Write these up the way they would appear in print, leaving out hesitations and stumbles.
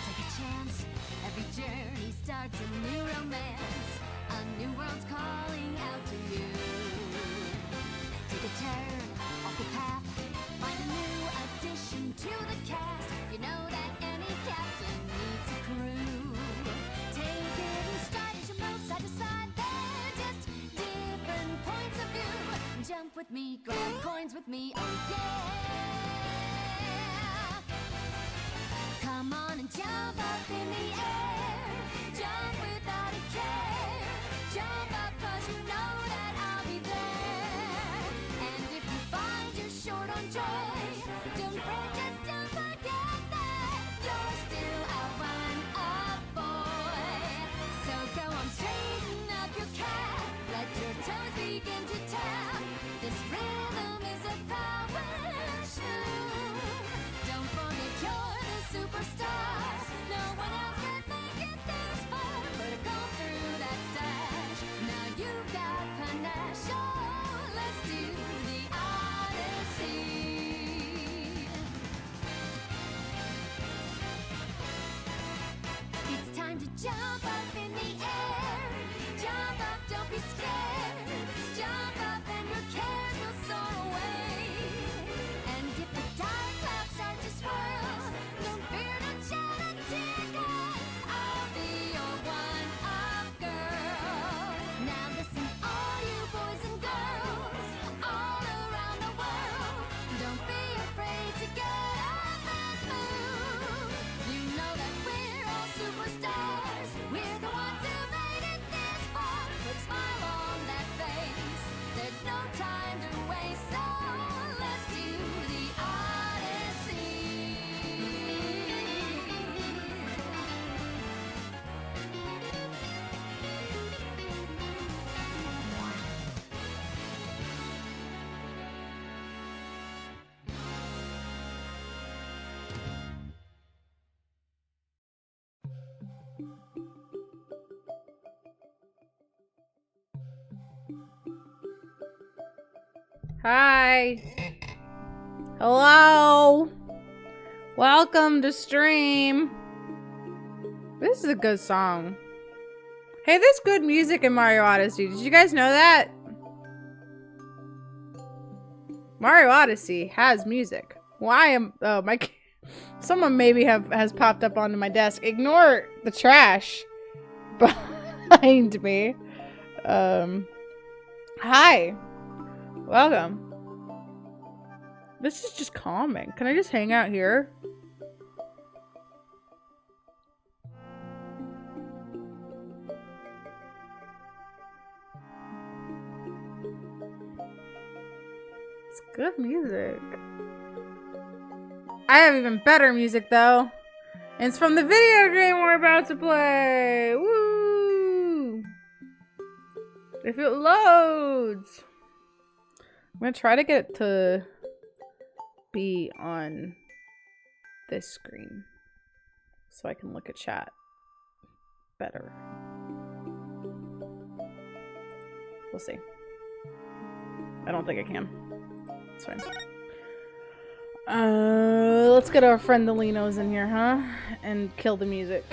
take a chance. Every journey starts a new romance. A new world's calling out to you. Take a turn off the path. Find a new addition to the cast. You know that any captain needs a crew. Take it in stride as you move side to side. They're just different points of view. Jump with me, grab coins with me, oh yeah. Come on and jump up in the air. Jump without a care. Jump up 'cause you know that I'll be there. And if you find you're short on joy, don't fret, just don't forget that you're still a one-up boy. So go on, straighten up your calf. Let your toes begin to tap. This rhythm is a power shoe. Don't forget you're the superstar. No one else can make it this far. But go through that stash. Now you've got panache. Oh, let's do the Odyssey. It's time to jump up in the air. Jump up, don't be scared. Jump up and your cares will soar away. And if the dark clouds start to swirl, don't fear, don't shed a tear, 'cause I'll be your one-up girl. Now listen, all you boys and girls all around the world, don't be afraid to get up and move. You know that we're all superstars. We're the ones who made it this far. Put a smile on that face. There's no time to waste, so let's do the Odyssey. Hi. Hello. Welcome to stream. This is a good song. Hey, there's good music in Mario Odyssey. Did you guys know that? Mario Odyssey has music. Why am my someone maybe has popped up onto my desk. Ignore the trash behind me. Hi. Welcome. This is just calming. Can I just hang out here? It's good music. I have even better music though. And it's from the video game we're about to play. Woo! If it loads. I'm gonna try to get it to be on this screen so I can look at chat better. We'll see. I don't think I can. It's fine. Let's get our friend the Linos in here, huh? And kill the music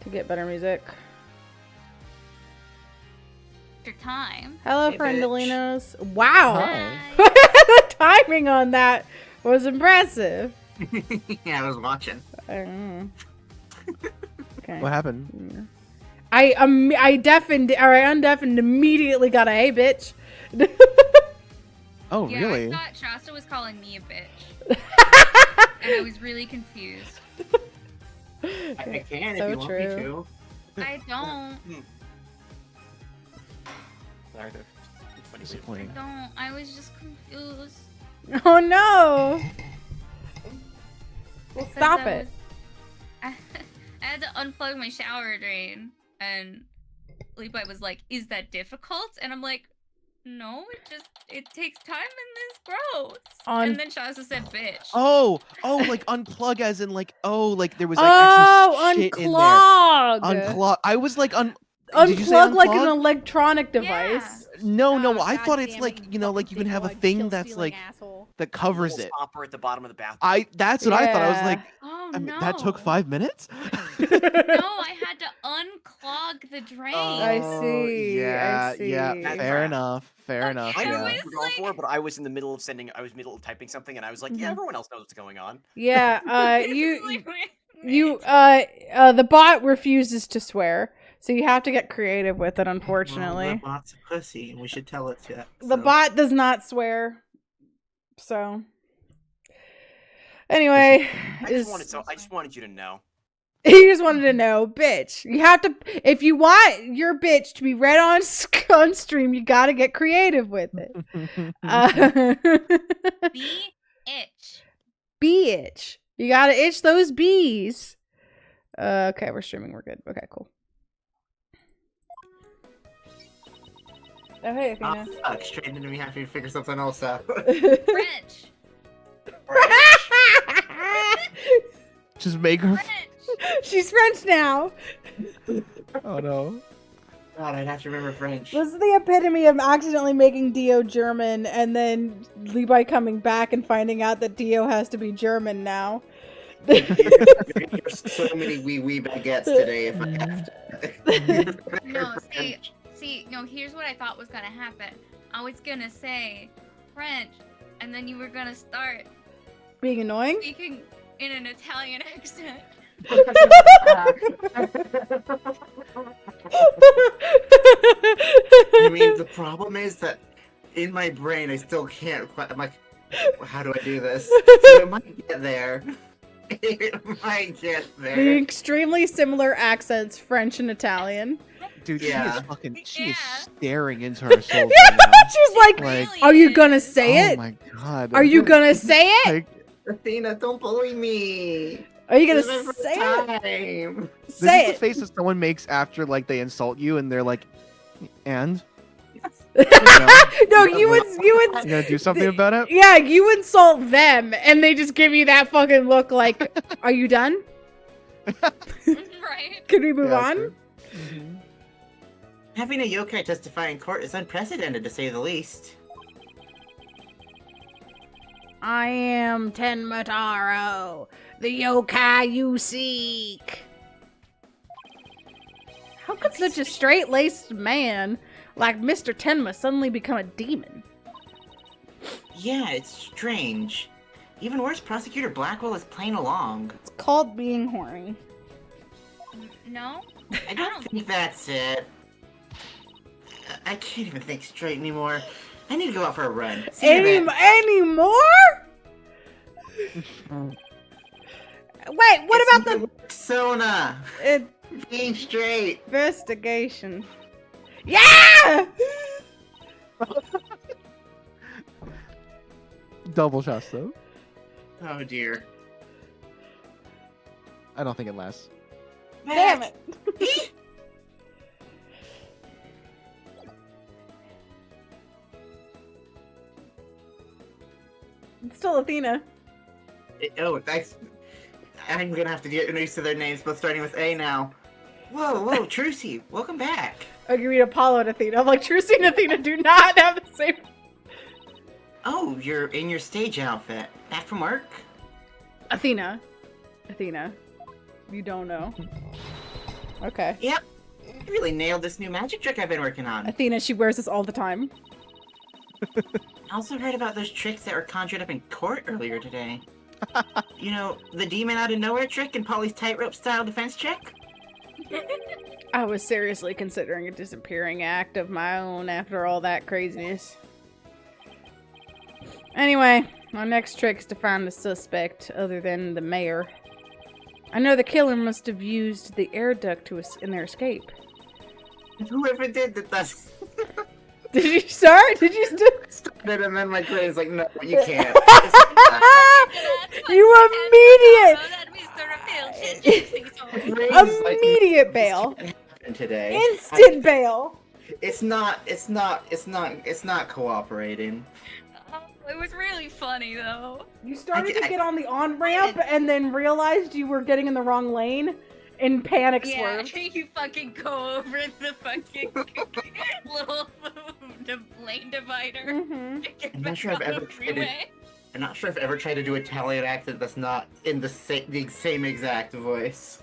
to get better music. Your time. Hello, Hey, friendalinos. Wow. Hi. The timing on that was impressive. Yeah, I was watching. I don't know. Okay. What happened? I deafened or I undeafened immediately. Got a hey bitch. Oh, Yeah, really? I thought Shasta was calling me a bitch. And I was really confused. I can So if you want true. me to. I don't. Sorry, the 20 Disappointing. I was just confused. Oh no. Well, 'Cause stop I it. was- I had to unplug my shower drain, and Levi was like, "Is that difficult?" And I'm like, "No, it takes time and this grows." And then Shasta said, "Bitch." Oh, like unplug as in like, like there was like actually shit in there. unclog. Unclog. I was like, did you say Unplug like an unplug? electronic device. No, Oh, I thought it's goddamn like, it, you know, like you can have a fucking thing kill that's stealing like, asshole. that covers little it. stopper at the bottom of the bathroom. That's what I thought. I was like, Oh I mean, no. that took 5 minutes. No, I had to unclog the drain. I Oh, see, I Yeah. see. Fair enough. Fair Okay, enough. I knew I Yeah. what was you were going for, like- but I was in the middle of typing something, and I was like, yeah, Mhm. everyone else knows what's going on. Yeah, This is you like the bot refuses to swear, so you have to get creative with it, Well, unfortunately. the bot's a pussy, and we should tell it to that. The bot does not swear. So anyway, I just wanted you to know. he just wanted to know, bitch. You have to, if you want your bitch to be read on stream, you got to get creative with it. be itch. Bee itch. You got to itch those bees. Okay, we're streaming. We're good. Okay, cool. Oh, hey, Athena. Oh, fuck. Straight into me having to figure something else out. French. Just make her. French. She's French now. Oh no. God, I'd have to remember French. This is the epitome of accidentally making Dio German and then Levi coming back and finding out that Dio has to be German now. You're gonna hear so many wee baguettes today if I have to. No, no, here's what I thought was gonna happen. I was gonna say French, and then you were gonna start Being annoying? speaking in an Italian accent. I mean, the problem is that in my brain, I still can't quite. I'm like, how do I do this? So it might get there. It might get The there. extremely similar accents, French and Italian. Dude, Yeah. she is Yeah. staring into her soul right now. She's like, Like, are you gonna say oh it? my god. Are you gonna say it? Like, Athena, don't bully me. Are you gonna This is my say first it? time. this Say is the it. face that someone makes after like they insult you and they're like, and No, you would, you gonna do something about it? yeah, you insult them, and they just give you that fucking look like, are you done? Right? Can we move Yeah, on? sure. Having a yokai testify in court is unprecedented, to say the least. I am Tenmataro, the yokai you seek. How could such a straight-laced man like Mr. Tenma suddenly become a demon? Yeah, it's strange. Even worse, Prosecutor Blackwell is playing along. It's called being horny. No? I don't think that's it. I can't even think straight anymore. I need to go out for a run. See you in a bit. Any more? Wait, what It's about the Sona? Being straight. investigation? Yeah! Double shots though. Oh dear. I don't think it lasts. Damn it. It's still Athena. I'm gonna have to get used to their names, both starting with A now. Whoa, Trucy, welcome back. Oh, you read Apollo and Athena. I'm like, Trucy and Athena do not have the same. Oh, you're in your stage outfit. Back from work? Athena. You don't know. Okay. Yep. You really nailed this new magic trick I've been working on. Athena, she wears this all the time. I also heard about those tricks that were conjured up in court earlier today. You know, the demon out of nowhere trick and Polly's tightrope style defense check? I was seriously considering a disappearing act of my own after all that craziness. Anyway, my next trick is to find the suspect other than the mayor. I know the killer must have used the air duct in their escape. Whoever did that's Did you start? Did you still? started and then my brain is like, no, you can't. You immediate, Brain's like, immediate bail, happened today. instant bail. It's not cooperating. It was really funny though. You started to get on the on-ramp and then realized you were getting in the wrong lane and panic Yeah, swerved. you fucking go over the fucking little lane divider. Mm-hmm. to get I'm not back sure I've on ever the tried to- freeway. I'm not sure if I've ever tried to do an Italian accent that's not in the same exact voice.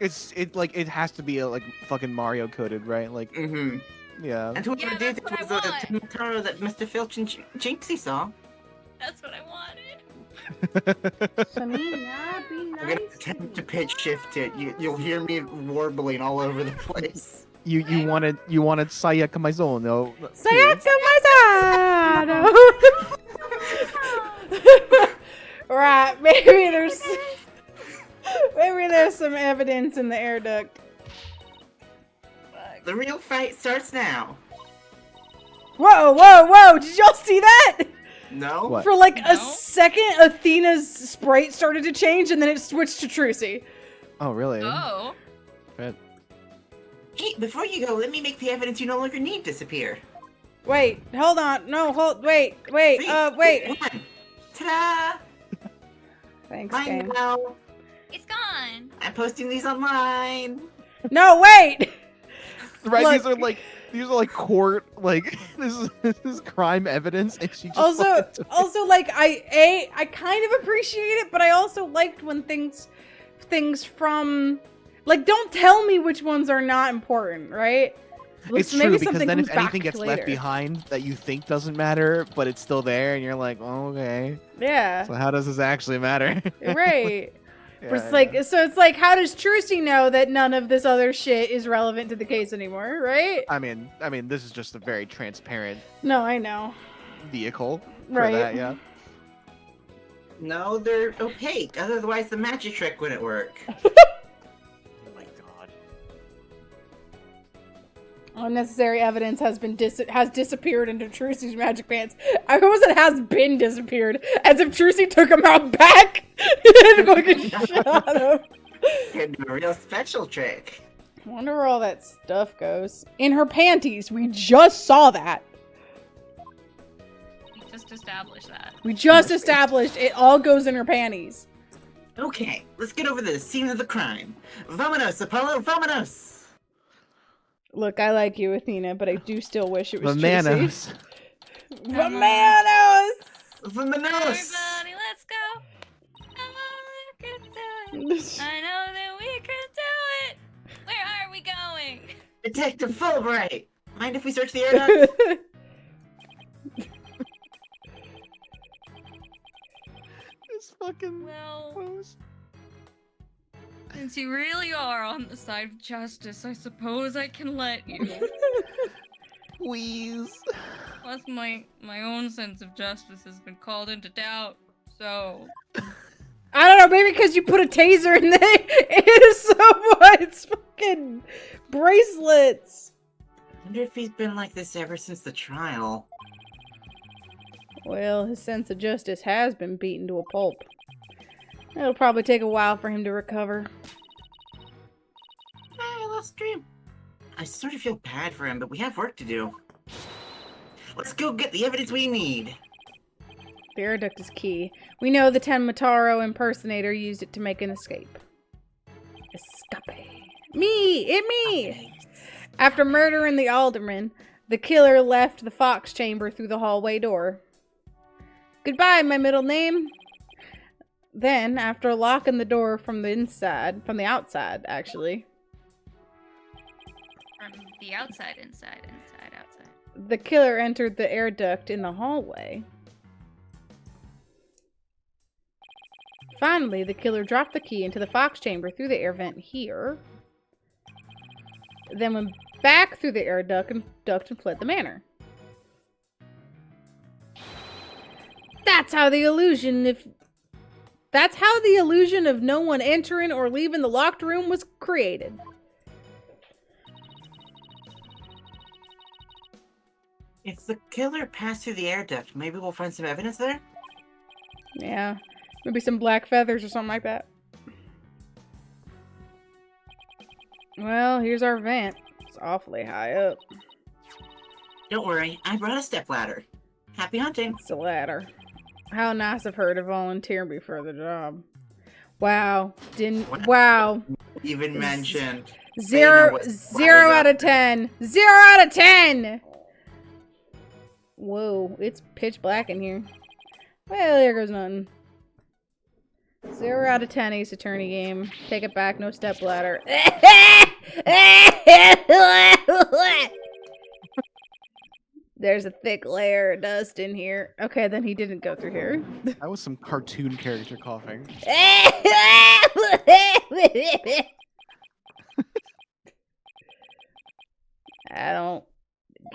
It has to be like fucking Mario coded, right? Like, Mm-hmm. yeah. And whoever Yeah, did that's this what was I the want. Timotaro that Mr. Filch and Jinxie saw. That's what I wanted. Samina, be I'm gonna nice. attempt to pitch shift it. You'll hear me warbling all over the place. you wanted Sayaka Maizono. Sayaka Maizano! Right, maybe there's some evidence in the air duct. The real fight starts now. Whoa, whoa, whoa! Did y'all see that? No? What? For like a No? second, Athena's sprite started to change, and then it switched to Trucy. Oh, really? Oh. Right. Hey, before you go, let me make the evidence you no longer need disappear. Wait, hold on. No, wait. Three, Wait. one. Ta-da! Thanks, Mine game. now. It's gone. I'm posting these online. No, wait! Right, Look. these are like court, like this is crime evidence, and she just Also, fucking took it. like, I kind of appreciate it, but I also liked when things from, like, don't tell me which ones are not important, right? It's Maybe true because something then if comes back anything gets left later. behind that you think doesn't matter, but it's still there, and you're like, oh, okay, Yeah, so how does this actually matter? right. Yeah, But it's yeah. like, so it's like, how does Trucy know that none of this other shit is relevant to the case anymore, right? I mean, this is just a very transparent No, I know. vehicle for Right. that, yeah. No, they're opaque. Otherwise, the magic trick wouldn't work. Oh my god. Unnecessary evidence has disappeared into Trucy's magic pants. I almost said has been disappeared, as if Trucy took him out back and fucking shot him. Can do a real special trick. I wonder where all that stuff goes. In her panties. We just saw that. We just established that. We just established it all goes in her panties. Okay, let's get over to the scene of the crime. Vamonos, Apollo, vamonos! Look, I like you, Athena, but I do still wish it was Trucy. Bananas. Bananas! Vamonos! Everybody, let's go. Come on, we can do it. I know that we can do it. Where are we going? Detective Fulbright! Mind if we search the air ducts? This fucking Well, pose. since you really are on the side of justice, I suppose I can let you. Please. Plus, my own sense of justice has been called into doubt, so... I don't know, maybe because you put a taser in someone's fucking bracelets. I wonder if he's been like this ever since the trial. Well, his sense of justice has been beaten to a pulp. It'll probably take a while for him to recover. I lost dream. I sort of feel bad for him, but we have work to do. Let's go get the evidence we need. The air duct is key. We know the Tenmataro impersonator used it to make an escape. Escape. Me! After murdering the alderman, the killer left the fox chamber through the hallway door. Goodbye, my middle name. Then, after locking the door from the outside, actually, From the outside, inside, outside. the killer entered the air duct in the hallway. Finally, the killer dropped the key into the fox chamber through the air vent here. Then went back through the air duct and fled the manor. That's how the illusion of no one entering or leaving the locked room was created. If the killer passed through the air duct, maybe we'll find some evidence there? Yeah. Maybe some black feathers or something like that. Well, here's our vent. It's awfully high up. Don't worry, I brought a stepladder. Happy hunting. It's a ladder. How nice of her to volunteer me for the job. Wow. Wow. Even mentioned. Zero out of 10. 0 out of 10! Whoa, it's pitch black in here. Well, there goes nothing. 0 out of 10 Ace Attorney game. Take it back, no step ladder. There's a thick layer of dust in here. Okay, then he didn't go through here. That was some cartoon character coughing. I don't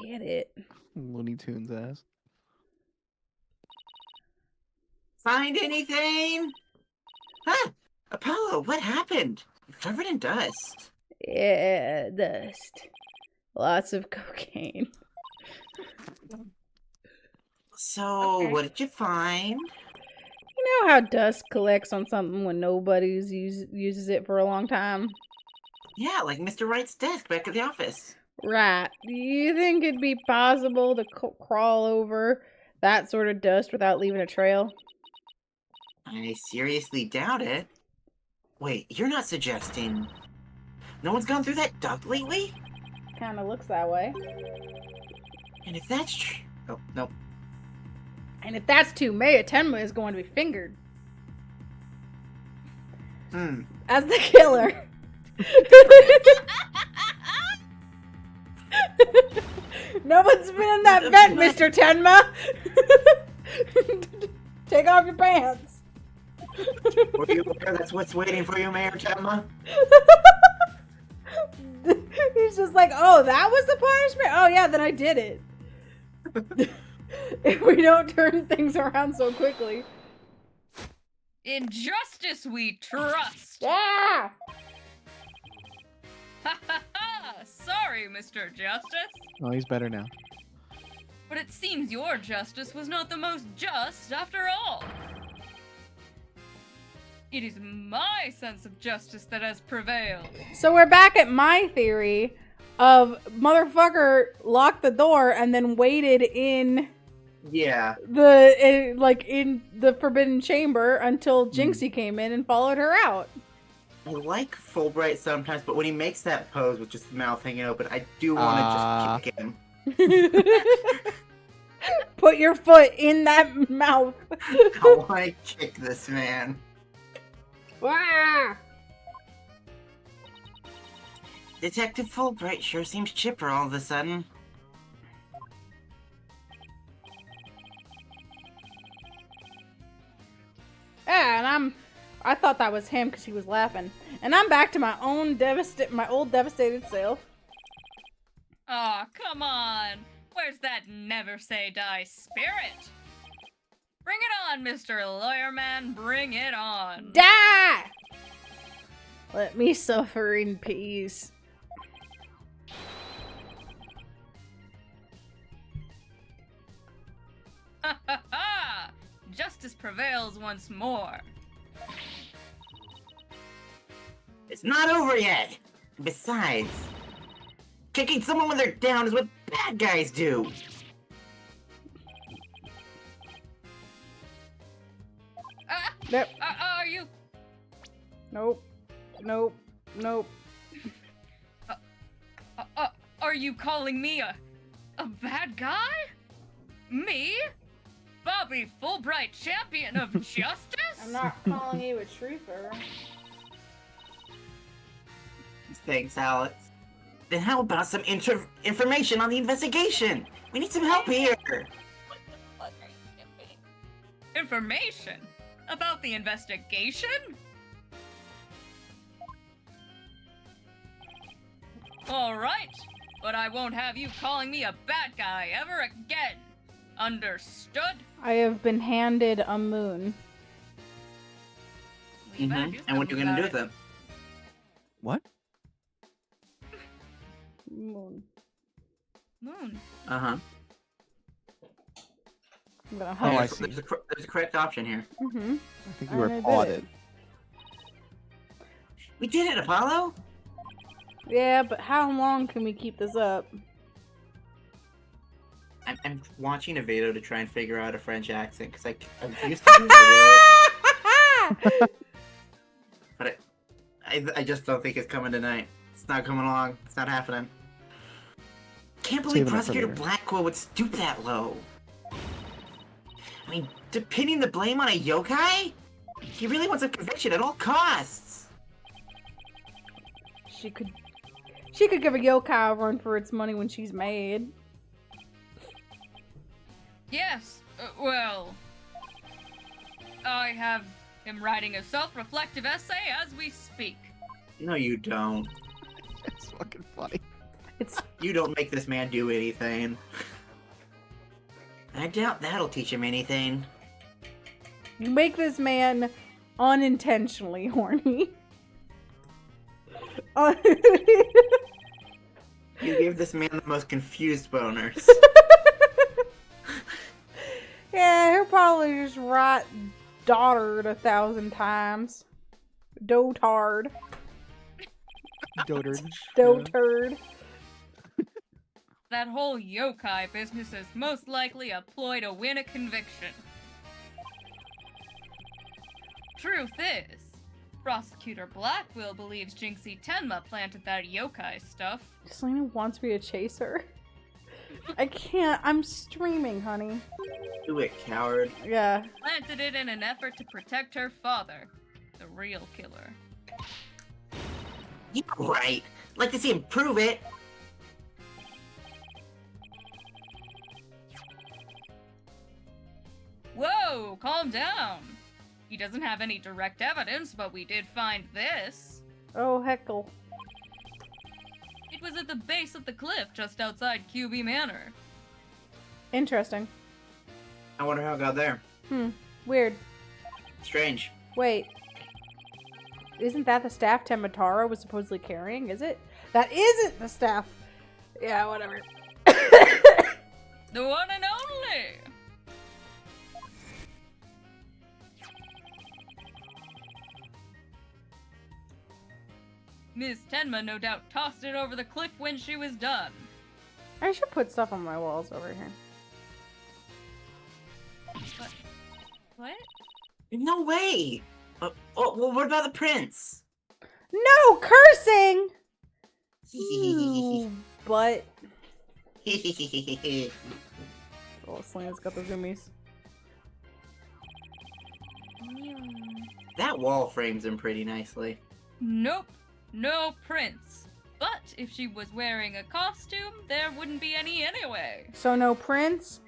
get it. Looney Tunes ass. Find anything? Huh? Apollo, what happened? You're covered in dust. Yeah, dust. Lots of cocaine. So, Okay. what did you find? You know how dust collects on something when nobody's uses it for a long time? Yeah, like Mr. Wright's desk back at the office. Right. Do you think it'd be possible to crawl over that sort of dust without leaving a trail? I seriously doubt it. Wait, you're not suggesting... No one's gone through that duct lately? Kind of looks that way. And if that's true... Oh, no. And if that's too, Maya Tenma is going to be fingered as the killer. No one's been in that vent, Mr. Tenma. Take off your pants. Were you aware that's what's waiting for you, Mayor Telma? He's just like, oh, that was the punishment? Oh, yeah, then I did it. If we don't turn things around so quickly. In justice we trust. Yeah! Ha ha ha! Sorry, Mr. Justice. Oh, he's better now. But it seems your justice was not the most just after all. It is my sense of justice that has prevailed. So we're back at my theory of motherfucker locked the door and then waited in Yeah. in the forbidden chamber until Jinxie came in and followed her out. I like Fulbright sometimes, but when he makes that pose with just his mouth hanging open, I do want to just kick him. Put your foot in that mouth. I want to kick this man. Wah! Detective Fulbright sure seems chipper all of a sudden. Yeah, and I thought that was him because he was laughing. And I'm back to my old devastated self. Aw, come on. Where's that never say die spirit? Bring it on, Mr. Lawyer Man. Bring it on. Die! Let me suffer in peace. Ha ha ha! Justice prevails once more. It's not over yet. Besides, kicking someone when they're down is what bad guys do. Yep. Are you? Nope. Nope. Nope. Are you calling me a bad guy? Me? Bobby Fulbright, champion of justice? I'm not calling you a truther. Thanks, Alex. Then how about some information on the investigation? We need some help here. Information? About the investigation? Alright, but I won't have you calling me a bad guy ever again. Understood? I have been handed a moon. Well, you better do And what are you something gonna do about with it. them? What? Moon. Moon. Uh-huh. I'm gonna Oh, hunt. I There's- see. There's a correct option here. Mm-hmm. I think I you were did it. applauded. We did it, Apollo! Yeah, but how long can we keep this up? I'm watching a video to try and figure out a French accent, because I used to be able to do it, but I just don't think it's coming tonight. It's not coming along. It's not happening. Can't believe Saving it for Prosecutor later. Blackwell would stoop that low. I mean, pinning the blame on a yokai? He really wants a conviction at all costs. She could give a yokai a run for its money when she's mad. Yes, well, I have him writing a self-reflective essay as we speak. No, you don't. It's fucking funny. You don't make this man do anything. I doubt that'll teach him anything. You make this man unintentionally horny. You gave this man the most confused boners. Yeah, he'll probably just write daughtered 1,000 times. Dotard. Dotard. Dotard. That whole yokai business is most likely a ploy to win a conviction. Truth is, Prosecutor Blackwell believes Jinxie Tenma planted that yokai stuff. Selena wants me to chase her. I can't. I'm streaming, honey. Do it, coward. Yeah. Planted it in an effort to protect her father, the real killer. You're right. Like to see him prove it. Whoa, calm down. He doesn't have any direct evidence, but we did find this. Oh, heckle. It was at the base of the cliff just outside QB Manor. Interesting. I wonder how it got there. Weird. Strange. Wait. Isn't that the staff Tematara was supposedly carrying? Is it? That isn't the staff. Yeah, whatever. The one and only! Miss Tenma no doubt tossed it over the cliff when she was done. I should put stuff on my walls over here. What? No way! Well, what about the prince? No cursing! Ooh, but... Oh, Selena's got the zoomies. That wall frames him pretty nicely. Nope, no prince. But if she was wearing a costume, there wouldn't be any anyway. So no prince?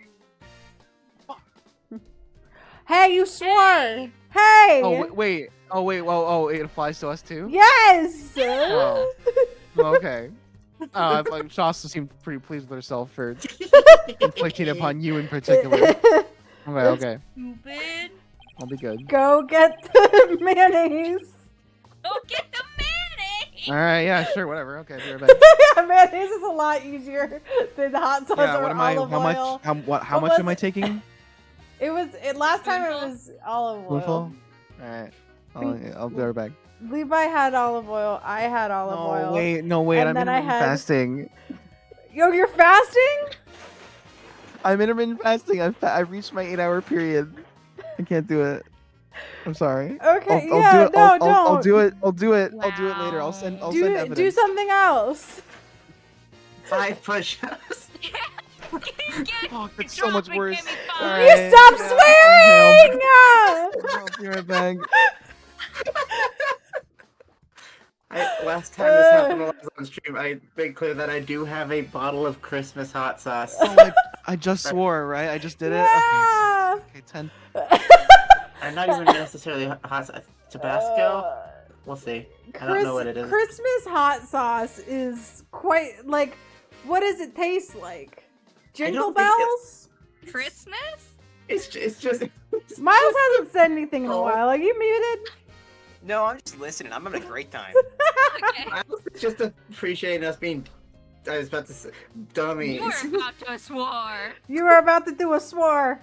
Hey, you swore! Hey! Oh wait. Oh wait. Well, oh, it applies to us too. Yes! Oh. Okay. I thought Shasta seemed pretty pleased with herself for inflicting upon you in particular. Okay. Stupid. I'll be good. Go get the mayonnaise! Go get the mayonnaise! All right. Yeah. Sure. Whatever. Okay. Be right back. Yeah, mayonnaise is a lot easier than hot sauce Yeah. or What am I? olive How oil. much? How What much was am I it? taking? Last time it Spoonful? was olive oil. Spoonful. All right. I'll be right back. Levi had olive oil. I had olive oil. No, wait. And I'm then I intermittent had- fasting. Yo, you're fasting? I'm intermittent fasting. I've reached my 8-hour period. I can't do it. I'm sorry. Okay, I'll yeah, do it. no, I'll don't. do it. I'll do it later. I'll send evidence. Do something else. 5 push-ups. Oh, that's so much worse. All You right, stop yeah, swearing! I'll be right back. Last time this happened while I was on stream, I made clear that I do have a bottle of Christmas hot sauce. Oh, I just swore, right? I just did it. Yeah. Okay, 10. I'm not even necessarily hot sauce. Tabasco? We'll see. I don't know what it is. Christmas hot sauce is quite like. What does it taste like? Jingle don't think bells? Christmas? It's just. Miles hasn't said anything in a Oh. while. Are you muted? No, I'm just listening. I'm having a great time. Okay. It's just appreciating us being. I was about to say dummies. You're about to swore. You were about to do a swore.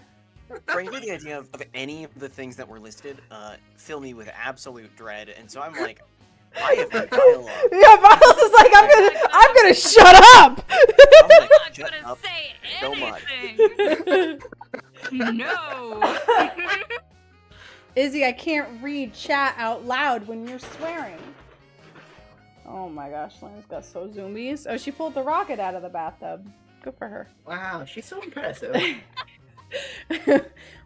Frankly, the idea of any of the things that were listed fill me with absolute dread, and so I'm like, I have no dialogue. Yeah, Miles is like, I'm gonna shut up. I'm I'm like, not shut gonna up. say so much. anything. No. Izzy, I can't read chat out loud when you're swearing. Oh my gosh, Lena's got so zoomies. Oh, she pulled the rocket out of the bathtub. Good for her. Wow, she's so impressive.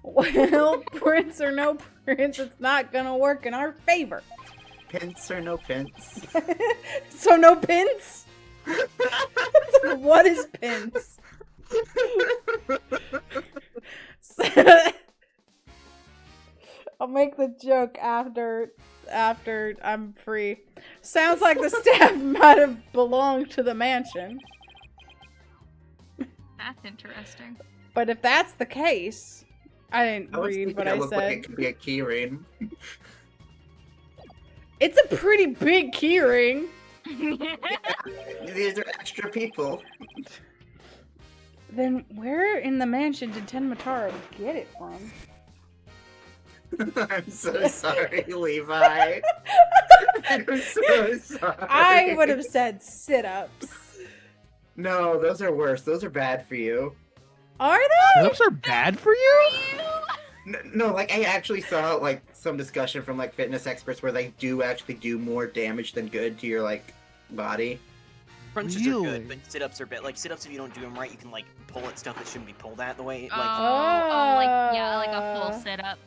Well, prince or no prince, it's not gonna work in our favor. Pence or no pence? So no pins? What is pins? I'll make the joke after I'm free. Sounds like the staff might have belonged to the mansion. That's interesting. But if that's the case, I didn't I was read thinking what it I looked like said. it could be a keyring. It's a pretty big keyring. These are extra people. Then where in the mansion did Tenmataro get it from? I'm so sorry, Levi. I'm so sorry. I would have said sit-ups. No, those are worse. Those are bad for you. Are they? Sit-ups are bad for you? No, like I actually saw like some discussion from like fitness experts where they do actually do more damage than good to your like body. Crunches are Really? good, but sit-ups are bad. Like sit-ups, if you don't do them right, you can like pull at stuff that shouldn't be pulled at the way. Like, Like like a full sit-up.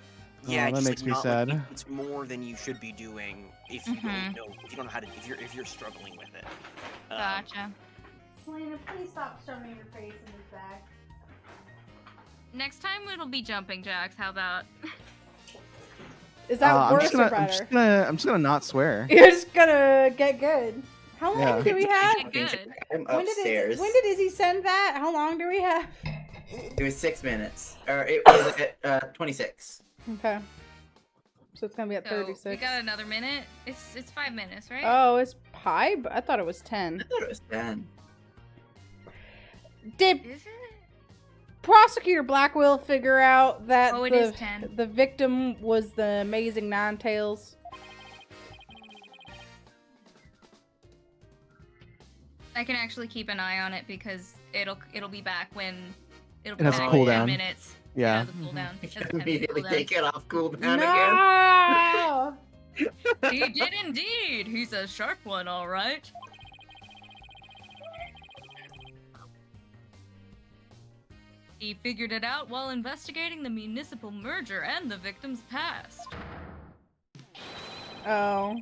yeah, Oh, that just, makes like, me not, sad. Like, it's more than you should be doing if you Mhm. don't know how to if you're struggling with it. Gotcha. Selena, please stop shoving your face in his bag. Next time it'll be jumping jacks. How about? Is that I'm worse just or gonna, better? I'm just gonna not swear. You're just gonna get good. How long Yeah. do we have? Good. I'm When upstairs. did Izzy send that? How long do we have? It was 6 minutes. Or it was at 26. Okay. So it's gonna be at So 36. we got another minute. It's 5 minutes, right? Oh, it's pi? I thought it was I 10. thought it was 10. Did Is it? Prosecutor Blackwell figure out that Oh, it is 10. the victim was the amazing Ninetales? I can actually keep an eye on it because it'll be back when it'll be It has back a in 10 cooldown. minutes. Yeah. It has a cooldown. I It has a can 10 minute immediately cooldown. take it off cooldown again. No! He did indeed. He's a sharp one, all right. He figured it out while investigating the municipal merger and the victim's past. Oh.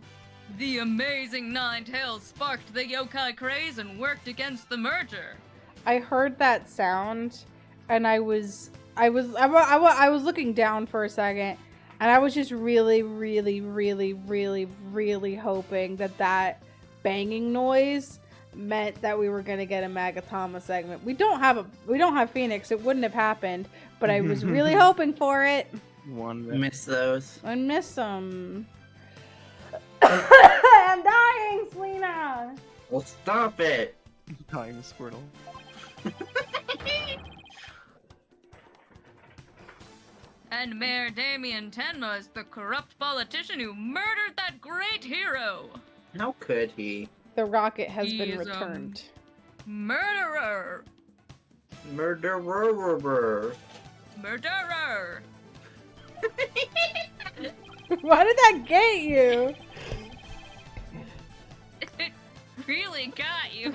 The amazing Ninetales sparked the yokai craze and worked against the merger. I heard that sound, and I was looking down for a second, and I was just really, really, really, really, really hoping that banging noise meant that we were gonna get a Magatama segment. We don't have Phoenix. It wouldn't have happened, but I was really hoping for it. One Miss those. I miss them. I'm dying, Selena. Well, stop it. dying the Squirtle. And Mayor Damien Tenma is the corrupt politician who murdered that great hero. How could he? The rocket has He been is, returned. Murderer! Murderer. Murderer! Why did that get you? It really got you.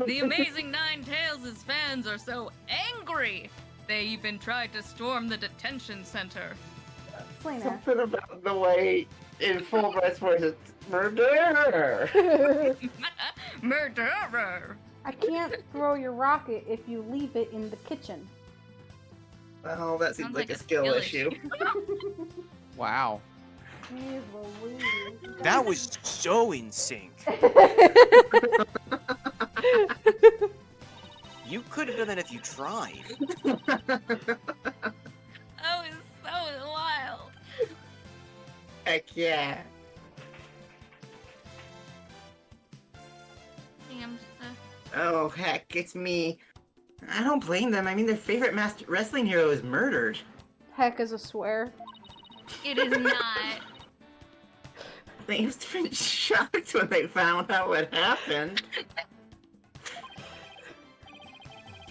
The amazing Ninetales' fans are so angry, they even tried to storm the detention center. Selena. Something about the way in full breast voice it's murderer. Murderer! I can't throw your rocket if you leave it in the kitchen. Well, that seems Sounds like like a a skill skill issue. Wow. Jeez Louise. That was so in sync. You could have done that if you tried. That was so wild. Heck yeah. Damn stuff. Oh, heck, it's me. I don't blame them. I mean, their favorite master wrestling hero is murdered. Heck is a swear. It is not. They must have been shocked when they found out what happened.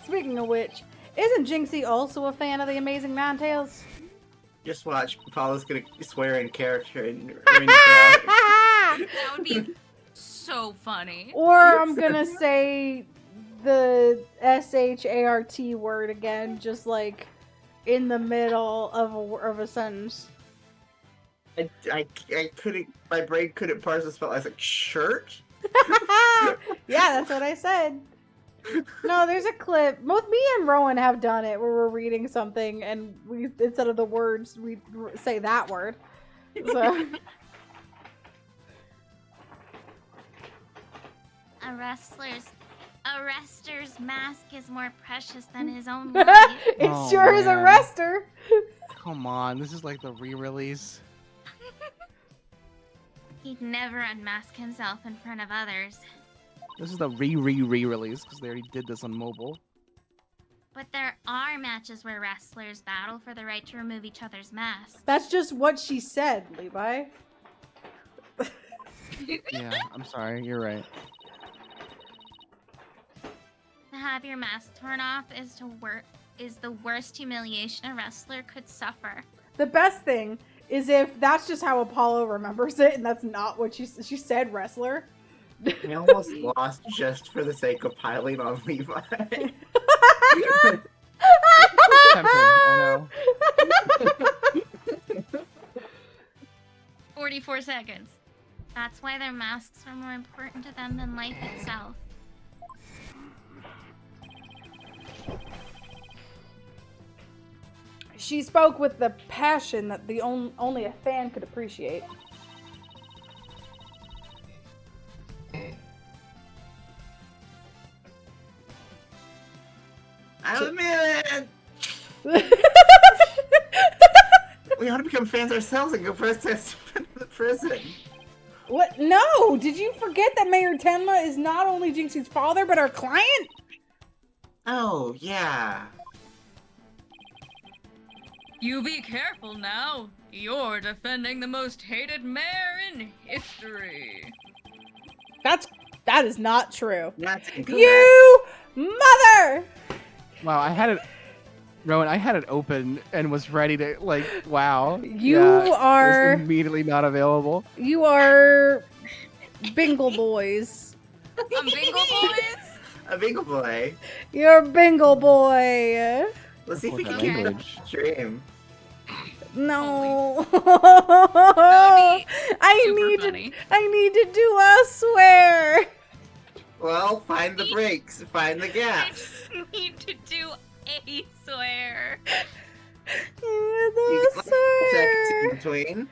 Speaking of which, isn't Jinxie also a fan of the Amazing Ninetales? Just watch. Paula's gonna swear in character and ring crowd. That would be so funny. Or I'm gonna say the SHART word again, just like in the middle of a sentence. I couldn't. My brain couldn't parse the spell. I was like, shirt. Yeah, that's what I said. No, there's a clip. Both me and Rowan have done it where we're reading something and we, instead of the words, we say that word. So. A wrestler's mask is more precious than his own life. It Oh, sure is a man. wrester. Come on, this is like the re-release. He'd never unmask himself in front of others. This is the re-release because they already did this on mobile. But there are matches where wrestlers battle for the right to remove each other's masks. That's just what she said, Levi. Yeah, I'm sorry, you're right. To have your mask torn off is the worst humiliation a wrestler could suffer. The best thing is if that's just how Apollo remembers it, and that's not what she said. Wrestler. I almost lost just for the sake of piling on Levi. Tempting, I know. 44 seconds. That's why their masks are more important to them than life itself. She spoke with the passion that the only a fan could appreciate. I'm a man. We ought to become fans ourselves and go protest in the prison. What? No! Did you forget that Mayor Tenma is not only Jinxie's father, but our client? Oh, yeah. You be careful now. You're defending the most hated mayor in history. That is not true. That's incorrect. You mother! Wow, Rowan, I had it open and was ready to, like, wow. You yeah, it was are- immediately not available. You are Bingle Boys. A bingo boys? A bingo boy. You're Bingle Boy. Let's see if we What's can that keep the language? stream. No. That'd I Super need funny. to do a swear. Well, find the breaks, find the I gaps. just need to do a swear. You The got seconds swear. in between.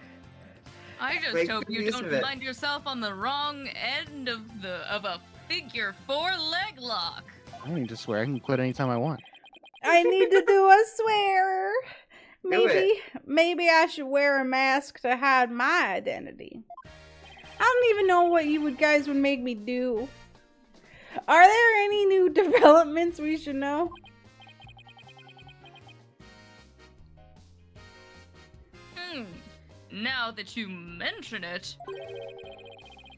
I just Make hope good you use don't of it. find yourself on the wrong end of a figure 4 leg lock. I don't need to swear. I can quit anytime I want. I need to do a swear. Do Maybe I should wear a mask to hide my identity. I don't even know what you guys would make me do. Are there any new developments we should know? Now that you mention it,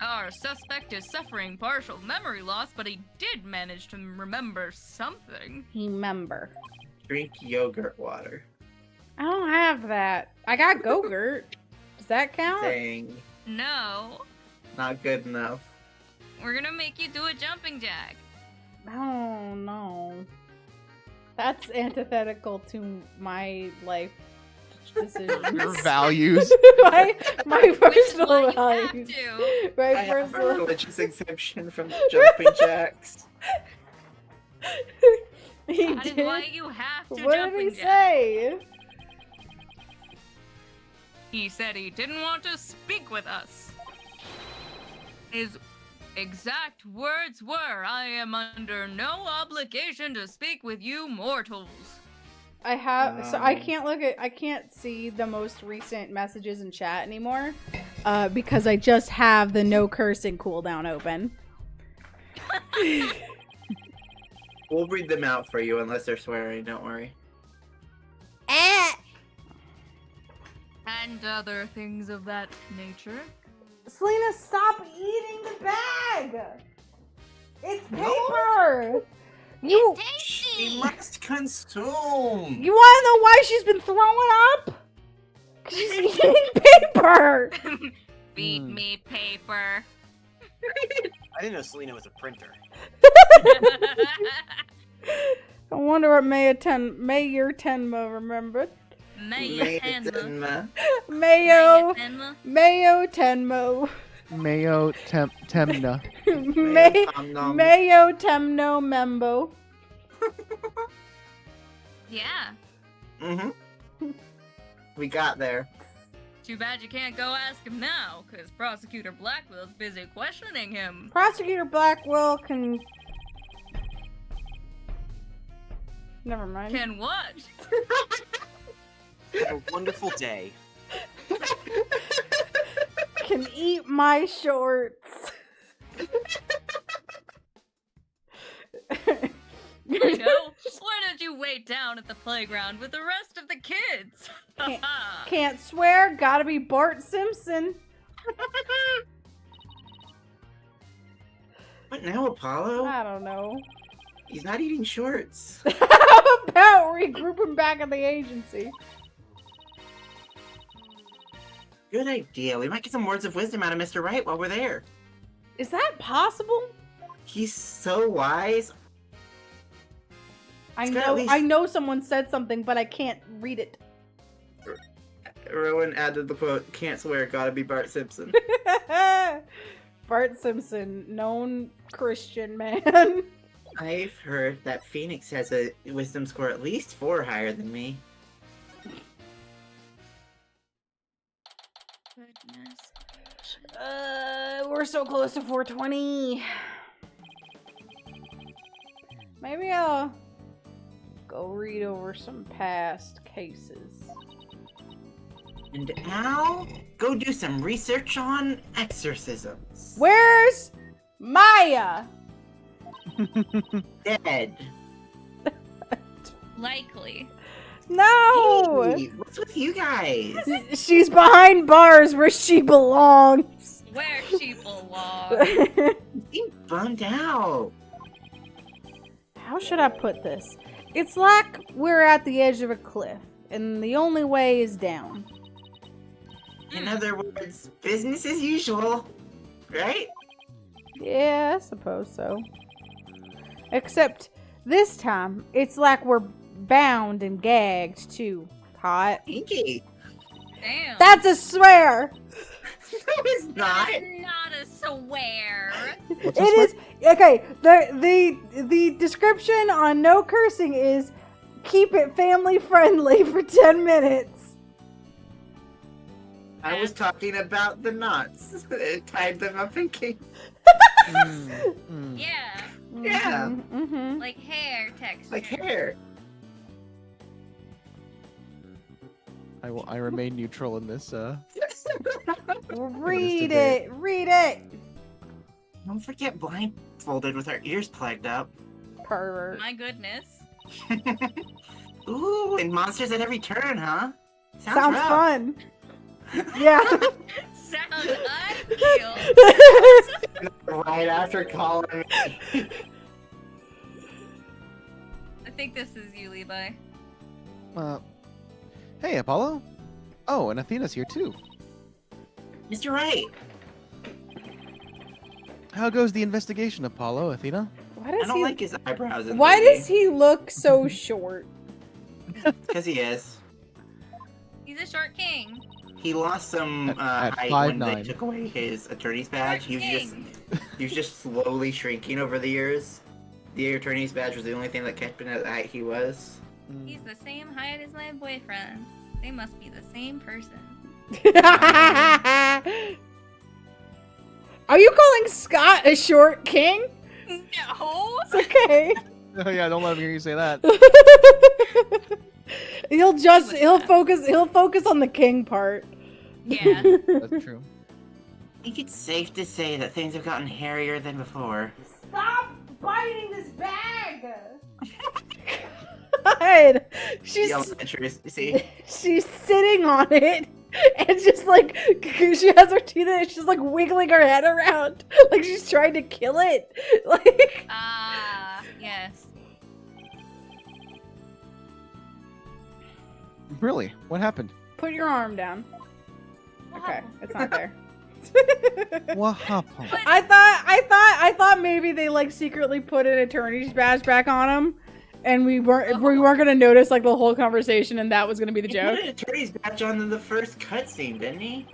our suspect is suffering partial memory loss, but he did manage to remember something. Remember. Drink yogurt water. I don't have that. I got Go-Gurt. Does that count? Dang. No, Not good enough. we're gonna make you do a jumping jack. Oh no. That's antithetical to my life decisions. Your values. my Which personal is why you have values. to. My I have a personal. religious exemption from jumping jacks. He That is did? why you have to What jumping did he jack. say? He said he didn't want to speak with us. His exact words were, "I am under no obligation to speak with you mortals." I have so I Wow. can't I can't see the most recent messages in chat anymore, because I just have the no cursing cooldown open. We'll read them out for you unless they're swearing, don't worry. And other things of that nature. Selena, stop eating the bag! It's paper! You She must consume! you wanna know why she's been throwing up? 'Cause she's eating paper! Feed me paper. I didn't know Selena was a printer. I wonder what Mayor Tenma remembered. Mayo Tenma. Mayo Mayo Tenma. Tenmo. Mayo Temna. Mayo Temno Membo. Yeah. Mm-hmm. We got there. Too bad you can't go ask him now, because Prosecutor Blackwell's busy questioning him. Prosecutor Blackwell can. Never mind. Can what? Have a wonderful day. Can eat my shorts. Leo, why don't you wait down at the playground with the rest of the kids? Can't swear. Gotta be Bart Simpson. What now, Apollo? I don't know. He's not eating shorts. How about regrouping back at the agency? Good idea. We might get some words of wisdom out of Mr. Wright while we're there. Is that possible? He's so wise. I It's got know. at least- I know someone said something, but I can't read it. Rowan added the quote, "Can't swear, gotta be Bart Simpson." Bart Simpson, known Christian man. I've heard that Phoenix has a wisdom score at least 4 higher than me. Goodness. We're so close to 420. Maybe I'll go read over some past cases. And now, go do some research on exorcisms. Where's Maya? Dead. Likely. No! Hey, what's with you guys? She's behind bars where she belongs. Where she belongs. You seem bummed out. How should I put this? It's like we're at the edge of a cliff, and the only way is down. In other words, business as usual, right? Yeah, I suppose so. Except this time, it's like we're bound and gagged too. Hot. Inky. Damn. That's a swear! No, it's not. That's not a swear. What's It this is okay. The description on no cursing is keep it family friendly for 10 minutes. I was talking about the knots. It tied them up in kinks. Yeah. Yeah. Mm-hmm. Like hair texture. Like hair. I remain neutral in this. Read debate. it. Read it. Don't forget blindfolded with our ears plugged up. Pervert. My goodness. Ooh, and monsters at every turn, huh? Sounds rough. fun. Yeah. Sounds ideal. Right after calling me. I think this is you, Levi. Hey, Apollo. Oh, and Athena's here too. Mr. Wright. How goes the investigation, Apollo, Athena? Why I does don't he? like his eyebrows. Why does he look so short? Because he is. He's a short king. He lost some At height when they 5'9". took away his attorney's badge. Short He was just slowly shrinking over the years. The attorney's badge was the only thing that kept him at the height he was. He's the same height as my boyfriend. They must be the same person. Are you calling Scott a short king? No. It's okay. Oh yeah, don't let him hear you say that. he'll focus on the king part. Yeah. That's true. I think it's safe to say that things have gotten hairier than before. Stop biting this bag. God. The elementary, see? She's sitting on it and just like she has her teeth in it, she's like wiggling her head around like she's trying to kill it. Like Ah, yes. Really? What happened? put your arm down. Okay, it's not there. What happened? I thought maybe they like secretly put an attorney's badge back on him, and we weren't gonna notice like the whole conversation, and that was gonna be the He joke. put an attorney's badge on in the first cutscene, didn't he?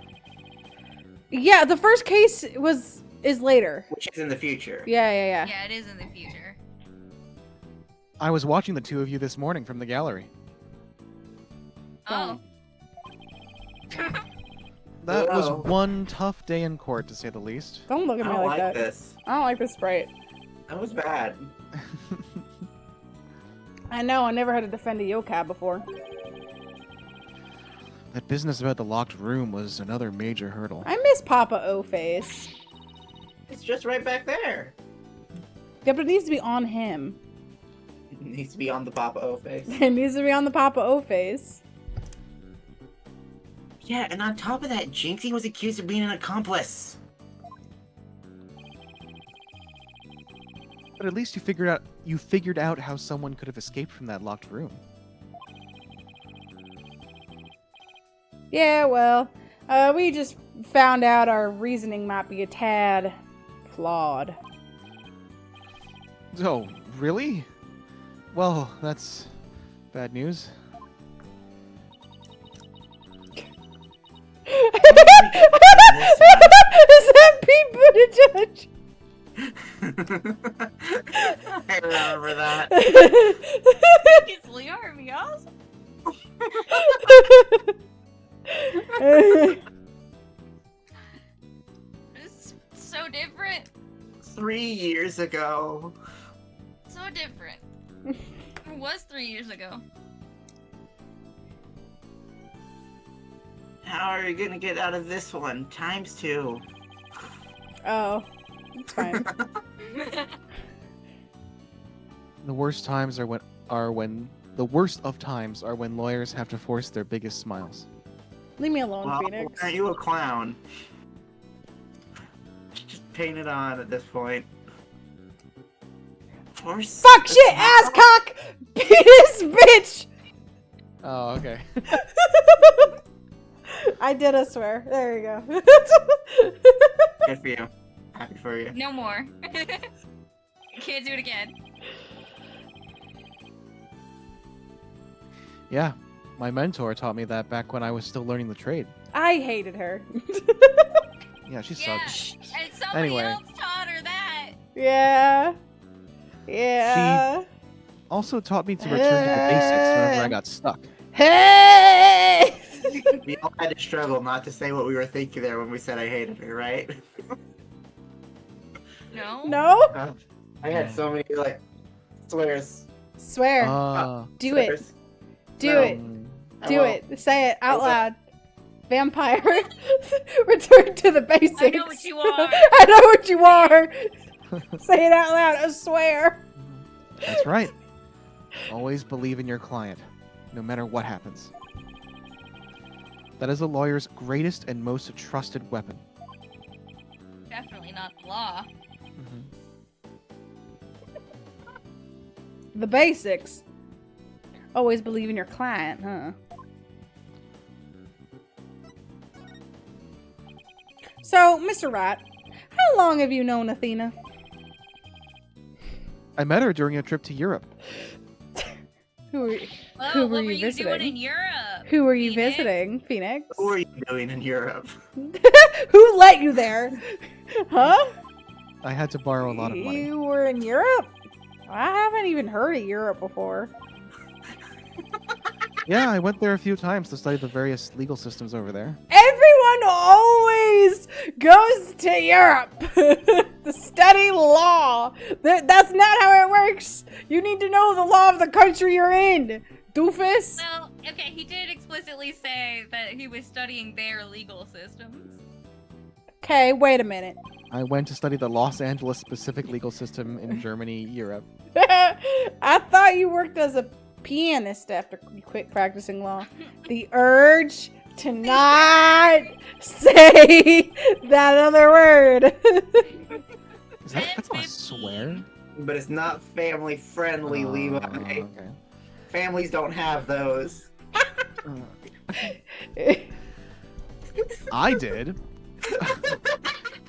Yeah, the first case is later. Which is in the future. Yeah. Yeah, it is in the future. I was watching the two of you this morning from the gallery. Oh. That was Whoa. one tough day in court, to say the least. Don't look I at me don't like like that. this. I don't like this sprite. That was bad. I know. I never had to defend a yokai before. That business about the locked room was another major hurdle. I miss Papa O-Face. It's just right back there. Yeah, but it needs to be on him. It needs to be on the Papa O face. It needs to be on the Papa O-Face. Yeah, and on top of that, Jinxie was accused of being an accomplice. But at least you figured out how someone could have escaped from that locked room. Yeah, well, we just found out our reasoning might be a tad flawed. Oh, really? Well, that's bad news. Is that Pete Buttigieg? I remember that. It's Leo Armias? It's so different. 3 years ago. So different. It was 3 years ago. How are you gonna get out of this one? ×2. Oh, it's fine. The worst times are when the worst of times are when lawyers have to force their biggest smiles. Leave me alone, Well, Phoenix. aren't you a clown? Just paint it on at this point. Fuck shit, ass cock, penis, bitch. Oh, okay. I did, I swear. There you go. Good for you. Happy for you. No more. Can't do it again. Yeah, my mentor taught me that back when I was still learning the trade. I hated her. Yeah, she Yeah. sucks. And somebody Anyway. else taught her that. Yeah. Yeah. Also taught me to return to the basics whenever I got stuck. Hey! We all had to struggle not to say what we were thinking there when we said I hated her, right? No? No? I had so many, like, swears. Swear. Do it. Swears. Do No. it. I Do won't. it. Say it out What's loud. Vampire. Return to the basics. I know what you are. I know what you are. Say it out loud. I swear. That's right. Always believe in your client, no matter what happens. That is a lawyer's greatest and most trusted weapon. Definitely not the law. The basics. Always believe in your client, huh? So, Mr. Wright, how long have you known Athena? I met her during a trip to Europe. Who were, Well, Who were what you were you doing visiting? in Europe? who were you Phoenix? visiting, Phoenix? What were you doing in Europe? Who let you there? Huh? I had to borrow a lot of money. You were in Europe? I haven't even heard of Europe before. Yeah, I went there a few times to study the various legal systems over there. Everyone always goes to Europe to study law. That's not how it works. You need to know the law of the country you're in, doofus. Well, okay, he did explicitly say that he was studying their legal systems. Okay, wait a minute. I went to study the Los Angeles specific legal system in Germany, Europe. I thought you worked as a pianist after you quit practicing law. The urge to not say that other word. That's not a swear? But it's not family friendly, Levi. Okay. Families don't have those. I did.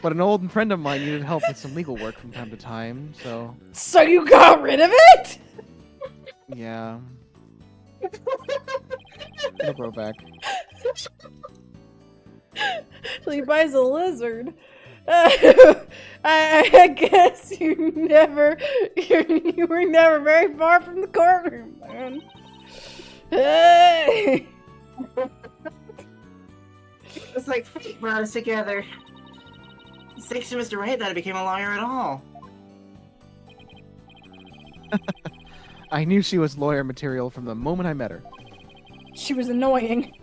But an old friend of mine needed help with some legal work from time to time, so So you got rid of it? yeah. It'll grow back. Levi's a lizard. I guess you were never very far from the courtroom, man. Hey! It's like fate brought us together. Thanks to Mr. Wright that I became a lawyer at all. I knew she was lawyer material from the moment I met her, She was annoying.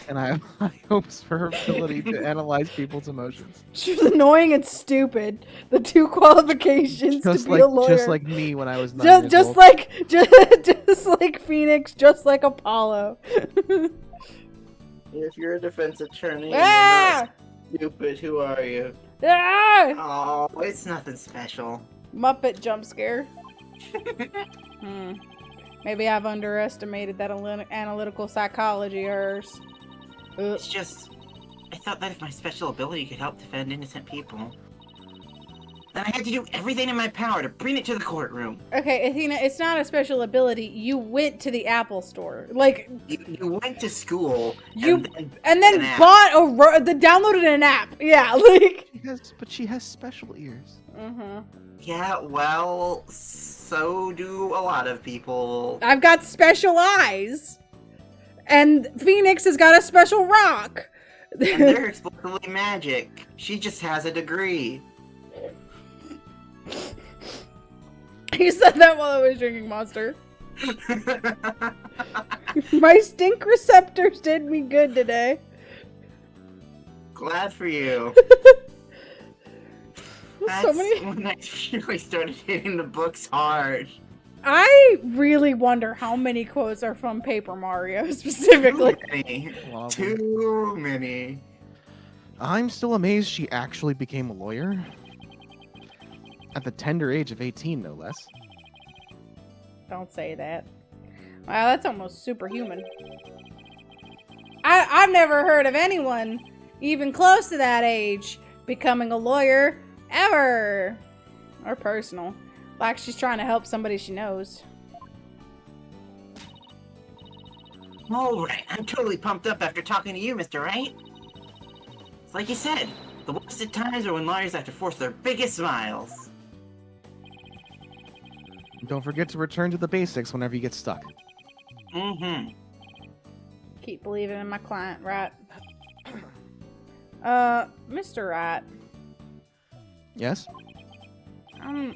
and I have high hopes for her ability to analyze people's emotions. She was annoying and stupid. The two qualifications Just to be a lawyer. just like me when I was 9 years just old. just like Phoenix, just like Apollo. If you're a defense attorney and Ah! you're not stupid, who are you? Ah! Oh, it's nothing special. Muppet jump scare. Maybe I've underestimated that analytical psychology of hers. Ugh. It's just, I thought that if my special ability could help defend innocent people, then I had to do everything in my power to bring it to the courtroom. Okay, Athena, it's not a special ability. You went to the Apple store, like You went to school, You- and then an app. bought downloaded an app. Yeah, like. She has special ears. Yeah, well, so do a lot of people. I've got special eyes, and Phoenix has got a special rock. And they're explicitly magic. She just has a degree. You said that while I was drinking Monster. My stink receptors did me good today. Glad for you. That's So many. when I really started hitting the books hard. I really wonder how many quotes are from Paper Mario specifically. Too many. A lot of them. Too many. I'm still amazed she actually became a lawyer. At the tender age of 18, no less. Don't say that. Wow, that's almost superhuman. I've never heard of anyone even close to that age becoming a lawyer ever. Or personal. Like she's trying to help somebody she knows. Alright, I'm totally pumped up after talking to you, Mr. Wright. It's like you said, the worst of times are when lawyers have to force their biggest smiles. Don't forget to return to the basics whenever you get stuck. Mm-hmm. Keep believing in my client, right? Mr. Wright. Yes? I'm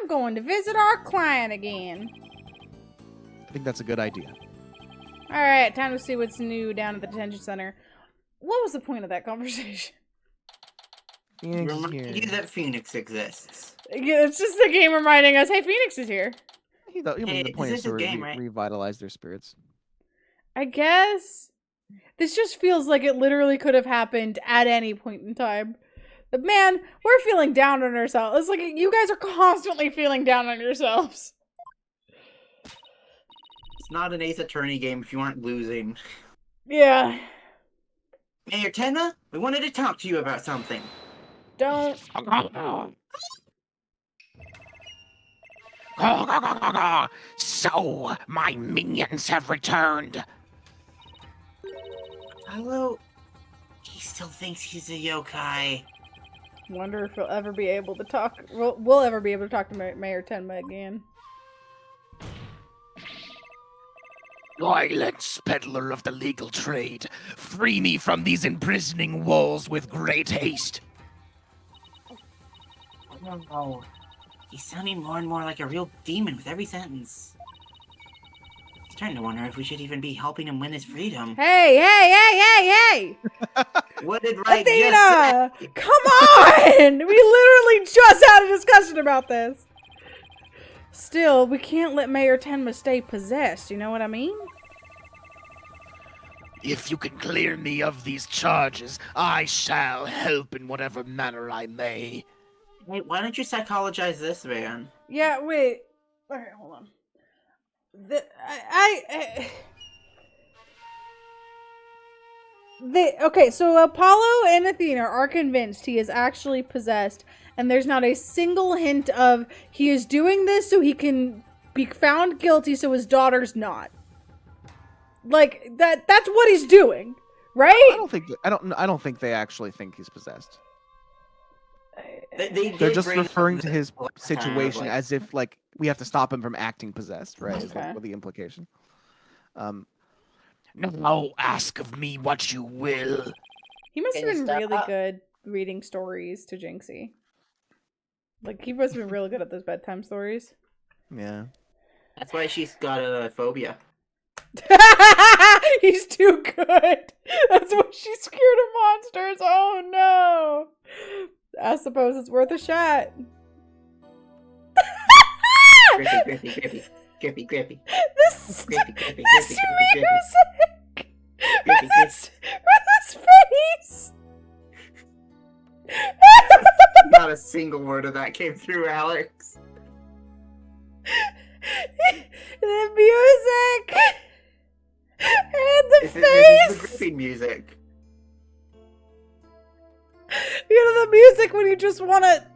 going to visit our client again. I think that's a good idea. Alright, time to see what's new down at the detention center. What was the point of that conversation? Phoenix is Remind here. you that Phoenix exists. Yeah, it's just the game reminding us, hey, Phoenix is here. Hey, The point this is to is a game, right? revitalize their spirits. I guess. This just feels like it literally could have happened at any point in time. But man, we're feeling down on ourselves. It's like you guys are constantly feeling down on yourselves. It's not an Ace Attorney game if you aren't losing. Yeah. Mayor Tenma, we wanted to talk to you about something. Don't. So, my minions have returned. Hello? He still thinks he's a yokai. Wonder if he'll ever be able to talk. We'll ever be able to talk to Mayor Tenma again. Silence, peddler of the legal trade. Free me from these imprisoning walls with great haste. Oh, he's sounding more and more like a real demon with every sentence. It's starting to wonder if we should even be helping him win his freedom. Hey, hey, hey, hey, hey! What did Wright just Athena! say? Come on! We literally just had a discussion about this. Still, we can't let Mayor Tenma stay possessed, you know what I mean? If you can clear me of these charges, I shall help in whatever manner I may. Wait, why don't you psychologize this man? Yeah, wait. Alright, hold on. Okay, so Apollo and Athena are convinced he is actually possessed, and there's not a single hint of he is doing this so he can be found guilty so his daughter's not. Like that's what he's doing, right? I don't think they actually think he's possessed. They They're did just bring referring up to this his last time of, situation like, as if like we have to stop him from acting possessed, right? Is Okay. what the implication. Now ask of me what you will. He must Can have you been really stop? good reading stories to Jinxie. Like he must have been really good at those bedtime stories. Yeah. That's why she's got a phobia. He's too good. That's why she's scared of monsters. Oh no. I suppose it's worth a shot. Grippy. This Grippy, grippy, this grippy, grippy, grippy. music Grippy, with his face. Not a single word of that came through, Alex. The music and the This is face. the grippy music. You know the music when you just want to.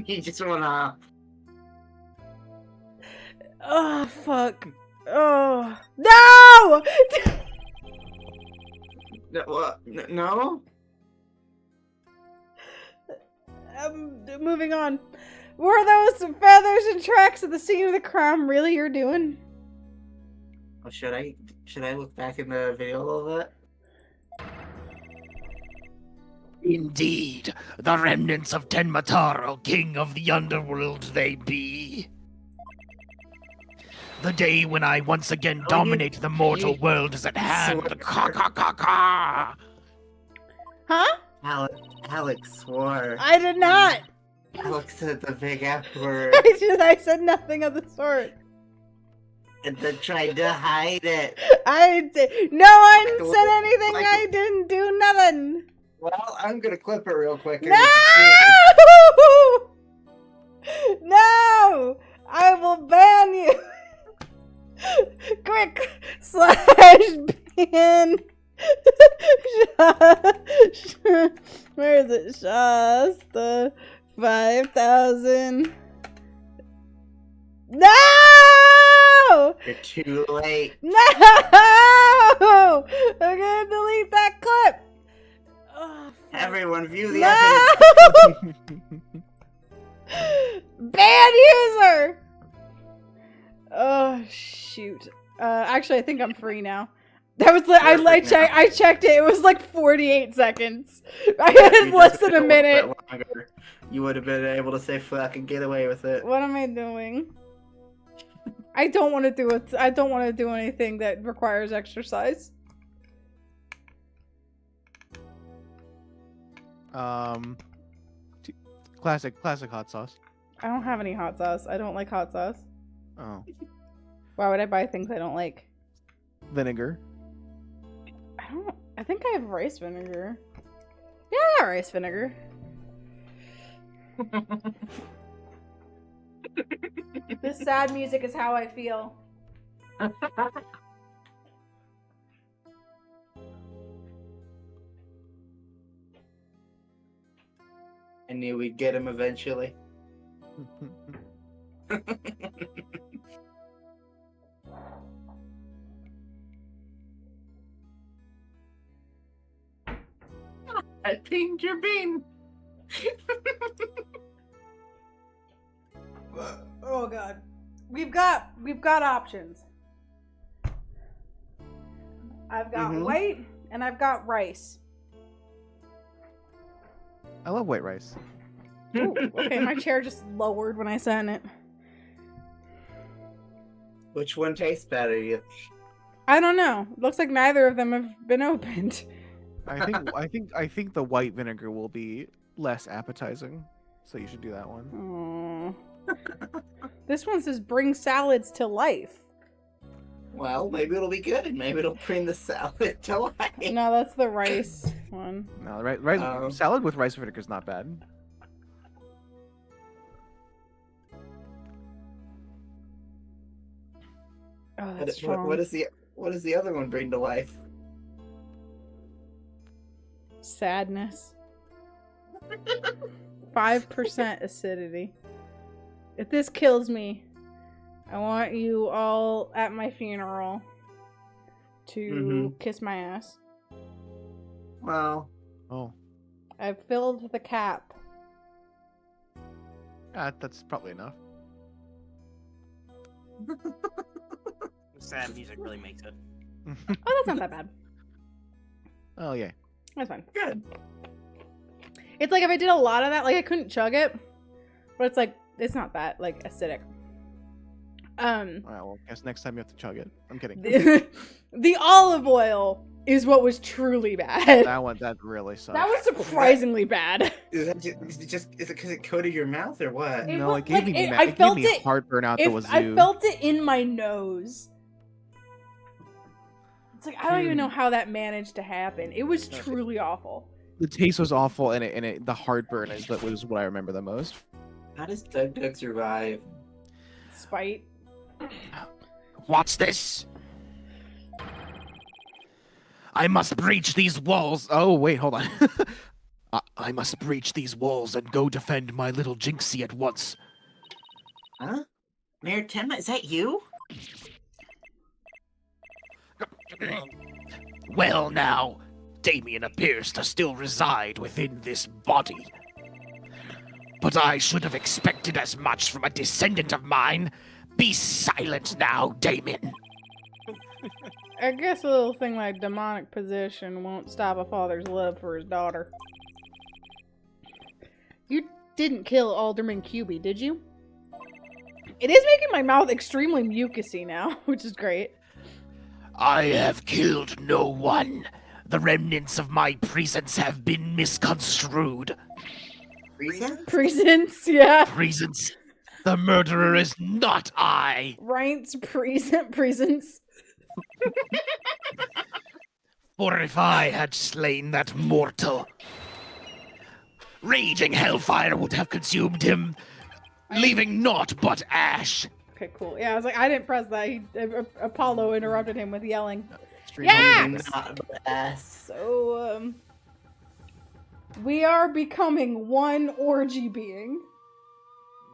You just wanna. Oh fuck! Oh no! What? No? Moving on. Were those feathers and tracks at the scene of the crime really you're doing? Oh, should I look back in the video a little bit? Indeed, the remnants of Tenmataro, king of the underworld they be. The day when I once again Oh, dominate the mortal you world is at hand. swear. Ka ka ka ka! Huh? Alex swore. I did not. Alex said the big F word I said nothing of the sort. and then tried to hide it. No one said anything. Like- I didn't do nothing. Well, I'm gonna clip it real quick. And No! we can see. No! I will ban you. Quick / ban. Where is it? Shasta 5,000. No! You're too late. No! I'm gonna delete that clip. Oh, fuck. Everyone view the No! evidence. Bad user! Oh, shoot. Actually, I think I'm free now. That was like, I checked it. It was like 48 seconds. I had less than a minute. Longer, you would have been able to say fuck and get away with it. What am I doing? I don't want to do it. I don't want to do anything that requires exercise. Classic hot sauce. I don't have any hot sauce. I don't like hot sauce. Oh, Why would I buy things I don't like? vinegar. I think I have rice vinegar. Yeah, I got rice vinegar. This sad music is how I feel. I knew we'd get him eventually. I pinged your bean. Oh god. We've got options. I've got white and I've got rice. I love white rice. Ooh, okay, my chair just lowered when I said it. Which one tastes better? I don't know. Looks like neither of them have been opened. I think the white vinegar will be less appetizing, so you should do that one. Aww. This one says bring salads to life. Well, maybe it'll be good. Maybe it'll bring the salad to life. No, that's the rice one. No, rice Oh. salad with rice vinegar is not bad. Oh, that's strong. What does the other one bring to life? Sadness. 5% acidity. If this kills me, I want you all at my funeral to kiss my ass. Well, Oh, I've filled the cap. that's probably enough. Sad music really makes it. Oh, that's not that bad. Oh yeah. That's fine. good. It's like if I did a lot of that, like I couldn't chug it, but it's like it's not that like acidic. All right. Well, I guess next time you have to chug it. I'm kidding. The olive oil is what was truly bad. That really sucks. That was surprisingly bad. Is it because it coated your mouth or what? It No, was- it gave like, me it- ma- I it gave felt me it- heartburn out the If wazoo. I felt it in my nose. It's like I don't even know how that managed to happen. It was truly awful. The taste was awful, and the heartburn was what I remember the most. How does Doug survive? Spite. What's this? I must breach these walls. Oh wait, hold on. I must breach these walls and go defend my little Jinxie at once. Huh? Mayor Tenma, is that you? Well now, Damien appears to still reside within this body. But I should have expected as much from a descendant of mine. Be silent now, Damien. I guess a little thing like demonic possession won't stop a father's love for his daughter. You didn't kill Alderman Cubey, did you? It is making my mouth extremely mucusy now, which is great. I have killed no one. The remnants of my presence have been misconstrued. Reason? Presents, yeah. Presence? The murderer is not I. Reints, presents. For if I had slain that mortal, raging hellfire would have consumed him, leaving naught but ash. Okay, cool. Yeah, I was like, I didn't press that. Apollo interrupted him with yelling. Stream Yeah! on the- Not the ass. So, we are becoming one orgy being.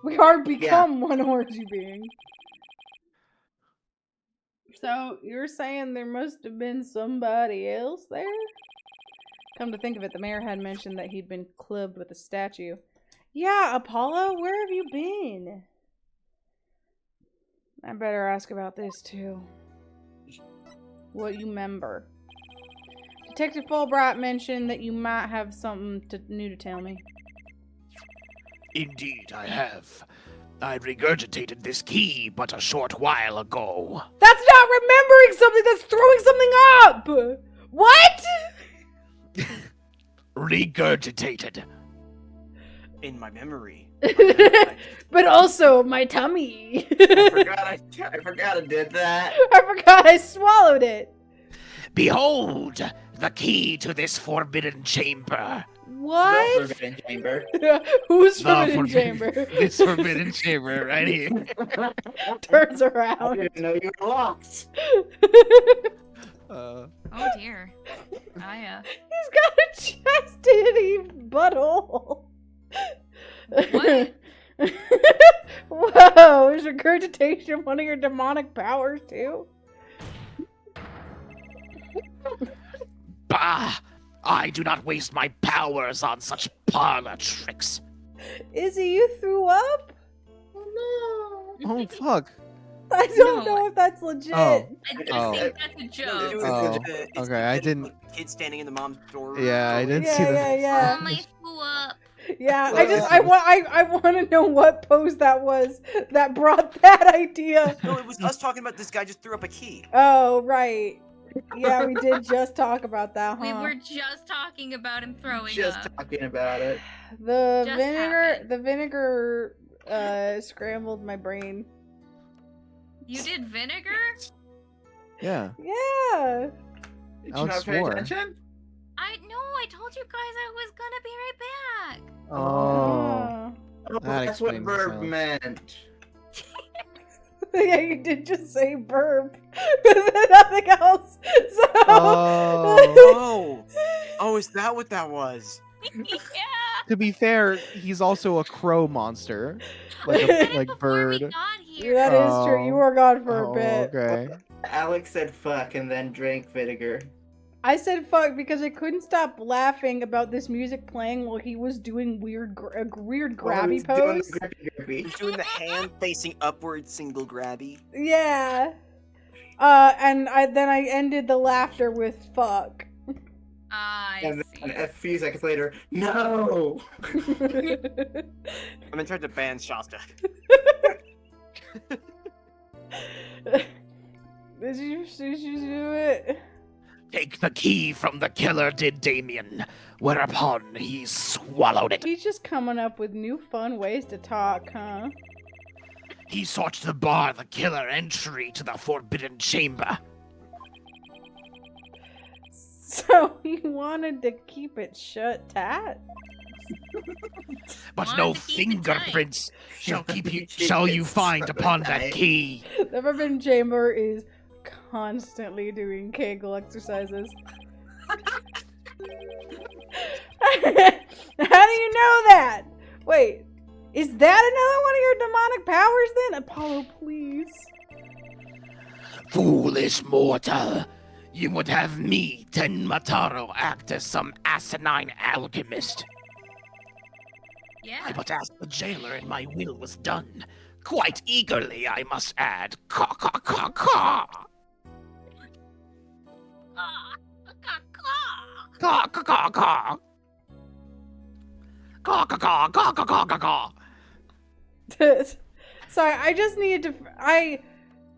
We are become one orgy being. So, you're saying there must have been somebody else there? Come to think of it, the mayor had mentioned that he'd been clubbed with a statue. Yeah, Apollo, where have you been? I better ask about this, too. What you remember? Detective Fulbright mentioned that you might have something new to tell me. Indeed, I have. I regurgitated this key but a short while ago. That's not remembering something, that's throwing something up! What? Regurgitated. In my memory. But also my tummy. I forgot I did that. I forgot I swallowed it. Behold, the key to this forbidden chamber. What? The Forbidden Chamber. Who's The forbidden chamber? This forbidden chamber right here. Turns I around. didn't know you were locked. Oh dear. He's got a chastity butthole. What? Whoa, is regurgitation one of your demonic powers too? Bah! I do not waste my powers on such parlor tricks. Izzy, you threw up? Oh fuck. I don't No. know if that's legit. I Oh. just Oh. think that's a joke. It's Oh, legit. It's okay, I legit. didn't- Kid standing in the mom's door. Yeah, I didn't Yeah, see yeah, that. yeah. Oh, my flew up. Yeah, I want to know what pose that was that brought that idea. No, it was us talking about this guy just threw up a key. Oh, right. Yeah, we did just talk about that, huh? We were just talking about him throwing Just up. talking about it. The Just vinegar, happened. the vinegar, scrambled my brain. You did vinegar? Yeah. Yeah. Did you Alex not pay swore. attention? I told you guys I was gonna be right back. Oh. Oh, That that's what explains verb itself. meant. Yeah, you did just say burp. Nothing else. So. Oh. Oh, Oh, is that what that was? Yeah. To be fair, he's also a crow monster, like like Before we bird. got here. That is true. You Oh. were gone for a Oh, bit. okay. Alex said fuck and then drank vinegar. I said fuck because I couldn't stop laughing about this music playing while he was doing a weird Well, grabby he's doing pose. the grippy grippy. He's doing the hand facing upward single grabby. Yeah. And then I ended the laughter with fuck. I And see. then a few seconds later, no! I'm in charge of ban Shasta. Did you do it? Take the key from the killer, did Damien, whereupon he swallowed it. He's just coming up with new fun ways to talk, huh? He sought to bar the killer entry to the forbidden chamber. So he wanted to keep it shut tight? But Wanted no to keep it tight. fingerprints shall you find upon that key. The forbidden chamber is constantly doing Kegel exercises. How do you know that? Wait, is that another one of your demonic powers then? Apollo, please. Foolish mortal. You would have me, Ten Mataro, act as some asinine alchemist. Yeah. I but asked the jailer and my will was done. Quite eagerly, I must add. Caw, caw, caw, caw. Caw, caw, caw, caw. Caw, caw, caw, caw, caw, caw, caw, caw. Sorry, I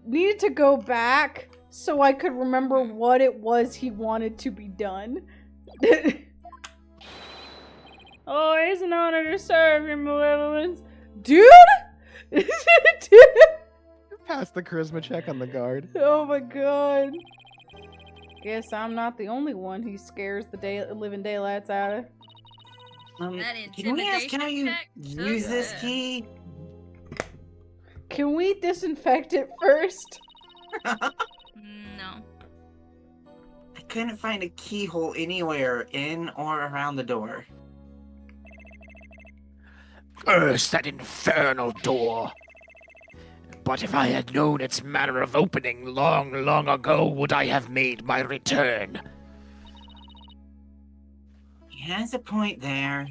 needed to go back so I could remember what it was he wanted to be done. Oh, it's an honor to serve your malevolence. Dude! Dude! Pass the charisma check on the guard. Oh my god. Guess I'm not the only one he scares the living daylights out of. That Can we ask how you intimidation check use this sucks. key? Can we disinfect it first? No. I couldn't find a keyhole anywhere in or around the door. Curse that infernal door. But if I had known its manner of opening long, long ago, would I have made my return. He has a point there.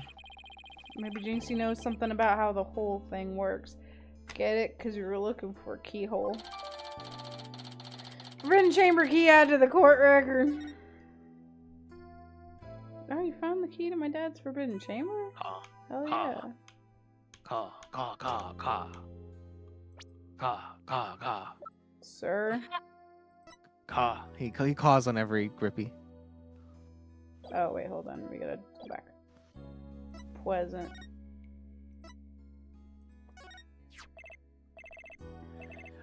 Maybe Jinxie knows something about how the whole thing works. Get it? Because you were looking for a keyhole. Written chamber key added to the court record. Oh, you found the key to my dad's forbidden chamber? Caw, Hell Huh. yeah. caw, caw, caw, caw. Caw, caw, caw. Sir? Caw. He caws on every grippy. Oh, wait, hold on. We gotta go back. Pleasant.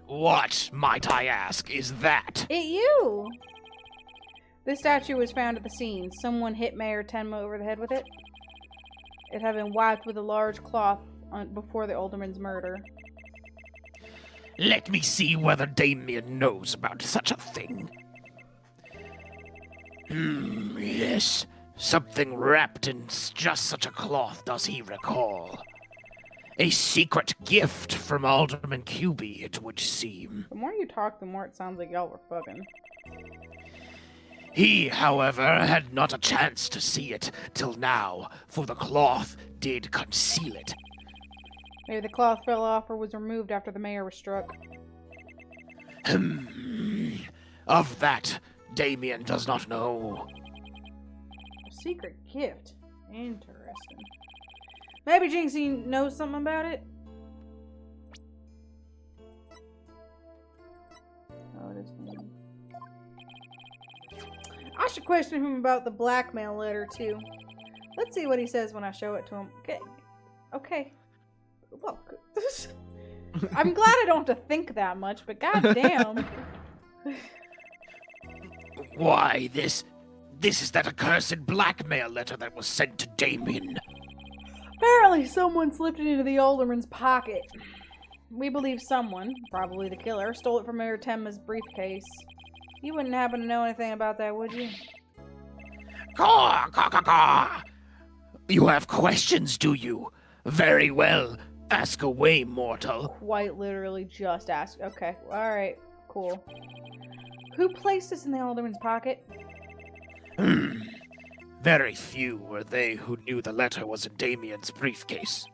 What, might I ask, is that? It you! This statue was found at the scene. Someone hit Mayor Tenma over the head with it. It had been wiped with a large cloth before the alderman's murder. Let me see whether Damien knows about such a thing. Yes. Something wrapped in just such a cloth does he recall. A secret gift from Alderman QB, it would seem. The more you talk, the more it sounds like y'all were fucking. He, however, had not a chance to see it till now, for the cloth did conceal it. Maybe the cloth fell off or was removed after the mayor was struck. Of that, Damien does not know. A secret gift. Interesting. Maybe Jinxie knows something about it? Oh, it is me. I should question him about the blackmail letter, too. Let's see what he says when I show it to him. Okay. Okay. Look. I'm glad I don't have to think that much, but goddamn. Why, this is that accursed blackmail letter that was sent to Damien. Apparently someone slipped it into the alderman's pocket. We believe someone, probably the killer, stole it from Mayor Tenma's briefcase. You wouldn't happen to know anything about that, would you? Caw, caw, caw, caw. You have questions, do you? Very well. Ask away, mortal. Quite literally just asked. Okay, alright, cool. Who placed this in the alderman's pocket? Very few were they who knew the letter was in Damien's briefcase.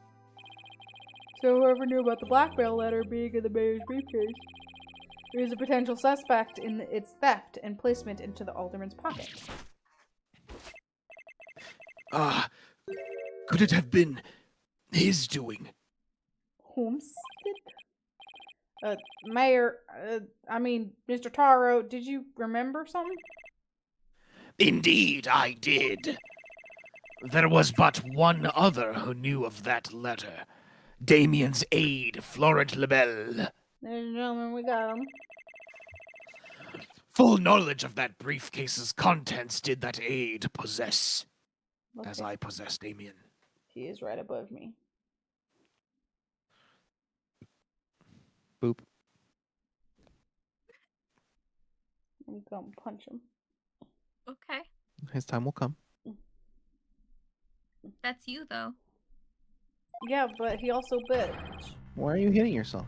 So whoever knew about the blackmail letter being in the mayor's briefcase is a potential suspect in its theft and placement into the alderman's pocket. Could it have been his doing? Homestead? Mayor, Mr. Taro, did you remember something? Indeed, I did. There was but one other who knew of that letter. Damien's aide, Florent Lebel. Ladies and gentlemen, we got him. Full knowledge of that briefcase's contents did that aide possess, as Okay. I possess Damien. He is right above me. Boop. I'm gonna punch him. Okay. His time will come. That's you, though. Yeah, but he also bit. Why are you hitting yourself?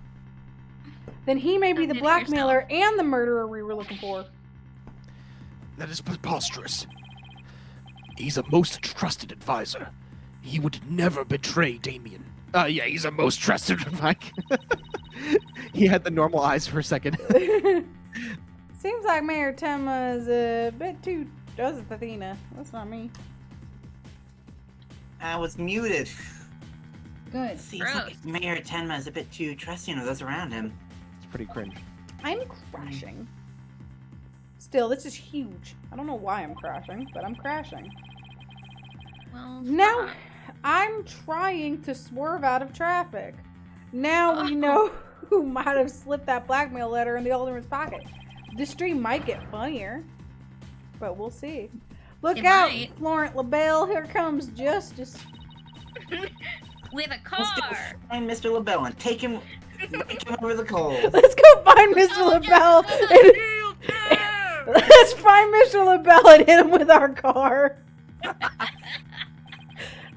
Then he may be Don't the hit blackmailer and the murderer we were looking for. That is preposterous. He's a most trusted advisor. He would never betray Damien. Yeah, he's a most trusted advisor. He had the normal eyes for a second. Seems like Mayor Tenma's a bit too. Does it, Athena? That's not me. I was muted. Good. Seems Gross. like Mayor Tenma is a bit too trusting of those around him. It's pretty cringe. I'm crashing. Still, this is huge. I don't know why I'm crashing, but I'm crashing. Well, Now, fuck. I'm trying to swerve out of traffic. Now we know who might have slipped that blackmail letter in the alderman's pocket. This stream might get funnier, but we'll see. Look It out, might. Florent LaBelle. Here comes justice. With a Let's go car. find Mr. LaBelle and take him, break him over the coals. Let's go find Mr. LaBelle. And, let's find Mr. LaBelle and hit him with our car.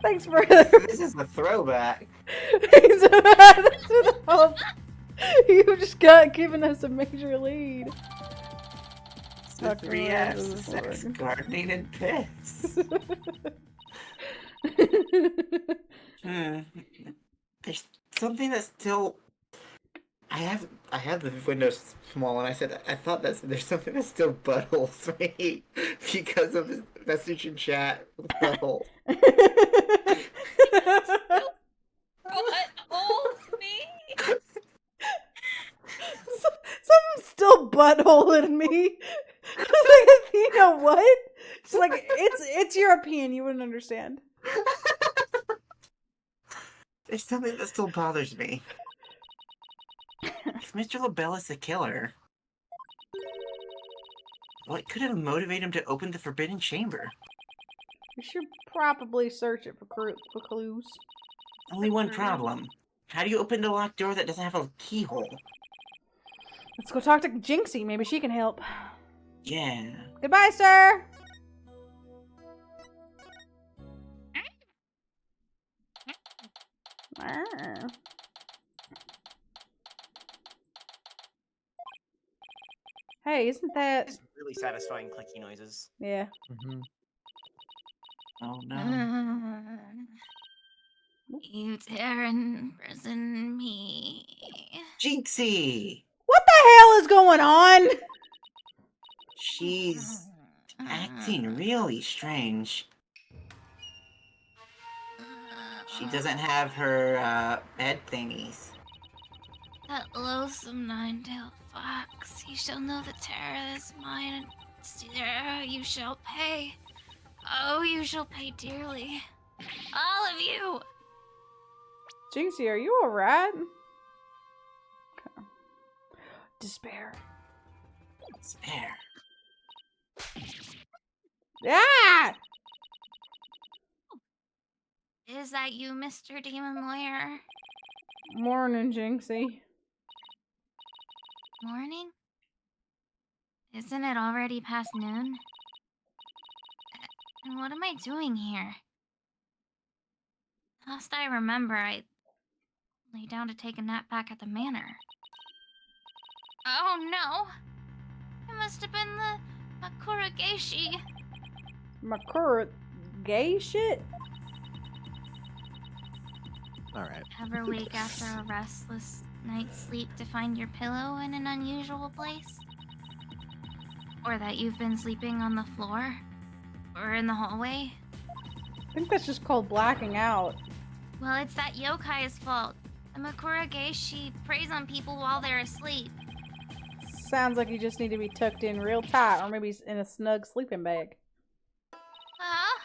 Thanks for This is a throwback. Thanks for the help. You just got given us a major lead. It's the 3Fs, sex, gardening, and piss. There's something that's still. I have the windows small, and I thought there's something that still buttholes me because of his message in chat. Butthole. What holds me? Something's still buttholing me. I was like, Athena, what? She's like, it's European. You wouldn't understand. There's something that still bothers me. If Mr. LaBelle is the killer, what could have motivated him to open the forbidden chamber? We should probably search it for clues. Only one problem. How do you open a locked door that doesn't have a keyhole? Let's go talk to Jinxie. Maybe she can help. Yeah. Goodbye, sir. Ah. Hey, isn't that... It's really satisfying clicky noises. Yeah. Mm-hmm. Oh no. You dare imprison me. Jinxie! What the hell is going on? She's acting really strange. She doesn't have her bed thingies. That loathsome nine-tailed fox, you shall know the terror that is mine, and terror you shall pay. Oh, you shall pay dearly. All of you! Jinxie, are you alright? Okay. Despair. Spare. Ah! Is that you, Mr. Demon Lawyer? Morning, Jinxie. Morning? Isn't it already past noon? And what am I doing here? Last I remember, I lay down to take a nap back at the manor. Oh no! It must have been the Makura Geishi. Makura gay shit? All right. Ever wake after a restless night's sleep to find your pillow in an unusual place? Or that you've been sleeping on the floor? Or in the hallway? I think that's just called blacking out. Well, it's that yokai's fault. The Makura Geishi preys on people while they're asleep. Sounds like you just need to be tucked in real tight, or maybe in a snug sleeping bag. Huh?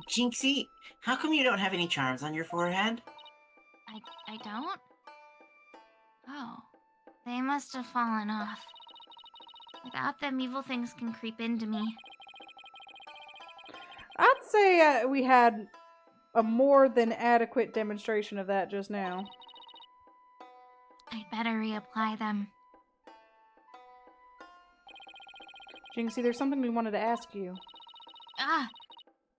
Jinxie, how come you don't have any charms on your forehead? I don't? Oh. They must have fallen off. Without them, evil things can creep into me. I'd say we had a more than adequate demonstration of that just now. I'd better reapply them. Jinxie, there's something we wanted to ask you. Ah!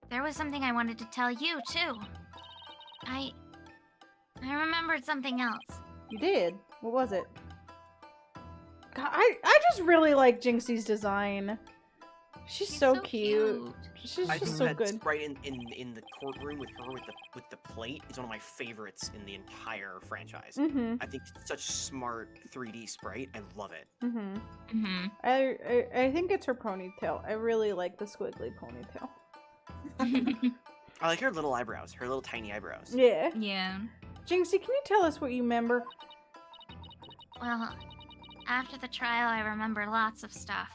There was something I wanted to tell you, too. I remembered something else. You did? What was it? God, I just really like Jinxie's design. She's so cute. She's I just think so that's good. right in the courtroom with her with the plate is one of my favorites in the entire franchise. Mm-hmm. I think it's such smart 3D sprite. I love it. Mm-hmm. Mm-hmm. I think it's her ponytail. I really like the squiggly ponytail. I like her little eyebrows, her little tiny eyebrows. Yeah. Yeah. Jinxie, can you tell us what you remember? Well, after the trial, I remember lots of stuff.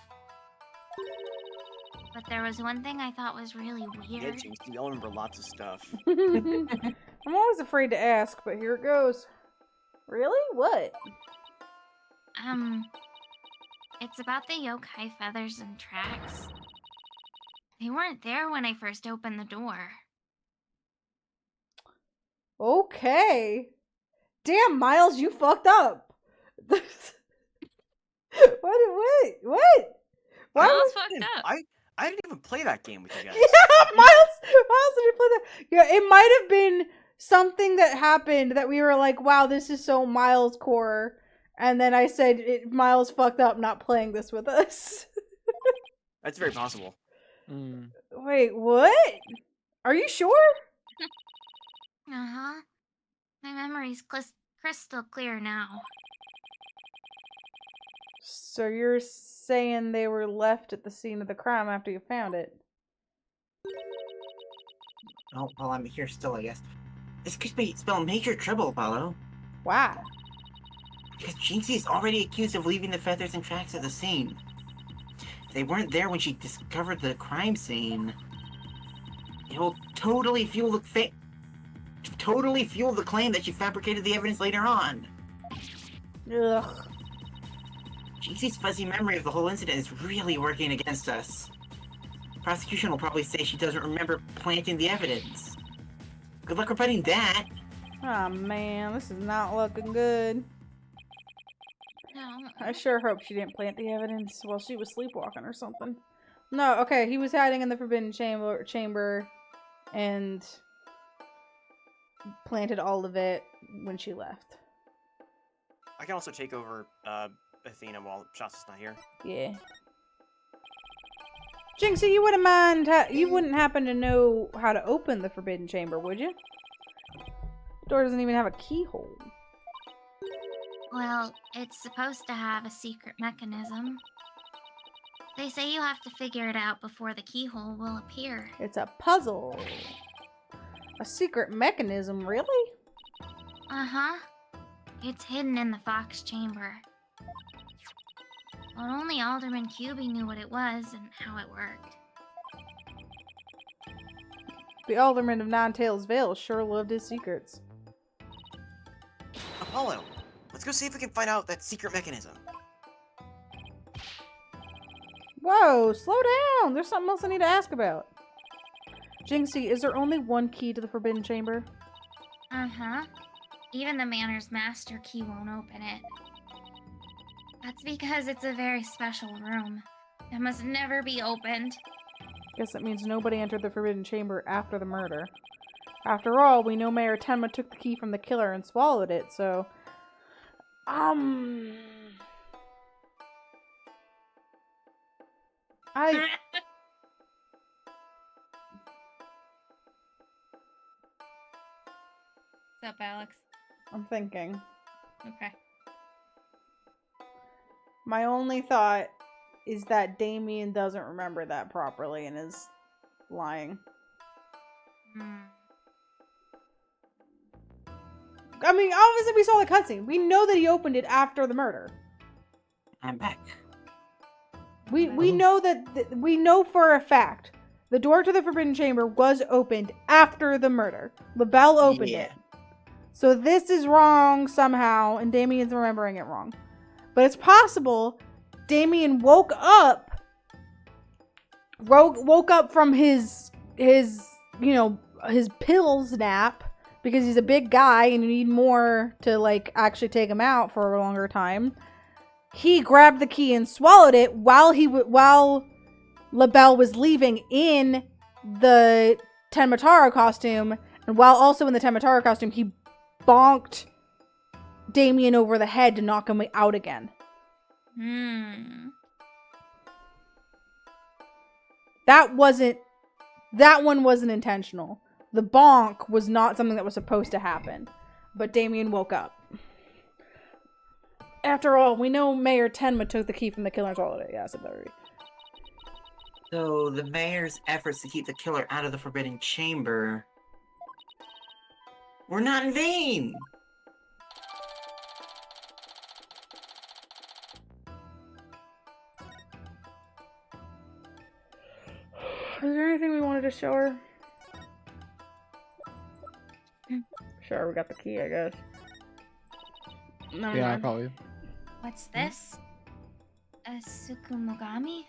But there was one thing I thought was really Yeah, weird. Jinx, we all remember lots of stuff. I'm always afraid to ask, but here it goes. Really? What? It's about the yokai feathers and tracks. They weren't there when I first opened the door. Okay. Damn, Miles, you fucked up. What? Why I was was fucked up. I didn't even play that game with you guys. Yeah, Miles, did you play that? Yeah, it might have been something that happened that we were like, wow, this is so Miles core. And then I said, Miles fucked up not playing this with us. That's very possible. Wait, what? Are you sure? Uh-huh. My memory's crystal clear now. So you're saying they were left at the scene of the crime after you found it? Oh, well, I'm here still, I guess. This could spell major trouble, Apollo. Why? Because Jinxie is already accused of leaving the feathers and tracks at the scene. If they weren't there when she discovered the crime scene, it will totally fuel the claim that she fabricated the evidence later on. Ugh. Jinxie's fuzzy memory of the whole incident is really working against us. Prosecution will probably say she doesn't remember planting the evidence. Good luck rebutting that. Oh man, this is not looking good. No. I sure hope she didn't plant the evidence while she was sleepwalking or something. No, okay, he was hiding in the forbidden chamber and planted all of it when she left. I can also take over Athena while Shasta's not here. Yeah. Jinxie, you wouldn't mind, you wouldn't happen to know how to open the forbidden chamber, would you? The door doesn't even have a keyhole. Well, it's supposed to have a secret mechanism. They say you have to figure it out before the keyhole will appear. It's a puzzle. A secret mechanism, really? Uh-huh. It's hidden in the Fox Chamber. But only Alderman Cuby knew what it was and how it worked. The Alderman of Ninetails Vale sure loved his secrets. Apollo, let's go see if we can find out that secret mechanism. Whoa, slow down! There's something else I need to ask about. Jinxie, is there only one key to the Forbidden Chamber? Uh-huh. Even the Manor's master key won't open it. That's because it's a very special room. It must never be opened. Guess that means nobody entered the Forbidden Chamber after the murder. After all, we know Mayor Tenma took the key from the killer and swallowed it, so... What's up, Alex? I'm thinking. Okay. My only thought is that Damien doesn't remember that properly and is lying. I mean, obviously we saw the cutscene. We know that he opened it after the murder. I'm back. We know that we know for a fact the door to the Forbidden Chamber was opened after the murder. LaBelle opened it. So this is wrong somehow, and Damien's remembering it wrong. But it's possible Damien woke up from his pills nap, because he's a big guy and you need more to like actually take him out for a longer time. He grabbed the key and swallowed it while LaBelle was leaving in the Tenmataro costume, and while also in the Tenmataro costume, he bonked Damien over the head to knock him out again. That one wasn't intentional. The bonk was not something that was supposed to happen, but Damien woke up. After all, we know Mayor Tenma took the key from the killer's holiday. Yeah, I said that already. So the mayor's efforts to keep the killer out of the Forbidden Chamber were not in vain. Is there anything we wanted to show her? Sure, we got the key, I guess. No, Yeah, probably. What's this? A Tsukumogami?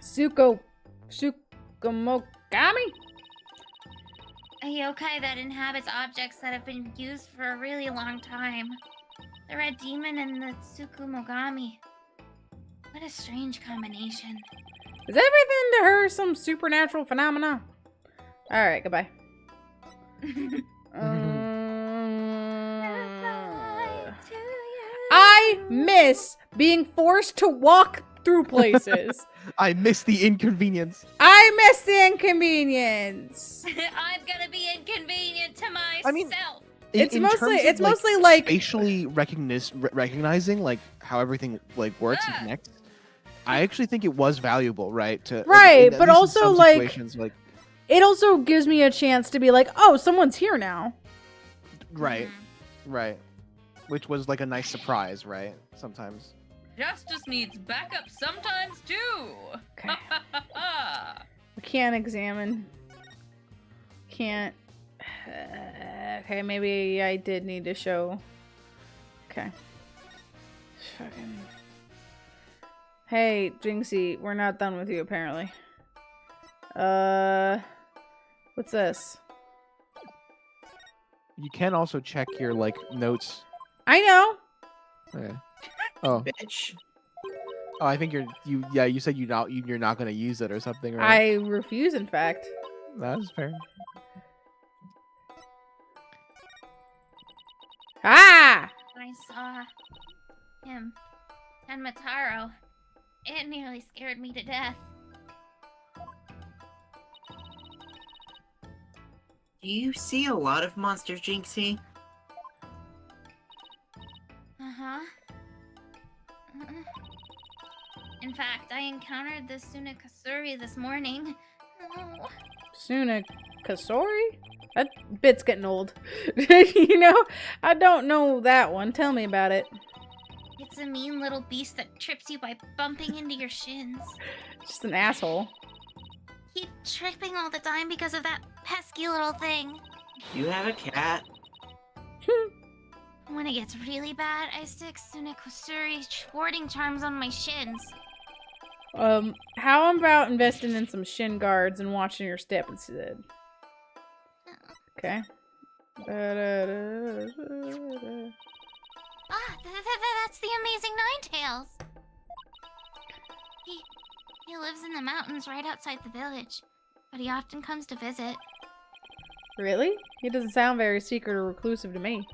Tsukumogami? A yokai that inhabits objects that have been used for a really long time. The red demon and the Tsukumogami. What a strange combination. Is everything to her some supernatural phenomena? Alright, goodbye. I miss being forced to walk through places. I miss the inconvenience. I miss the inconvenience. I'm gonna be inconvenient to myself. I mean, It's in mostly- terms of, it's mostly, like- spatially recognizing like how everything like works and connects. I actually think it was valuable, right? To Right, at but least in also, some like- situations, like It also gives me a chance to be like, oh, someone's here now. right, right, which was like a nice surprise, right? Sometimes. Justice needs backup sometimes too. Okay. We can't examine. Can't. Okay, maybe I did need to show. Okay. Fucking. Hey, Jinxie, we're not done with you apparently. What's this? You can also check your like notes. I know. Okay. Oh, Bitch. oh, I think you said you're not gonna use it or something, right? I refuse, in fact. That's fair. Ah! I saw him, Tenmataro. It nearly scared me to death. Do you see a lot of monsters, Jinxie? Uh-huh. In fact, I encountered the Sunakasuri this morning. Oh. Suna Kasori? That bit's getting old. You know? I don't know that one. Tell me about it. It's a mean little beast that trips you by bumping into your shins. Just an asshole. Keep tripping all the time because of that pesky little thing. You have a cat? When it gets really bad, I stick Sunakasuri warding charms on my shins. How about investing in some shin guards and watching your step instead? Okay. Ah, that's the amazing Ninetales. He lives in the mountains right outside the village, but he often comes to visit. Really? He doesn't sound very secret or reclusive to me.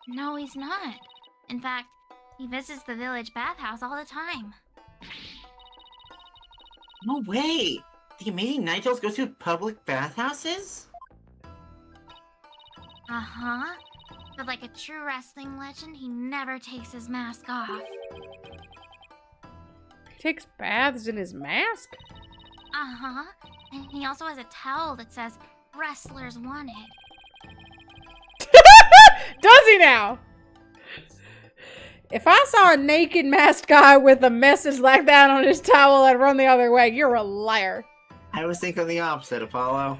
No, he's not. In fact, he visits the village bathhouse all the time. No way! The Amazing Ninetales goes to public bathhouses? Uh-huh. But like a true wrestling legend, he never takes his mask off. He takes baths in his mask? Uh-huh. And he also has a towel that says, "Wrestlers Wanted." Does he now? If I saw a naked masked guy with a message like that on his towel, I'd run the other way. You're a liar. I was thinking the opposite, Apollo.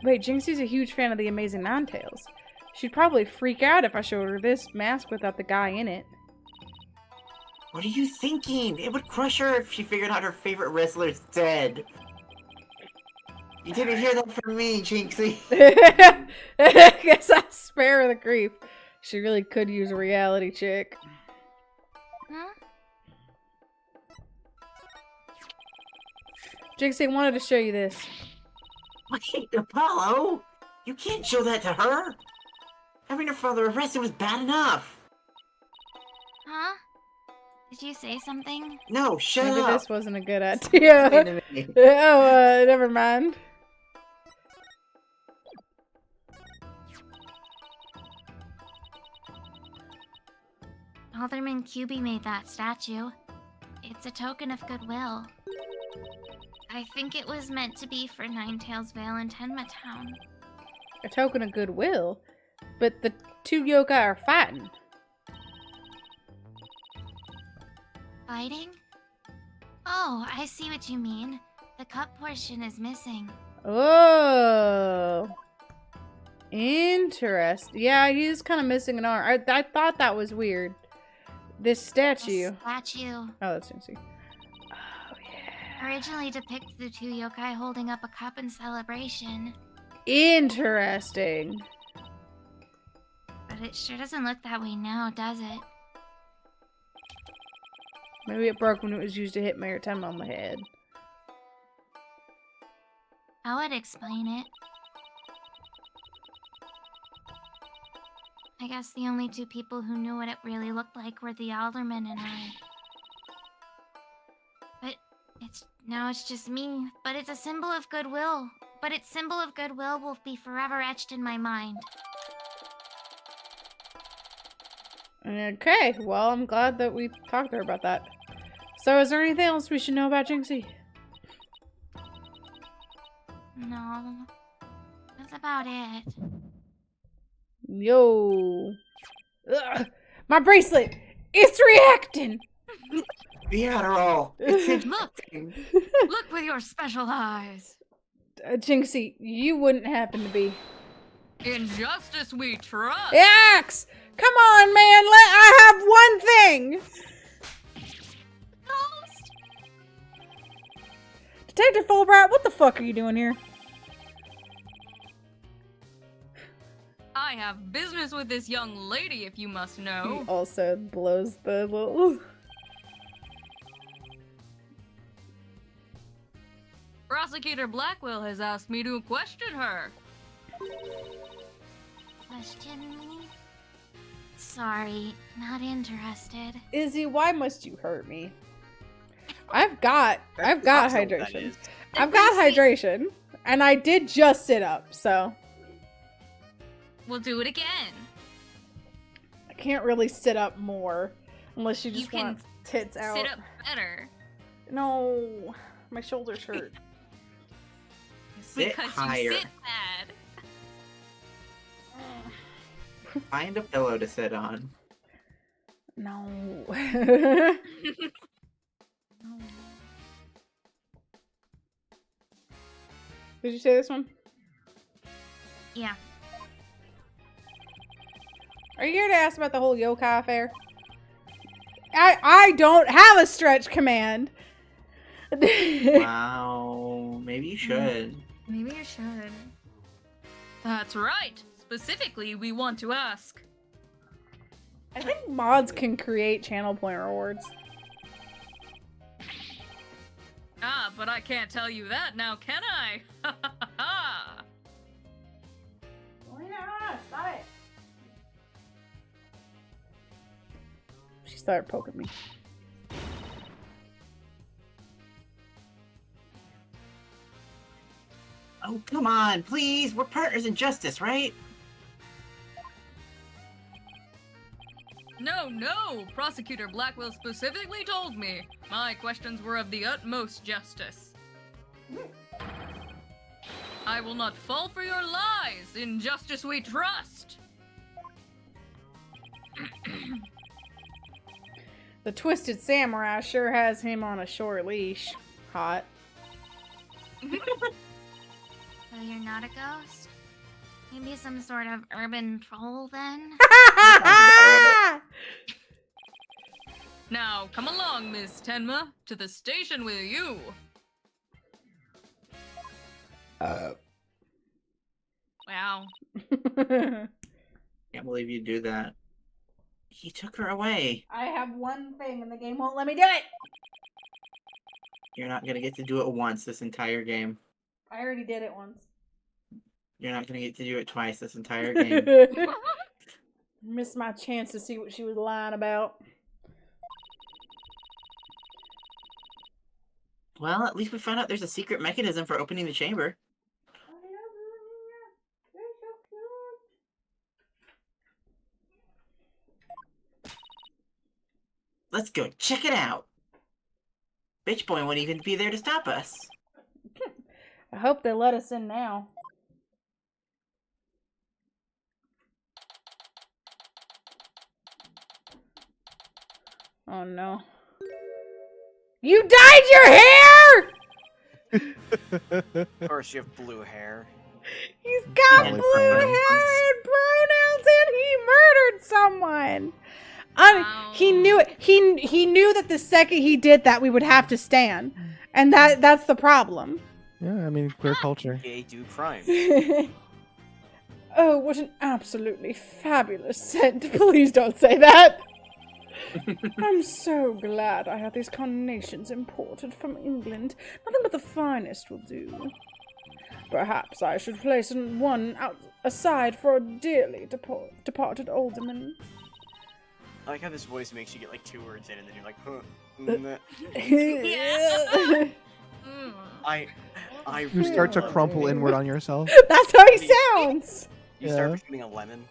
Wait, Jinxie's a huge fan of the Amazing Ninetales. She'd probably freak out if I showed her this mask without the guy in it. What are you thinking? It would crush her if she figured out her favorite wrestler's dead. You didn't hear that from me, Jinxie. Guess I'll spare her the grief. She really could use a reality check. Huh? Jinxie, I wanted to show you this. Wait, Apollo! You can't show that to her! Having her father arrested was bad enough! Huh? Did you say something? No, shut Maybe up! this wasn't a good idea. Explain to me. Oh, never mind. Alderman QB made that statue. It's a token of goodwill. I think it was meant to be for Ninetales Vale and Tenma Town. A token of goodwill? But the two yokai are fighting. Fighting? Oh, I see what you mean. The cup portion is missing. Oh. Interesting. Yeah, he's kind of missing an arm. I thought that was weird. This statue. The statue Oh, that's interesting. Oh, yeah. originally depicted the two yokai holding up a cup in celebration, Interesting. but it sure doesn't look that way now, does it? Maybe it broke when it was used to hit Mayor Tenma on the head. I would explain it. I guess the only two people who knew what it really looked like were the alderman and I. But now it's just me. But it's a symbol of goodwill. But its symbol of goodwill will be forever etched in my mind. Okay, well, I'm glad that we talked to her about that. So, is there anything else we should know about Jinxie? No. That's about it. Yo. Ugh, my bracelet! It's reacting! The Adderall! It's Look! interesting. Look with your special eyes! Jinxie, you wouldn't happen to be. In justice we trust. Axe! Come on, man! I have one thing! Ghost! Detective Fulbright, what the fuck are you doing here? I have business with this young lady, if you must He know. also blows the little... Prosecutor Blackwell has asked me to question her. Question me? Sorry, not interested. Izzy, why must you hurt me? I've got That's not what that hydration. is. I've got hydration. And I did just sit up, so... We'll do it again. I can't really sit up more. Unless you You just can want tits out. Sit up better. No. My shoulders hurt. Sit Because higher. you sit bad. Find a pillow to sit on. No. No. Did you say this one? Yeah. Are you here to ask about the whole yokai affair? I don't have a stretch command. Wow. Maybe you should. Maybe you should. That's right. Specifically, we want to ask. I think mods can create channel point rewards. Ah, but I can't tell you that now, can I? Why not? Stop it. She started poking me. Oh, come on, please. We're partners in justice, right? No! Prosecutor Blackwell specifically told me my questions were of the utmost justice. I will not fall for your lies. In justice we trust. The Twisted Samurai sure has him on a short leash. Hot. So you're not a ghost? Maybe some sort of urban troll then? Now, come along, Miss Tenma, to the station with you. Wow. Can't believe you do that. He took her away. I have one thing and the game won't let me do it. You're not gonna get to do it once this entire game. I already did it once. You're not gonna get to do it twice this entire game. Missed my chance to see what she was lying about. Well, at least we found out there's a secret mechanism for opening the chamber. Let's go check it out. Bitch boy wouldn't even be there to stop us. I hope they let us in now. Oh no. You dyed your hair! Of course, you have blue hair. He's got Only blue hair pronouns. and pronouns and he murdered someone. He knew it. He knew that the second he did that we would have to stand. And that's the problem. Yeah, I mean, queer culture. Gay do crime. Oh, what an absolutely fabulous scent. Please don't say that. I'm so glad I had these carnations imported from England. Nothing but the finest will do. Perhaps I should place one aside for a dearly departed alderman. I like how this voice makes you get like 2 words in and then you're like, huh. I You start to love- crumple inward on yourself. That's how he sounds. You Yeah. start becoming a lemon.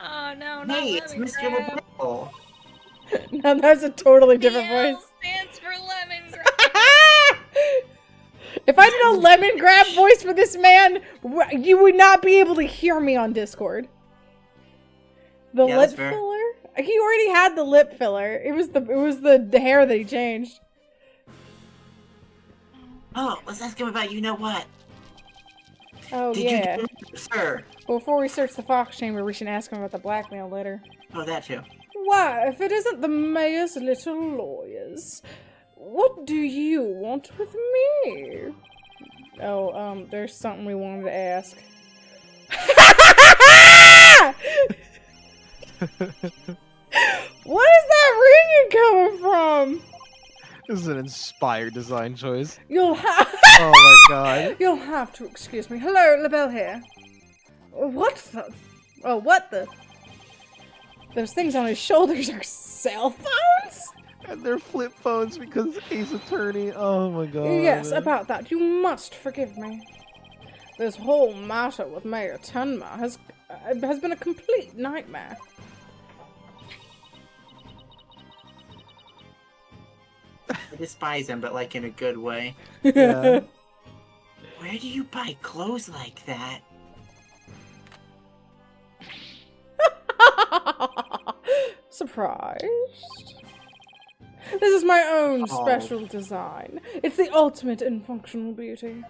Oh no, not Hey, it's Mr. lemongrass. LeBeau. Now that's a totally different The L voice. stands for lemongrass. If I did a lemon grab voice for this man, you would not be able to hear me on Discord. The Yeah, lip that's fair. filler? He already had the lip filler. It was the hair that he changed. Oh, let's ask him about you know what. Oh Did yeah. you do sir? Before we search the Fox Chamber, we should ask him about the blackmail letter. Oh, that too. Why, if it isn't the mayor's little lawyers, what do you want with me? Oh, there's something we wanted to ask. What is that ringing coming from? This is an inspired design choice. You'll have Oh my god. You'll have to excuse me. Hello, LaBelle here. What the? Oh, what the? Those things on his shoulders are cell phones? And they're flip phones because Ace Attorney. Oh my god. Yes, about that. You must forgive me. This whole matter with Mayor Tenma has been a complete nightmare. I despise him, but like in a good way. Yeah. Where do you buy clothes like that? Surprised? This is my own Oh. special design. It's the ultimate in functional beauty.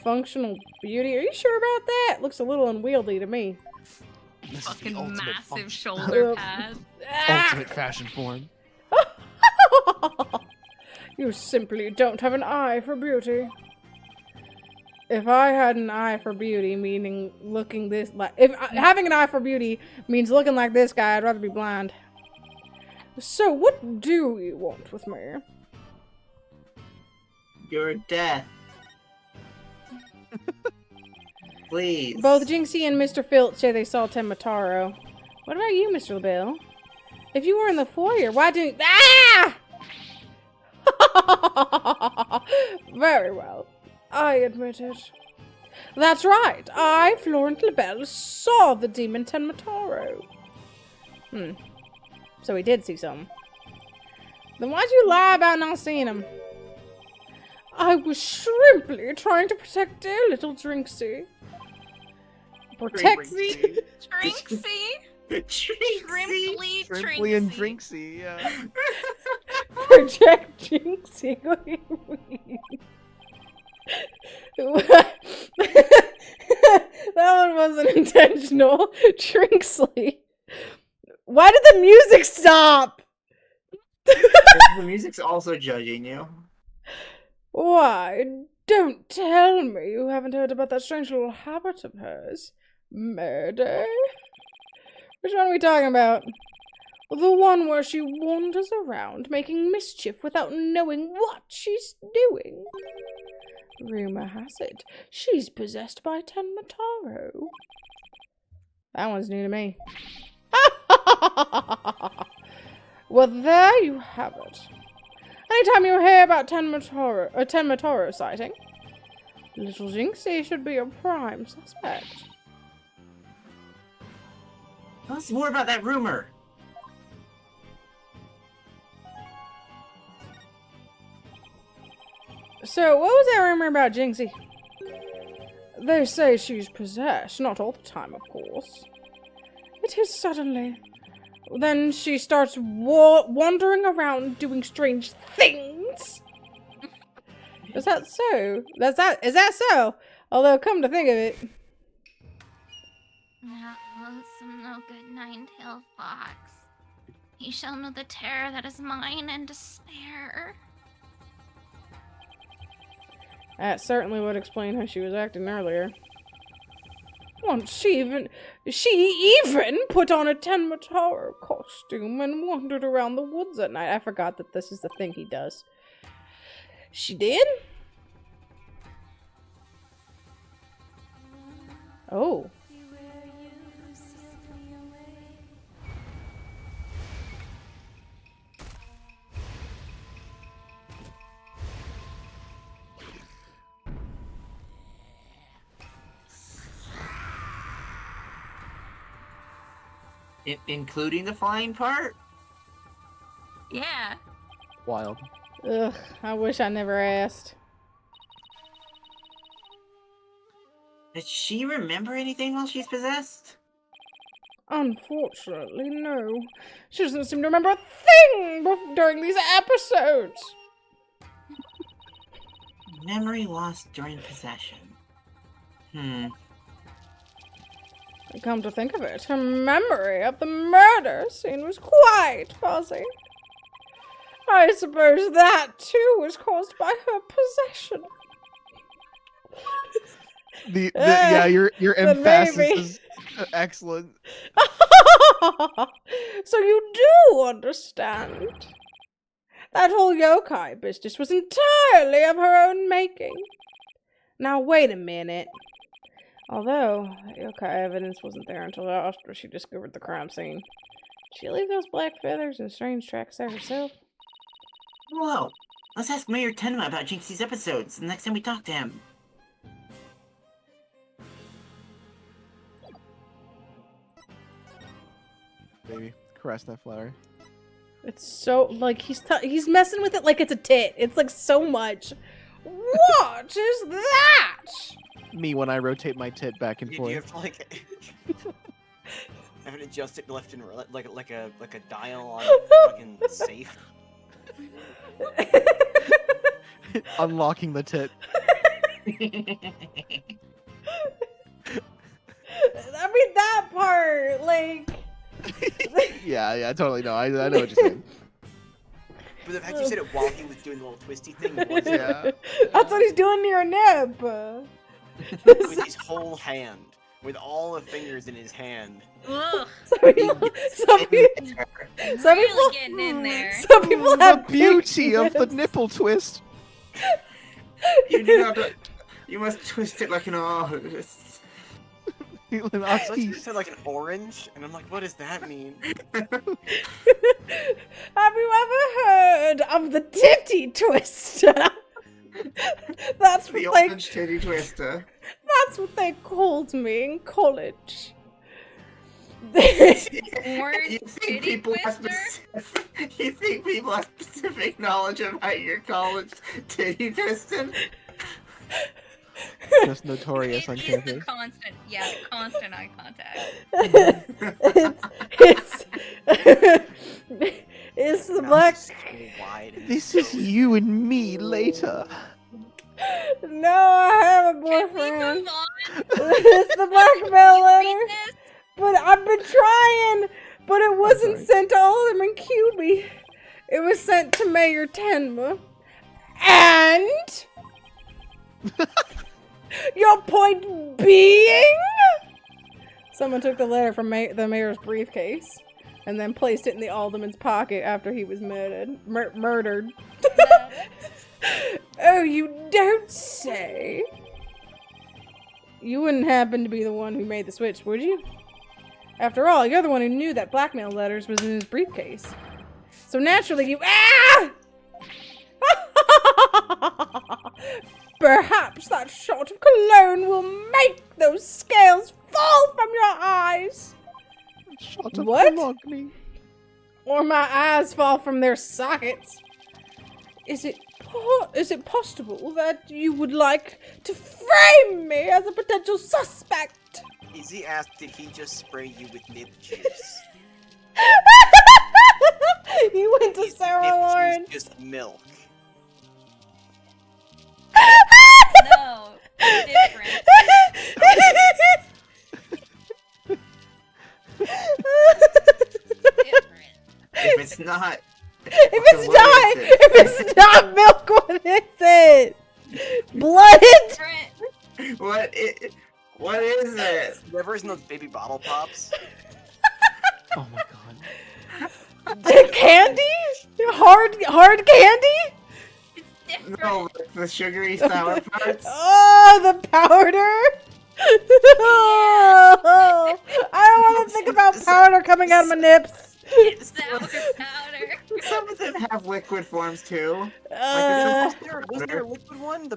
Functional beauty? Are you sure about that? Looks a little unwieldy to me. This is the Fucking ultimate massive function. shoulder pad. Ultimate fashion form. You simply don't have an eye for beauty. if I had an eye for beauty, meaning looking this like having an eye for beauty means looking like this guy, I'd rather be blind. So, what do you want with me? Your death. Please. Both Jinxie and Mr. Filch say they saw Tenmataro. What about you, Mr. LaBelle? If you were in the foyer, why didn't... Ah! Very well. I admit it. That's right. I, Florent LaBelle, saw the demon Tenmataro. So he did see something. Then why'd you lie about not seeing him? I was shrimply trying to protect dear little Drinksy. Protect me? Drinksy? Shrimply Shrimply and Drinksy. Drinksy, yeah. Protect Jinxie. What do you mean? That one wasn't intentional. Drinksley. Why did the music stop? The music's also judging you. Why? Don't tell me you haven't heard about that strange little habit of hers. Murder? Which one are we talking about? The one where she wanders around making mischief without knowing what she's doing. Rumor has it, she's possessed by Tenmataro. That one's new to me. Well, there you have it. Anytime you hear about Tenmataro sighting, little Jinxie should be a prime suspect. Tell us more about that rumor. So, what was that rumor about Jinxie? They say she's possessed, not all the time, of course. It is suddenly. Then she starts wandering around doing strange things. Is that so? Is that so? Although, come to think of it. That loathsome, no good nine-tailed fox. He shall know the terror that is mine and despair. That certainly would explain how she was acting earlier. Once she even put on a Tenmataro costume and wandered around the woods at night. I forgot that this is the thing he does. She did? Oh. Including the flying part? Yeah. Wild. Ugh, I wish I never asked. Does she remember anything while she's possessed? Unfortunately, no. She doesn't seem to remember a thing during these episodes. Memory lost during possession. Come to think of it, her memory of the murder scene was quite fuzzy. I suppose that, too, was caused by her possession. Yeah, your but emphasis maybe. is excellent. So you do understand. That whole yokai business was entirely of her own making. Now, wait a minute. Although, yokai evidence wasn't there until after she discovered the crime scene. Did she leave those black feathers and strange tracks there herself? Whoa! Let's ask Mayor Tenma about Jinxie's episodes the next time we talk to him. Baby, caress that flower. It's so, like, he's messing with it like it's a tit. It's, like, so much. What is that? Me when I rotate my tit back and You forth. have to like have it adjusted left and right, like a dial on a fucking safe. Unlocking the tit. I mean, that part, like... Yeah, totally. No, I know what you're saying. But the fact you said it while he was doing the little twisty thing was Yeah. That's what he's doing near a nip. with his whole hand, with all the fingers in his hand. Ugh, some people, some people, some really people, getting in there. some people the have beauty of the nips. nipple twist. You do not. You must twist it like an artist. An So you artiste. said like an orange, and I'm like, what does that mean? Have you ever heard of the titty twister? That's The what orange titty twister. that's what they called me in college. Orange You think titty people have twister? you think people have specific knowledge about your college titty twisting? Just notorious on It is the campus. constant eye contact. it's the Mouth black. is so wide and This so is you and me later. No, I have a Can we boyfriend. move on? It's the blackmail You letter. read this? But I've been trying. But it wasn't sorry. sent to Alderman QB. It was sent to Mayor Tenma. And your point being, someone took the letter from the mayor's briefcase and then placed it in the alderman's pocket after he was murdered. Murdered. Oh, you don't say. You wouldn't happen to be the one who made the switch, would you? After all, you're the one who knew that blackmail letters was in his briefcase. So naturally you— Ah! Perhaps that shot of cologne will make those scales fall from your eyes. Shot of What? Bologna. Or my eyes fall from their sockets. Is it possible that you would like to frame me as a potential suspect? Izzy asked, did he just spray you with nip juice? You went to Is Sarah nip Lawrence. juice just milk? No, different. Different. If it's not, If it's not milk, what is it? Blood? Different. what is it? Whatever's in those baby bottle pops. Oh my god. Candy? Hard candy? It's different. No, the sugary sour parts. Oh, the powder? Oh, I don't want to think about powder coming out of my nips. It's sour powder. Some of them have liquid forms too. Uh, Was there a liquid one?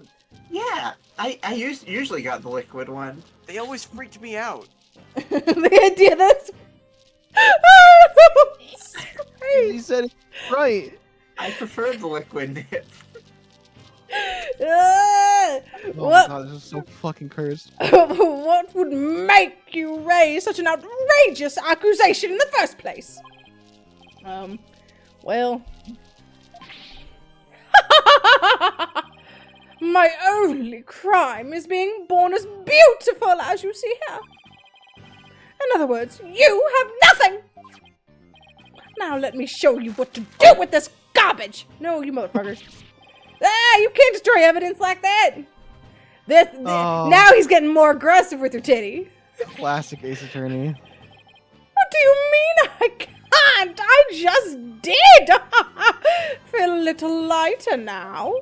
Yeah, I usually got the liquid one. They always freaked me out. the idea that's... He said it right. I prefer the liquid nip. Oh my What? god, this is so fucking cursed. What would make you raise such an outrageous accusation in the first place? Well... My only crime is being born as beautiful as you see here. In other words, you have nothing! Now let me show you what to do with this garbage! No, you motherfuckers. Ah, you can't destroy evidence like that! Oh. Now he's getting more aggressive with your titty. Classic Ace Attorney. What do you mean I can't? I just did! Feel a little lighter now.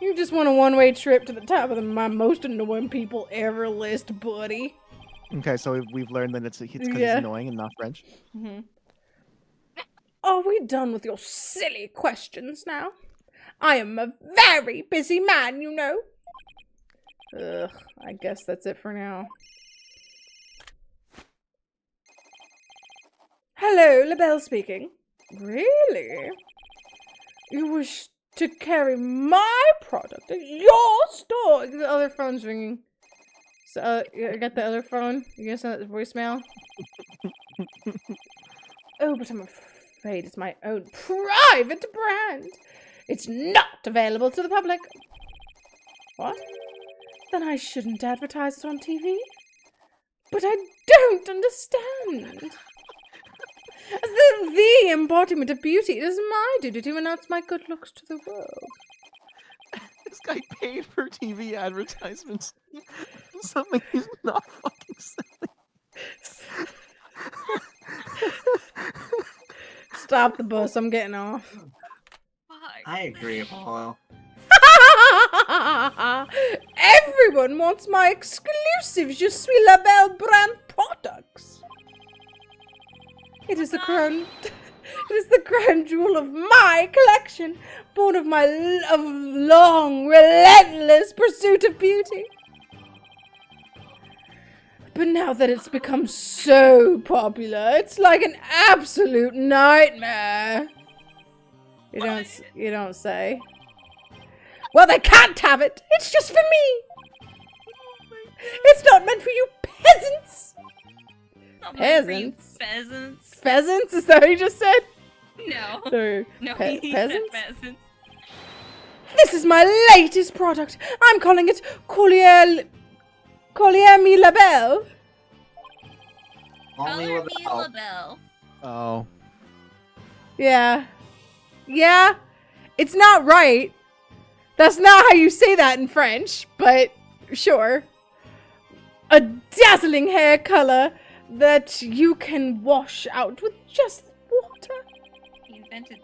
You just want a one-way trip to the top of my most annoying people ever list, buddy. Okay, so we've learned that it's because Yeah. it's annoying and not French. Are we done with your silly questions now? I am a very busy man, you know. Ugh, I guess that's it for now. Hello, LaBelle speaking. Really? You wish to carry my product at your store? The other phone's ringing. So, I got the other phone. You gonna send that to voicemail? Oh, but I'm afraid it's my own private brand. It's not available to the public. What? Then I shouldn't advertise it on TV? But I don't understand. As the embodiment of beauty, it is my duty to announce my good looks to the world. This guy paid for TV advertisements. Something he's not fucking saying. Stop the bus. I'm getting off. Fuck. I agree, Apollo. Everyone wants my exclusive Je suis la belle brand products. It is the crown. It is the crown jewel of my collection, born of my of long, relentless pursuit of beauty. But now that it's become so popular, it's like an absolute nightmare. You don't say. Well, they can't have it. It's just for me. It's not meant for you peasants. Not meant for you Peasants? Pheasants. Pheasants? Is that what you just said? No. Or No, he peasants? said pheasants. This is my latest product. I'm calling it Collier Mi Labelle. Only Color with me the help. LaBelle. Oh. Yeah. Yeah. It's not right. That's not how you say that in French, but sure. A dazzling hair color that you can wash out with just water. He invented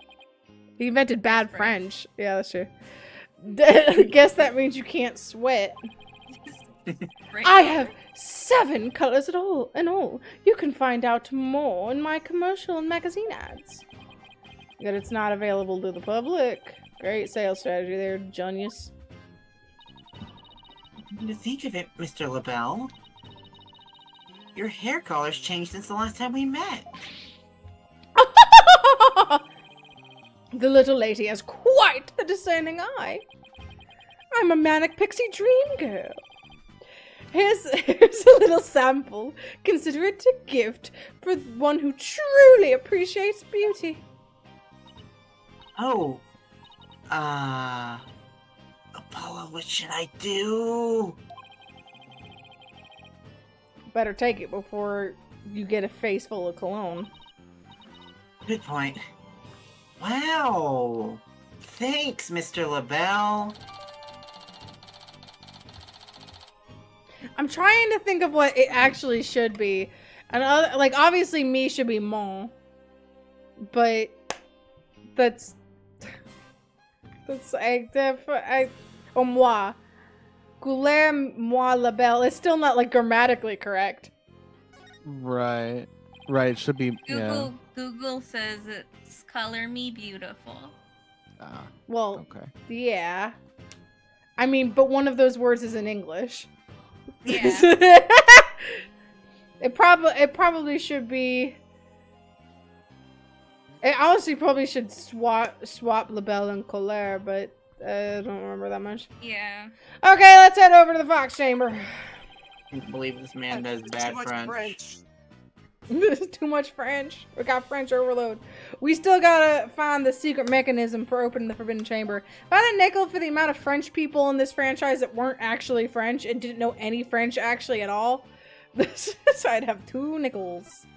He invented bad French. French. Yeah, that's true. I guess that means you can't sweat. great I color. have 7 colors in all. You can find out more in my commercial and magazine ads. That it's not available to the public. Great sales strategy there, genius. To think of it, Mr. LaBelle, your hair color's changed since the last time we met. The little lady has quite the discerning eye. I'm a manic pixie dream girl. Here's a little sample. Consider it a gift for one who truly appreciates beauty. Oh, Apollo, what should I do? Better take it before you get a face full of cologne. Good point. Wow. Thanks, Mr. LaBelle. I'm trying to think of what it actually should be. And like, obviously me should be mon. But that's moi. Couleur moi la belle. It's still not like grammatically correct. Right. Right. It should be. Yeah. Google says it's color me beautiful. Ah, Well, okay. yeah. I mean, but one of those words is in English. Yeah. It probably should be. It honestly probably should swap labelle and colère, but I don't remember that much. Yeah. Okay, let's head over to the Fox Chamber. I can't believe this man does bad Too much French. Too much French. We got French overload. We still gotta find the secret mechanism for opening the Forbidden Chamber. If I had a nickel for the amount of French people in this franchise that weren't actually French and didn't know any French actually at all, so I'd have 2 nickels.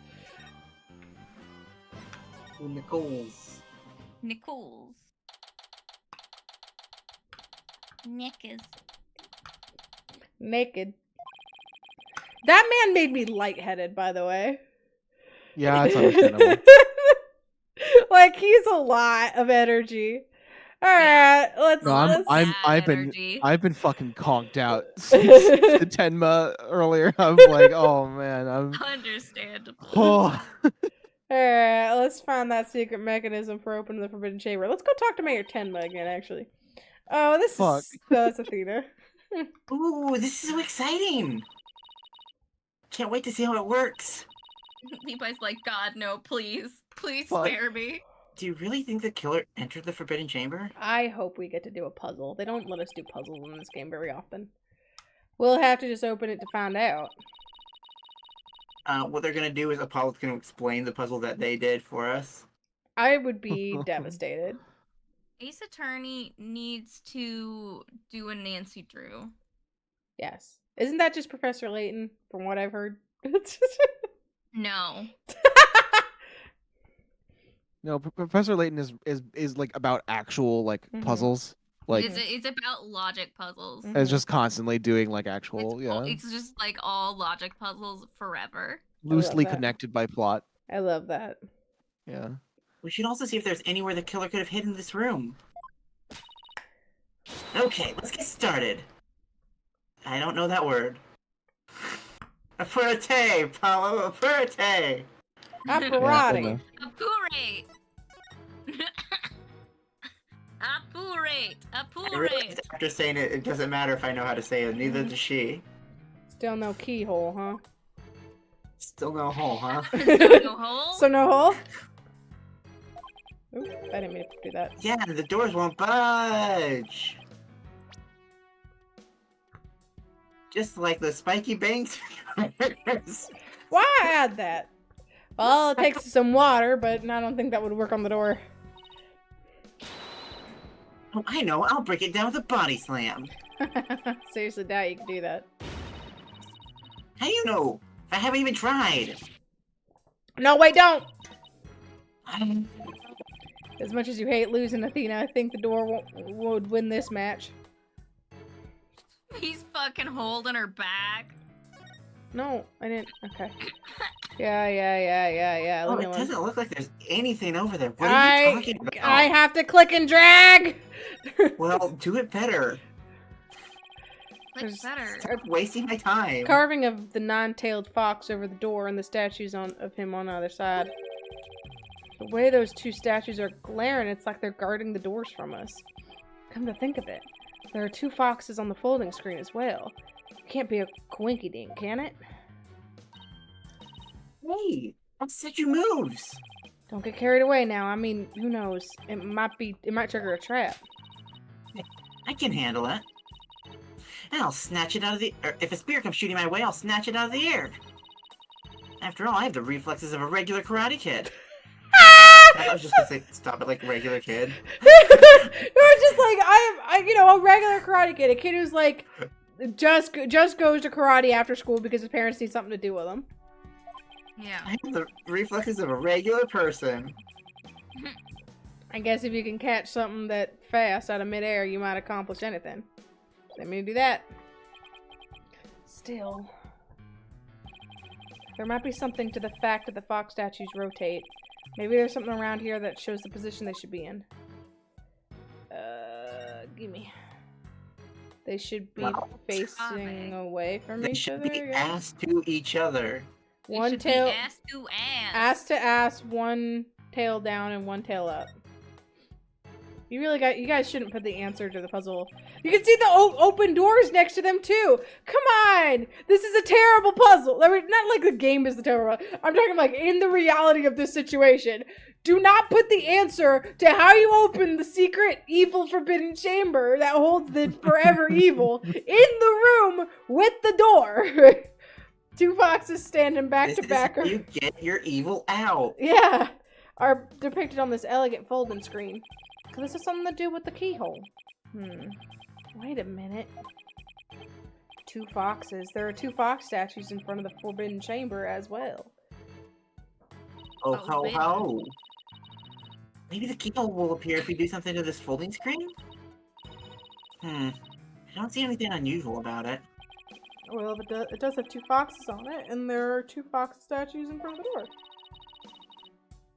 Nichols. Nichols. Nick is. Naked. That man made me lightheaded, by the way. Yeah, that's understandable. Like, he's a lot of energy. Alright, let's... No, I've been fucking conked out since the Tenma earlier. I'm like, oh man, I'm. Understandable. Oh. Alright, let's find that secret mechanism for opening the Forbidden Chamber. Let's go talk to Mayor Tenma again, actually. Oh, this Fuck. is... No, that's Athena. Ooh, this is so exciting. Can't wait to see how it works. Levi's like, God, no, please. Please Fuck. spare me. Do you really think the killer entered the Forbidden Chamber? I hope we get to do a puzzle. They don't let us do puzzles in this game very often. We'll have to just open it to find out. What they're gonna do is Apollo's gonna explain the puzzle that they did for us. I would be devastated. Ace Attorney needs to do a Nancy Drew. Yes. Isn't that just Professor Layton, from what I've heard? No. No, Professor Layton is like about actual like Mhm. puzzles. Like, It's about logic puzzles. Mhm. it's just constantly doing like actual, yeah, It's just like all logic puzzles forever. loosely that. connected by plot. I love that. Yeah. We should also see if there's anywhere the killer could have hidden this room. Okay, let's get started. I don't know that word. Apurate, Paulo, apurate! Apparati. Appurate! Appurate! I Appurate! realized after saying it, it doesn't matter if I know how to say it, neither does she. Still no keyhole, huh? Still no hole, huh? No hole? So no hole? Oop, I didn't mean to do that. Yeah, the doors won't budge! Just like the spiky banks. Why add that? Well, all it takes is some water, but I don't think that would work on the door. Oh, I know, I'll break it down with a body slam. Seriously doubt you can do that. How do you know? I haven't even tried. No, wait, don't! Um, As much as you hate losing, Athena, I think the door would win this match. He's fucking holding her back. No, I didn't. Okay. Yeah. oh, Leave me it alone. doesn't look like there's anything over there. What are you talking about? I have to click and drag! Well, do it better. Like There's- better. Stop wasting my time. Carving of the nine-tailed fox over the door and the statues of him on the other side. The way those two statues are glaring, it's like they're guarding the doors from us. Come to think of it, there are two foxes on the folding screen as well. It can't be a coinkydink, can it? Hey, that's such your moves. Don't get carried away now. I mean, who knows? It might trigger a trap. I can handle it. And I'll snatch it out of the... Or if a spear comes shooting my way, I'll snatch it out of the air. After all, I have the reflexes of a regular Karate Kid. I was just gonna say, stop it like regular kid. You're just like a regular Karate Kid, a kid who's like just goes to karate after school because his parents need something to do with him. Yeah. I have the reflexes of a regular person. I guess if you can catch something that fast out of midair, you might accomplish anything. Let me do that. Still, there might be something to the fact that the fox statues rotate. Maybe there's something around here that shows the position they should be in. Gimme. They should be Wow. facing away from They each should other. be yeah. ass to each other. It One should tail, be ass to ass. ass to ass, one tail down and one tail up. You guys shouldn't put the answer to the puzzle. You can see the open doors next to them too. Come on, this is a terrible puzzle. Not like the game is the terrible. I'm talking like in the reality of this situation. Do not put the answer to how you open the secret evil forbidden chamber that holds the forever evil in the room with the door. Two foxes standing back This to is back. how you get your evil out. Yeah, are depicted on this elegant folding screen. Could this have something to do with the keyhole? Wait a minute. Two foxes. There are two fox statues in front of the forbidden chamber as well. Oh, Oh, ho, wait. ho. Maybe the keyhole will appear if we do something to this folding screen? I don't see anything unusual about it. Well, it does have two foxes on it, and there are two fox statues in front of the door.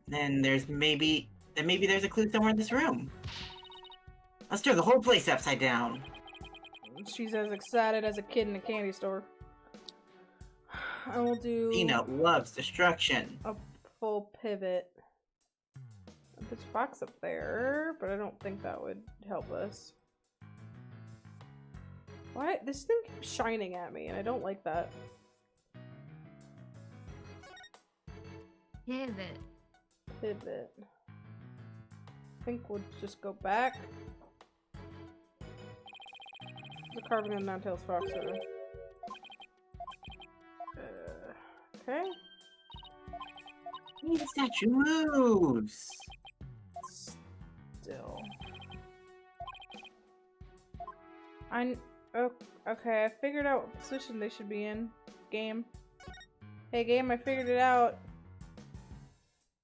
Then maybe there's a clue somewhere in this room. Let's turn the whole place upside down. She's as excited as a kid in a candy store. I will do Peanut loves destruction. a full pivot. There's a fox up there, but I don't think that would help us. Why? This thing keeps shining at me, and I don't like that. Pivot. Pivot. I think we'll just go back. The carving of Nine-Tails Fox over. Okay. The statue moves. Still. Okay, I figured out what position they should be in. Game. Hey, game, I figured it out.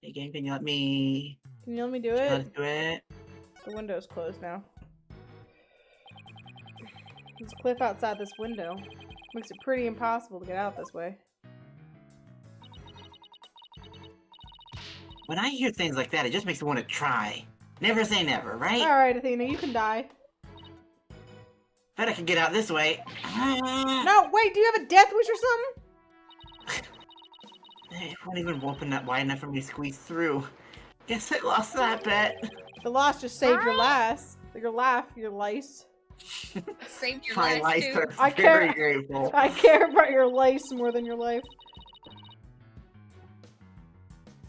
Hey, game, can you let me Can you let me do try to it? do it? The window's closed now. There's a cliff outside this window. Makes it pretty impossible to get out this way. When I hear things like that, it just makes me want to try. Never say never, right? Alright, Athena, you can die. Bet I can get out this way. No, wait, do you have a death wish or something? It won't even open up wide enough for me to squeeze through. Guess I lost that bet. The loss just saved your lice. Your lice. Saved your My life life too. are I very care- grateful. I care about your lice more than your life.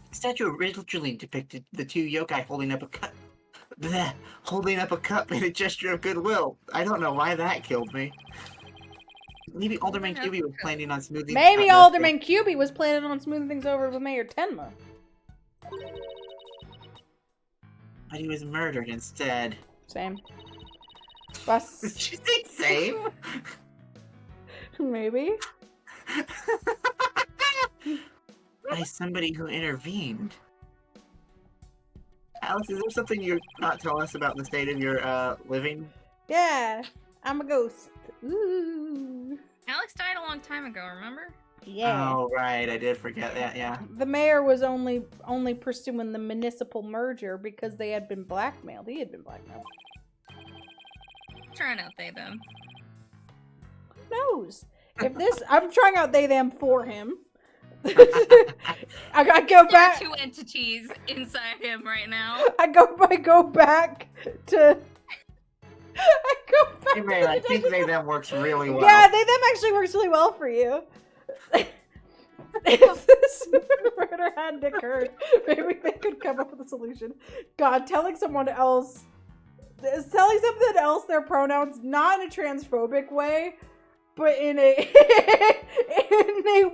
The statue originally depicted the two yokai holding up a cup. Bleh, holding up a cup in a gesture of goodwill. I don't know why that killed me. Maybe Alderman QB was planning on smoothing. Maybe out Alderman QB was planning on smoothing things over with Mayor Tenma. But he was murdered instead. Same. Did Bus. you say same? Maybe. By somebody who intervened. Alex, is there something you're not telling us about the state of your living? Yeah. I'm a ghost. Ooh. Alex died a long time ago, remember? Yeah. Oh right, I did forget that. Yeah. The mayor was only pursuing the municipal merger because they had been blackmailed. He had been blackmailed. Trying out they them. Who knows? If this, I'm trying out they them for him. I go There are back. two entities inside him right now. I go back to. I go back. Hey, man, I think they them works really well. Yeah, they them actually works really well for you. If this murder hadn't occurred, maybe they could come up with a solution. God, telling something else their pronouns, not in a transphobic way, but in a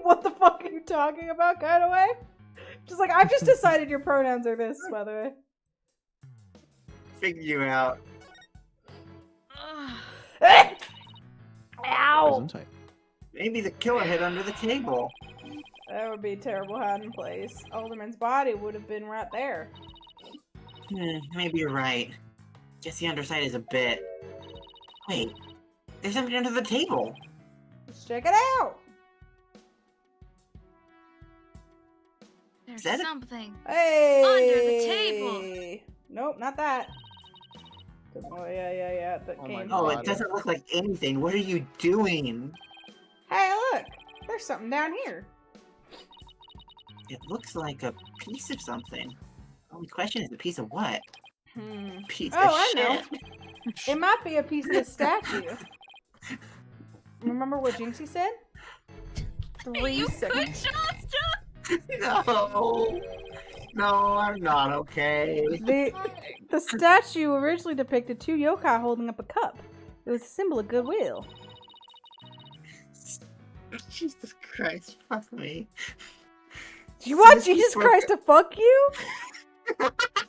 what the fuck are you talking about kind of way. Just like, I've just decided your pronouns are this, by the way. Figure you out. Ow! Gesundheit. Maybe the killer hid under the table. That would be a terrible hiding place. Alderman's body would have been right there. Maybe you're right. Guess the underside is a bit. Wait, there's something under the table. Let's check it out. There's that a- something. Hey! Under the table. Nope, not that. Oh, yeah. That Oh my came. God. Oh, it doesn't look like anything. What are you doing? Hey, look! There's something down here. It looks like a piece of something. Only question is a piece of what? Piece Oh, of I shit. know. It might be a piece of the statue. Remember what Jinxie said? 3 You seconds. could, Shasta! No. No, I'm not okay. The statue originally depicted 2 yokai holding up a cup. It was a symbol of goodwill. Jesus Christ, fuck me. Do you want This piece Jesus were- Christ to fuck you?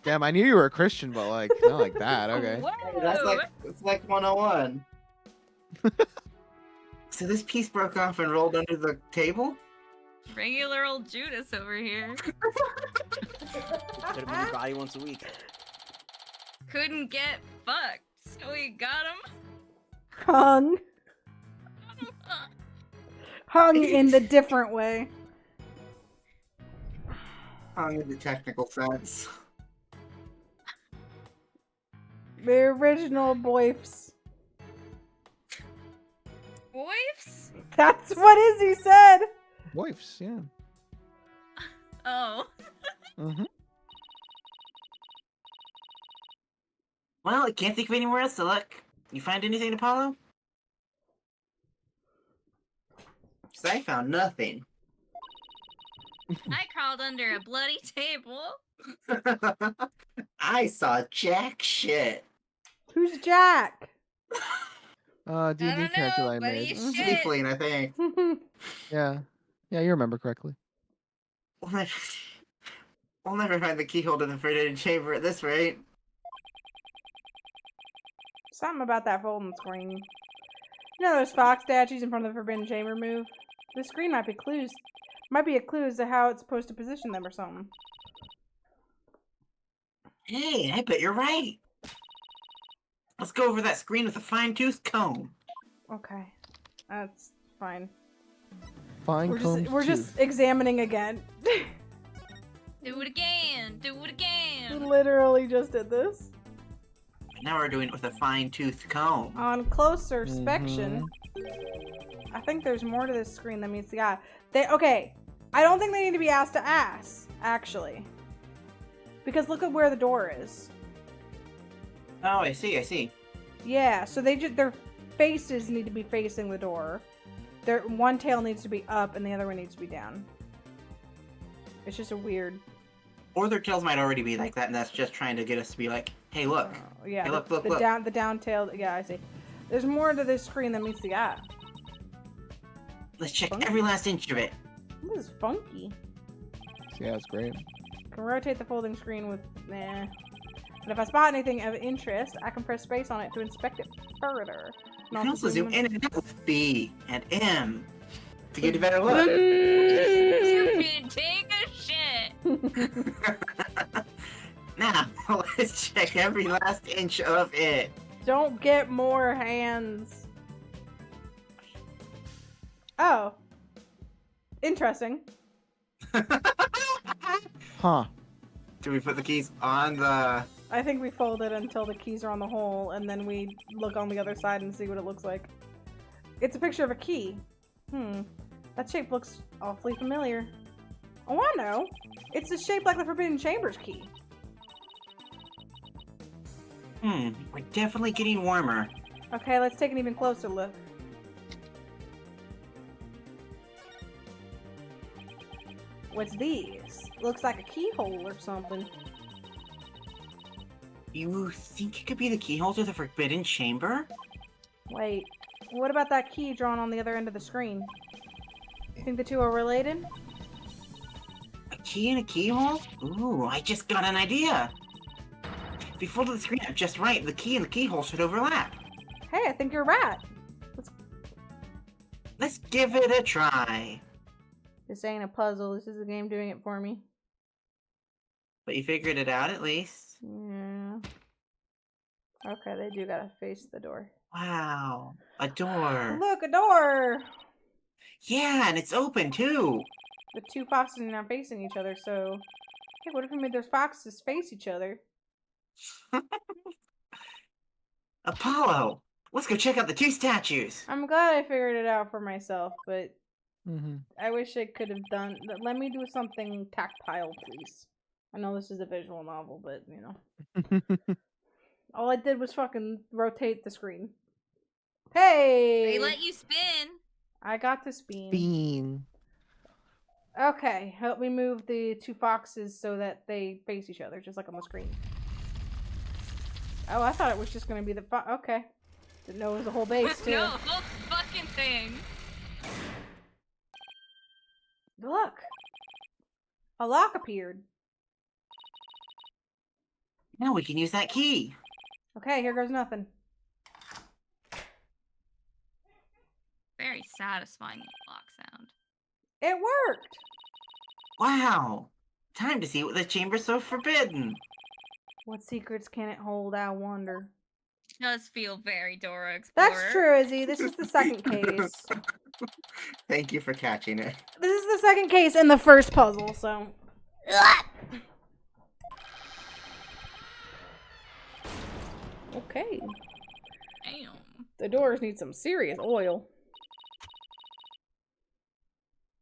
Damn, I knew you were a Christian, but like not like that. Okay. Whoa! That's like 101. So this piece broke off and rolled under the table? Regular old Judas over here. Put him in your body once a week. Couldn't get fucked, so we got him. Hung. Hung in the different way. Hung in the technical sense. The original boifs. Wives? That's what Izzy said. Wives, yeah. Oh. Mm-hmm. Well, I can't think of anywhere else to look. You find anything, Apollo? 'Cause I found nothing. I crawled under a bloody table. I saw jack shit. Who's Jack? D&D I don't character know, I but made. he's shit. Tiefling, I think. Yeah. Yeah, you remember correctly. We'll never find the keyhole to the forbidden chamber at this rate. Something about that folding screen. You know those fox statues in front of the Forbidden Chamber move? The screen might be clues. Might be a clue as to how it's supposed to position them or something. Hey, I bet you're right. Let's go over that screen with a fine-tooth comb. Okay. That's fine. Fine combed We're tooth. just examining again. Do it again. Do it We again. literally just did this. Now we're doing it with a fine-toothed comb. On closer inspection, I think there's more to this screen than meets the eye. Okay, I don't think they need to be ass to ass, actually. Because look at where the door is. Oh, I see. Yeah, so their faces need to be facing the door. Their one tail needs to be up and the other one needs to be down. It's just a weird. Or their tails might already be like that, and that's just trying to get us to be like, hey, look. Yeah, Hey, look, the look. down tail. Yeah, I see. There's more to this screen than meets the eye. Let's check Funky. every last inch of it. This is funky. Yeah, it's great. Can rotate the folding screen with And if I spot anything of interest, I can press space on it to inspect it further. You can also zoom in and out with B and M to get a better look. You can take a shit. Now, let's check every last inch of it. Don't get more hands. Oh. Interesting. Huh. Do we put the keys on the... I think we fold it until the keys are on the hole, and then we look on the other side and see what it looks like. It's a picture of a key. That shape looks awfully familiar. Oh, I know. It's a shape like the Forbidden Chambers key. We're definitely getting warmer. Okay, let's take an even closer look. What's these? Looks like a keyhole or something. You think it could be the keyhole to the Forbidden Chamber? Wait, what about that key drawn on the other end of the screen? You think the two are related? A key and a keyhole? Ooh, I just got an idea! If we folded the screen up just right, the key and the keyhole should overlap. Hey, I think you're right. Let's give it a try. This ain't a puzzle, this is the game doing it for me. But you figured it out at least. Yeah. Okay, they do gotta face the door. Wow, a door. Look, a door! Yeah, and it's open too. The two foxes are now facing each other, so... Hey, what if we made those foxes face each other? Apollo, let's go check out the two statues. I'm glad I figured it out for myself, but Mm-hmm. I wish I could have done... Let me do something tactile, please. I know this is a visual novel, but, you know. All I did was fucking rotate the screen. Hey! They let you spin. I got to spin. Bean. Okay, help me move the two foxes so that they face each other, just like on the screen. Oh, I thought it was just gonna be the okay. Didn't know it was the whole base, too. No, whole fucking thing. Look! A lock appeared. Now we can use that key. Okay, here goes nothing. Very satisfying lock sound. It worked! Wow. Time to see what the chamber's so forbidden. What secrets can it hold, I wonder. Does feel very Dora Explorer. That's true, Izzy. This is the second case. Thank you for catching it. This is the second case in the first puzzle, so... Okay. Damn. The doors need some serious oil.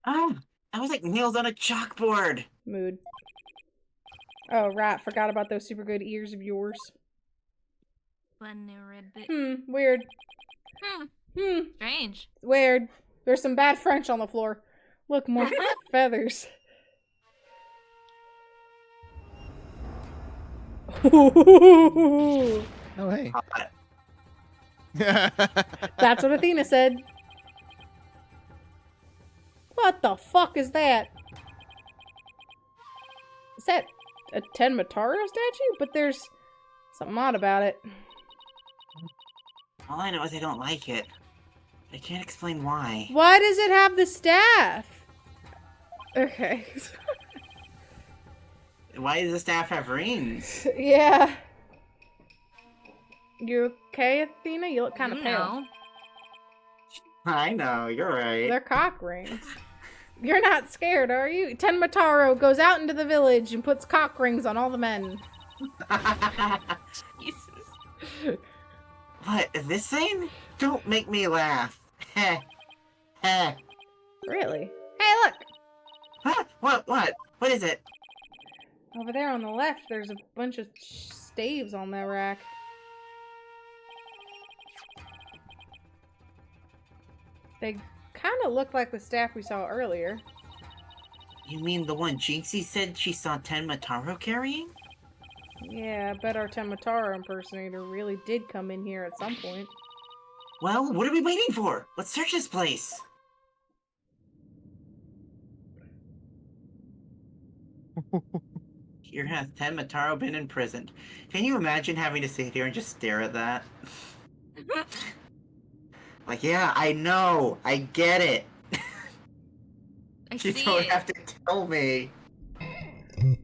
Oh, I was like nails on a chalkboard. Mood. Oh, right. Forgot about those super good ears of yours. Funny ribbit. Weird. Strange. Weird. There's some bad French on the floor. Look, more feathers. Oh, hey. Hot. That's what Athena said. What the fuck is that? Is that a Tenmataro statue? But there's something odd about it. All I know is I don't like it. I can't explain why. Why does it have the staff? Okay. Why does the staff have rings? Yeah. You okay, Athena? You look kind of You pale. know. I know, you're right. They're cock rings. You're not scared, are you? Tenmataro goes out into the village and puts cock rings on all the men. Jesus. What, this thing? Don't make me laugh. Heh. Heh. Really? Hey, look! Huh? What is it? Over there on the left, there's a bunch of staves on that rack. They kind of look like the staff we saw earlier. You mean the one Jinxie said she saw Tenmataro carrying? Yeah, I bet our Tenmataro impersonator really did come in here at some point. Well, what are we waiting for? Let's search this place. Here has Tenmataro been imprisoned. Can you imagine having to sit here and just stare at that? Like, yeah, I know. I get it. I You see don't it. have to tell me.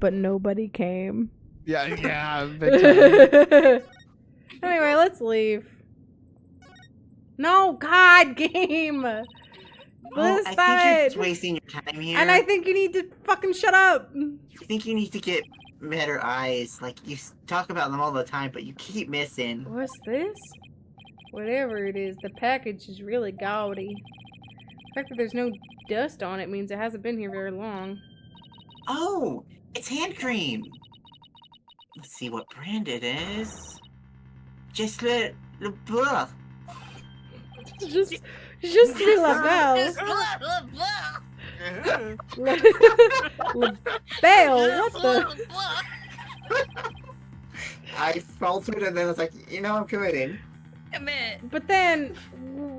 But nobody came. Yeah, big time. Anyway, let's leave. No, God, game! Oh, This I think you're side! just wasting your time here. And I think you need to fucking shut up! I think you need to get better eyes. Like, you talk about them all the time, but you keep missing. What's this? Whatever it is, the package is really gaudy. The fact that there's no dust on it means it hasn't been here very long. Oh, it's hand cream. Let's see what brand it is. Just le blah. Just see La Belle. Just blah, blah, blah. La Belle, what Blah, the? blah. I felt it and then I was like, you know, I'm committing. Commit. But then,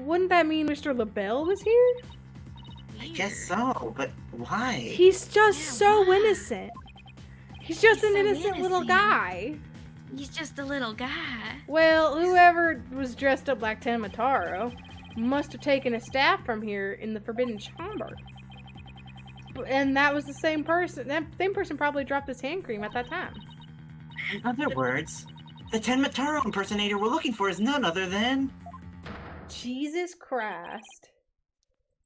wouldn't that mean Mr. LaBelle was here? I guess so, but why? He's just Yeah, so why? innocent. He's just He's an so innocent little innocent. guy. He's just a little guy. Well, whoever was dressed up like Tenmataro must have taken a staff from here in the Forbidden Chamber. And that was the same person. That same person probably dropped his hand cream at that time. In other words, the Tenmataro impersonator we're looking for is none other than... Jesus Christ.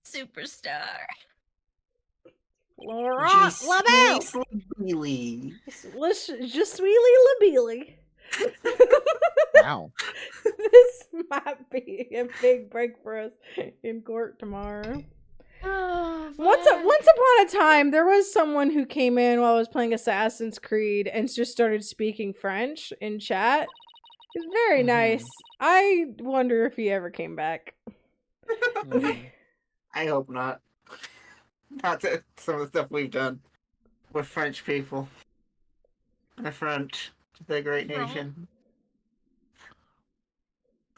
Superstar. Laurent LaBelle! Really? Je suis LaBelle. Wow. This might be a big break for us in court tomorrow. Oh, Once upon a time, there was someone who came in while I was playing Assassin's Creed and just started speaking French in chat. It's very Mhm. nice. I wonder if he ever came back. I hope not. Not to some of the stuff we've done with French people. The French, the great French. nation.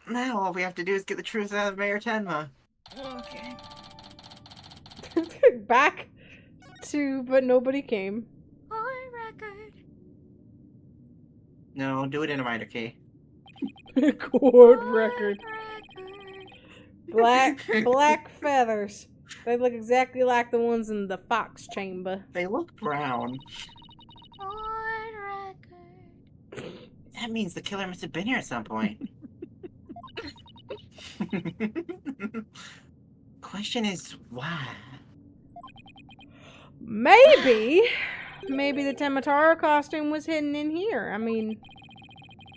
Now all we have to do is get the truth out of Mayor Tenma. Okay. Back to, but nobody came. Court record. No, do it in a minor key. Court record. record. Black feathers. They look exactly like the ones in the fox chamber. They look brown. Court record. That means the killer must have been here at some point. Question is why? Maybe the Tenmataro costume was hidden in here. I mean,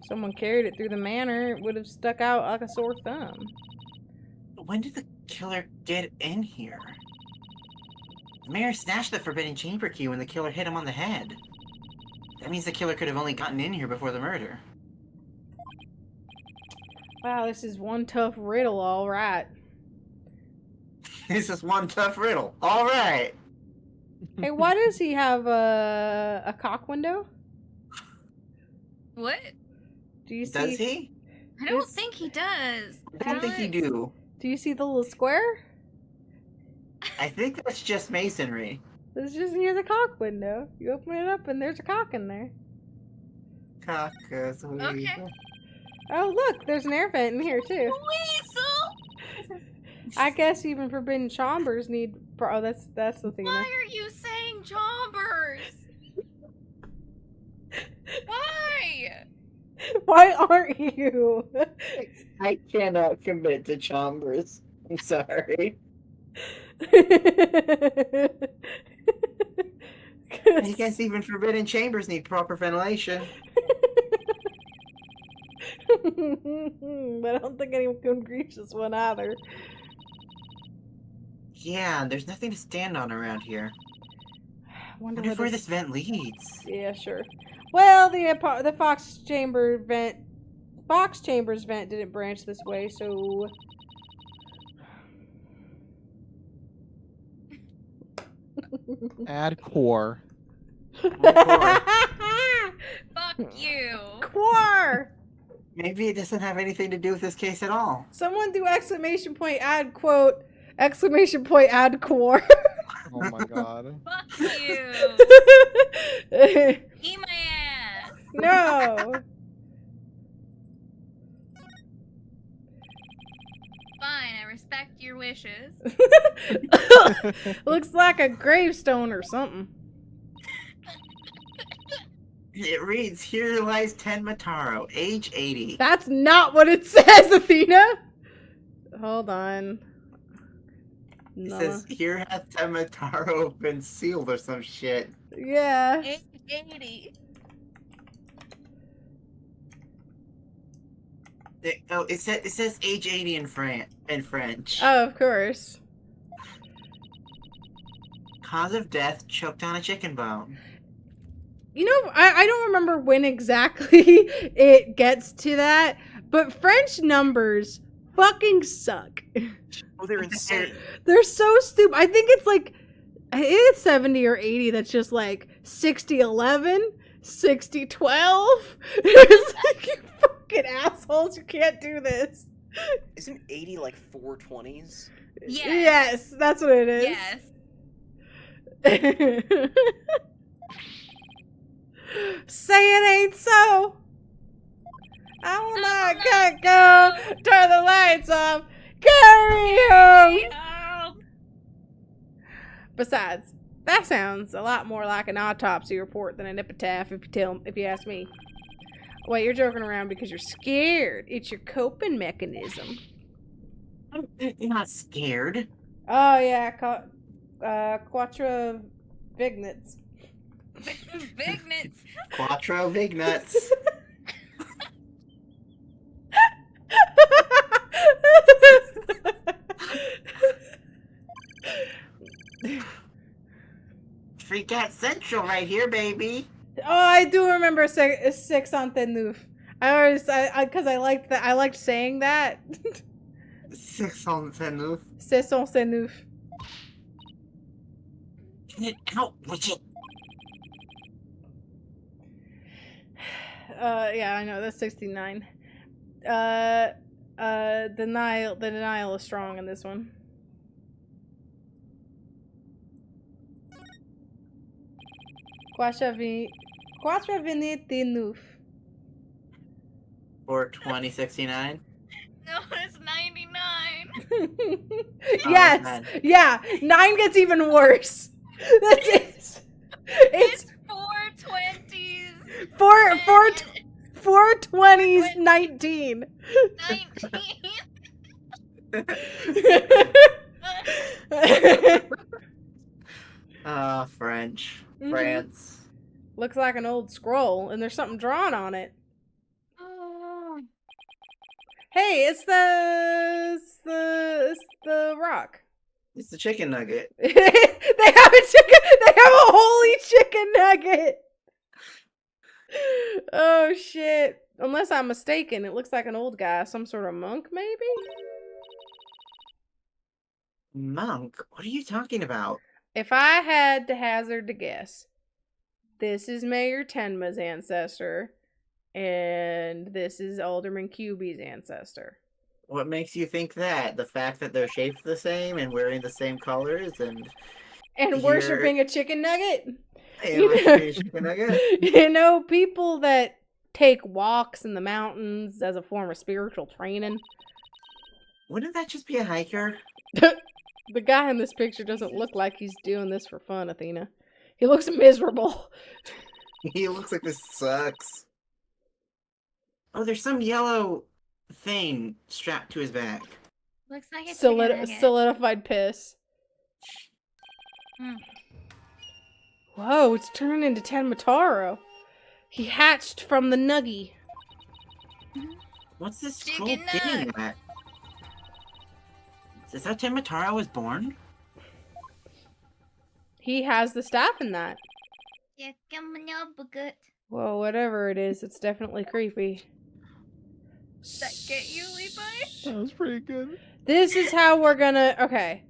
someone carried it through the manor, it would have stuck out like a sore thumb. When did the killer get in here? The mayor snatched the forbidden chamber key when the killer hit him on the head. That means the killer could have only gotten in here before the murder. Wow, this is one tough riddle, all right. This is one tough riddle. All right. Hey, why does he have a cock window? What? Do you see? Does he? I don't Yes. think he does. I don't think you do. Do you see the little square? I think that's just masonry. It's just he has a cock window. You open it up and there's a cock in there. Caucus. Okay. Oh look, there's an air vent in here too. Weasel! I guess even forbidden chambers need. Oh, that's the thing. Why are you saying chombers? Why? Why aren't you? I cannot commit to chambers. I'm sorry. I guess even forbidden chambers need proper ventilation. But I don't think anyone can reach this one either. Yeah, there's nothing to stand on around here. Wonder Wonder where this- this vent leads. Yeah, sure. Well, the Fox Chambers vent didn't branch this way, so Add core. Fuck you. Core. Maybe it doesn't have anything to do with this case at all. Someone do exclamation point add quote exclamation point add core. Oh my god. Fuck you. Eat my ass. No. Fine, I respect your wishes. Looks like a gravestone or something. It reads, "Here lies Tenmataro, age 80." That's not what it says, Athena. Hold on. It No. says, "Here hath Tenmataro been sealed," or some shit. Yeah. 80. It says age 80 in French. Oh, of course. Cause of death: choked on a chicken bone. You know, I don't remember when exactly it gets to that, but French numbers fucking suck. Oh, they're insane. They're so stupid. I think it's like, I think it's 70 or 80 that's just like 60-11, 60-12. It's like, you fucking assholes, you can't do this. Isn't 80 like 420s? Yes. Yes, that's what it is. Yes. Say it ain't so. I will not cut go. Turn the lights off. Carry on. Besides, that sounds a lot more like an autopsy report than an epitaph, if you ask me. Wait, you're joking around because you're scared. It's your coping mechanism. I'm not scared. Oh yeah, Quattro Vignets. Big nuts. Quattro big nuts. Freak out Central right here, baby. Oh, I do remember six on Tenuf. Because I liked that. I liked saying that. 6 on 10. C'est on Tenuf. Get it out, Witchet. Yeah, I know that's 69. The denial is strong in this one. Quattro Veneti Nuf. For 2069. No, it's 99. Yes, man. yeah. 9 gets even worse. That's it. It's It's 420s. 420s 19. 19. French. Mhm. France. Looks like an old scroll, and there's something drawn on it. Hey, it's the rock. It's the chicken nugget. They have a holy chicken nugget. Oh shit. Unless I'm mistaken, it looks like an old guy, some sort of monk maybe? Monk? What are you talking about? If I had to hazard to guess, this is Mayor Tenma's ancestor, and this is Alderman QB's ancestor. What makes you think that? The fact that they're shaped the same and wearing the same colors and And worshiping a chicken nugget? chicken nugget? You know, people that take walks in the mountains as a form of spiritual training. Wouldn't that just be a hiker? The guy in this picture doesn't look like he's doing this for fun, Athena. He looks miserable. He looks like this sucks. Oh, there's some yellow thing strapped to his back. Looks like it's a good idea. Solidified piss. Hmm. Whoa, it's turning into Tenmataro. He hatched from the nuggy. What's this scroll Chicken getting nug. at? Is that Timataro was born? He has the staff in that. Yeah, come on up, good. Well, whatever it is, it's definitely creepy. Does that get you, Levi? That was pretty good. This is how we're gonna. Okay.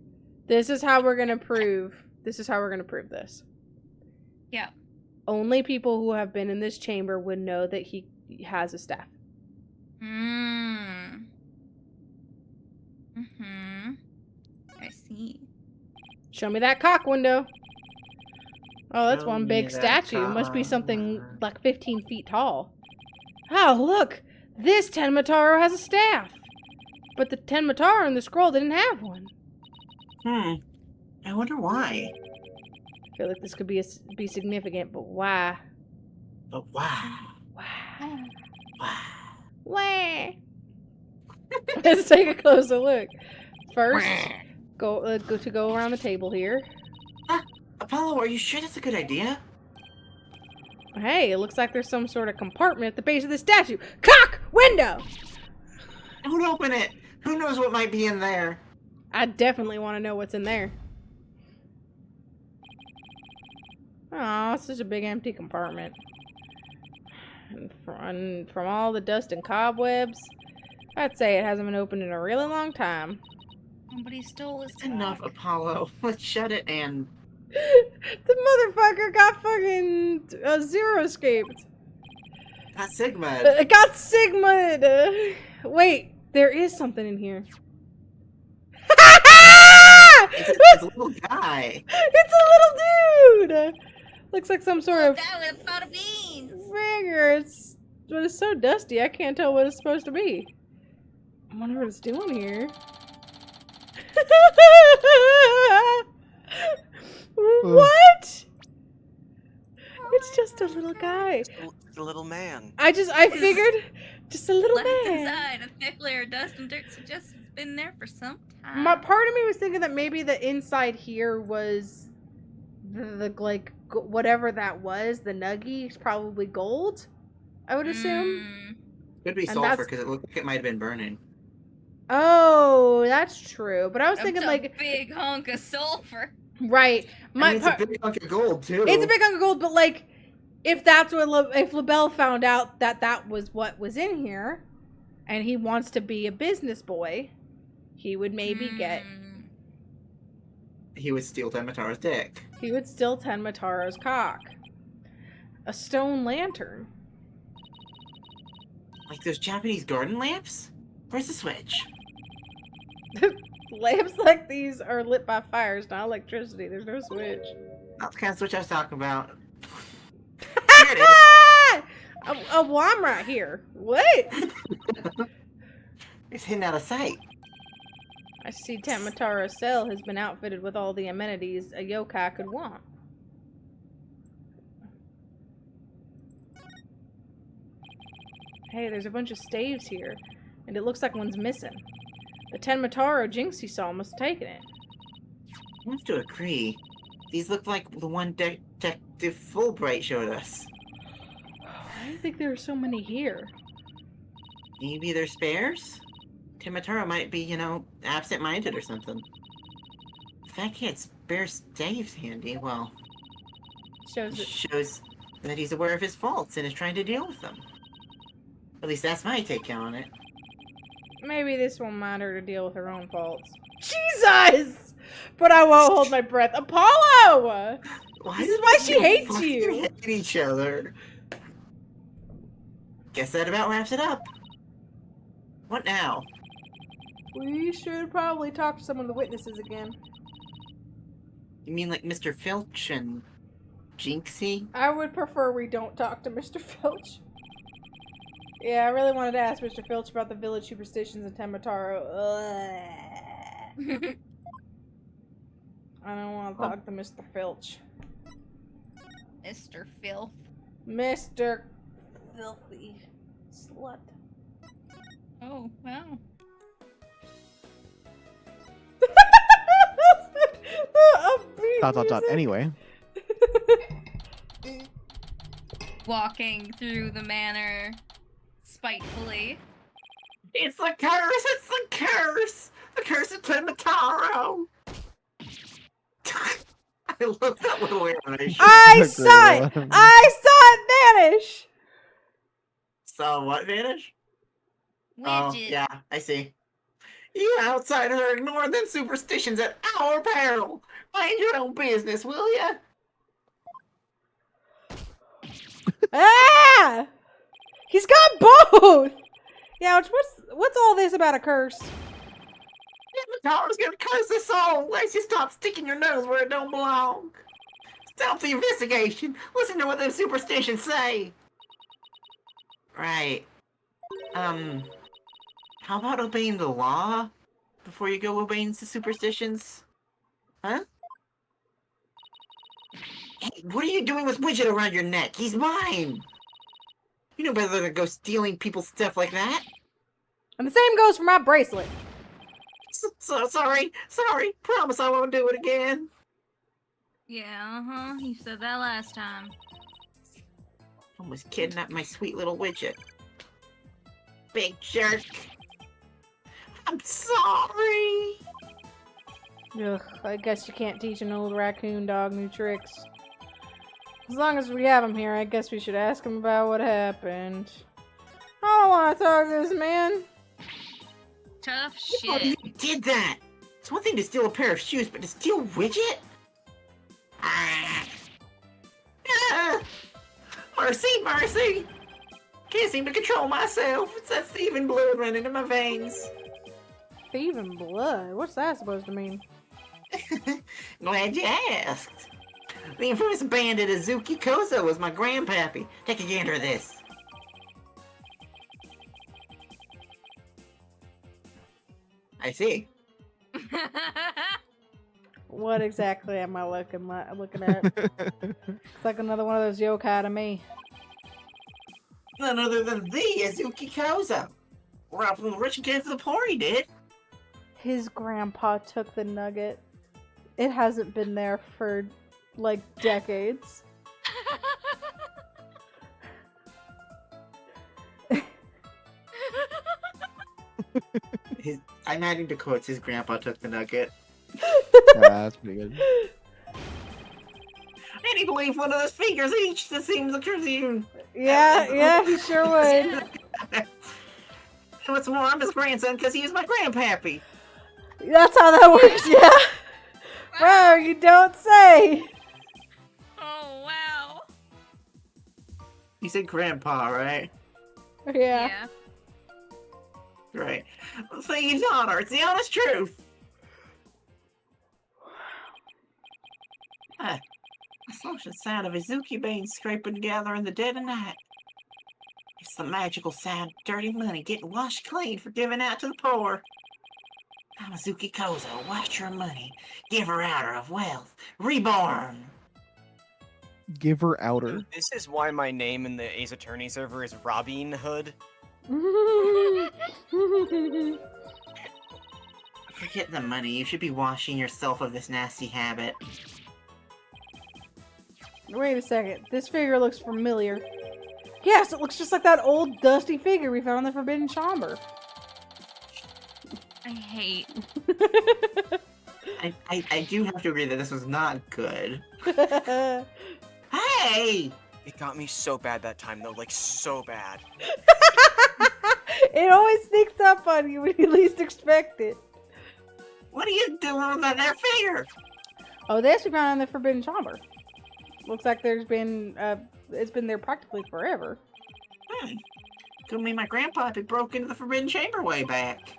This is how we're gonna prove. This is how we're gonna prove this. Yeah. Only people who have been in this chamber would know that he has a staff. Mm. Mm-hmm. I see. Show me that cock window. Oh, that's Show one me big that statue. It must be something cock. like 15 feet tall. Oh, look! This Tenmataro has a staff! But the Tenmataro in the scroll didn't have one. I wonder why. I feel like this could be significant, but why? But why? Why? Why? Why? Let's take a closer look. First, go around the table here. Apollo, are you sure that's a good idea? Hey, it looks like there's some sort of compartment at the base of the statue. Cock! Window! Don't open it! Who knows what might be in there? I definitely want to know what's in there. Oh, it's just a big empty compartment. And from all the dust and cobwebs, I'd say it hasn't been opened in a really long time. Somebody stole his It's enough, cock. Apollo. Let's shut it and... The motherfucker got fucking zero escaped. Got Sigma. It got Sigma'd. Wait, there is something in here. It's a little guy. It's a little dude. Looks like some sort of That with butter beans. figure. But it's so dusty, I can't tell what it's supposed to be. I wonder what it's doing here. What? It's just a little guy. It's a little man. I figured, just a little Left man. inside, a thick layer of dust and dirt suggests it's been there for some time. My part of me was thinking that maybe the inside here was the like whatever that was, the nuggie, probably gold. I would assume. Mm. Could be And sulfur that's- because it looked like it might have been burning. Oh, that's true. But I was That's thinking a like big hunk of sulfur. right. I mean, it's a big hunk of gold too. It's a big hunk of gold, but like if that's what if LaBelle found out that was what was in here, and he wants to be a business boy, he would maybe get. Mm. He would steal Temataro's dick. He would steal Tenmataro's cock. A stone lantern. Like those Japanese garden lamps? Where's the switch? Lamps like these are lit by fires, not electricity. There's no switch. Not the kind of switch I was talking about. Here it is. Oh, well, I'm right here. What? It's hidden out of sight. I see Temataro's cell has been outfitted with all the amenities a yokai could want. Hey, there's a bunch of staves here, and it looks like one's missing. The Tenmataro Jinx you saw must have taken it. I have to agree. These look like the one Detective Fulbright showed us. I didn't think there were so many here. Maybe they're spares? Timataro might be, absent-minded or something. The fact he had spare staves handy, well, Shows that shows that he's aware of his faults and is trying to deal with them. At least that's my take on it. maybe this won't mind her to deal with her own faults. Jesus! But I won't hold my breath. Apollo! This is why she hates fucking you. hate each other. Guess that about wraps it up. What now? We should probably talk to some of the witnesses again. You mean like Mr. Filch and Jinxie? I would prefer we don't talk to Mr. Filch. Yeah, I really wanted to ask Mr. Filch about the village superstitions in Tenmataro. I don't want to talk to Mr. Filch. Mr. Filth. Mr. Filthy Slut. Oh, wow. music. Anyway, Walking through the manor spitefully. It's the curse! It's the curse! The curse of Tomataro! I love that little animation. I That's a saw great it. one. I saw it vanish. So what, Vanish? Oh, Widget. yeah, I see. You outsiders are ignoring them superstitions at our peril. Mind your own business, will ya? Ah! He's got both. Yeah, what's all this about a curse? Tomato's gonna curse us all unless you stop sticking your nose where it don't belong. Stop the investigation. Listen to what them superstitions say. Right. How about obeying the law before you go obeying the superstitions? Huh? Hey, what are you doing with Widget around your neck? He's mine! You know better than to go stealing people's stuff like that. And the same goes for my bracelet. So sorry. Promise I won't do it again. Yeah, you said that last time. Almost kidnapped my sweet little Widget. Big jerk. I'm sorry. Ugh, I guess you can't teach an old raccoon dog new tricks. As long as we have him here, I guess we should ask him about what happened. I don't want to talk to this man. Tough Oh, shit. you did that! It's one thing to steal a pair of shoes, but to steal Widget? Ah. Ah. Mercy! Can't seem to control myself. It's that thieving blood running in my veins. Thieving blood? What's that supposed to mean? Glad you asked. The infamous bandit Azuki Kozo was my grandpappy. Take a gander at this. I see. What exactly am I looking at? It's like another one of those yokai to me. None other than the Azuki Kozo. Robbed from the rich and gave to the poor, he did. His grandpa took the nugget. It hasn't been there for, like, decades. I'm adding to quotes, his grandpa took the nugget. That's pretty good. And he believed one of those figures each that seems to consume. Yeah, he sure would. And what's more, I'm his grandson because he was my grandpappy. That's how that works, yeah. Bro, you don't say. Oh, wow. You said grandpa, right? Yeah. Right. Thieves' honor, it's the honest truth. The social sound of Izuki beans scraping together in the dead of night. It's the magical sound of dirty money getting washed clean for giving out to the poor. I'm Izuki Kozo, washer of money, giver outer of wealth, reborn. Giver outer. This is why my name in the Ace Attorney server is Robin Hood. Forget the money, you should be washing yourself of this nasty habit. Wait a second. This figure looks familiar. Yes, it looks just like that old dusty figure we found in the Forbidden Chamber. I hate. I do have to agree that this was not good. Hey! It got me so bad that time, though. Like, so bad. It always sneaks up on you when you least expect it. What are you doing with that figure? Oh, this we found in the Forbidden Chamber. Looks like it's been there practically forever. Could mean my grandpa had broke into the Forbidden Chamber way back.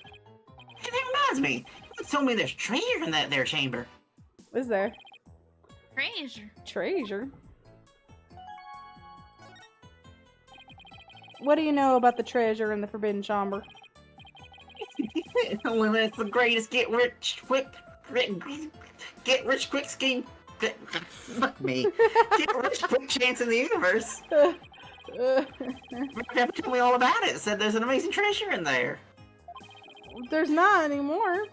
Hey, that reminds me. You told me there's treasure in that there chamber. Is there? Treasure. Treasure? What do you know about the treasure in the Forbidden Chamber? Well, that's the greatest get rich quick scheme. Fuck me. Get rich quick chance in the universe. Grandpa told me all about it. Said there's an amazing treasure in there. There's not anymore.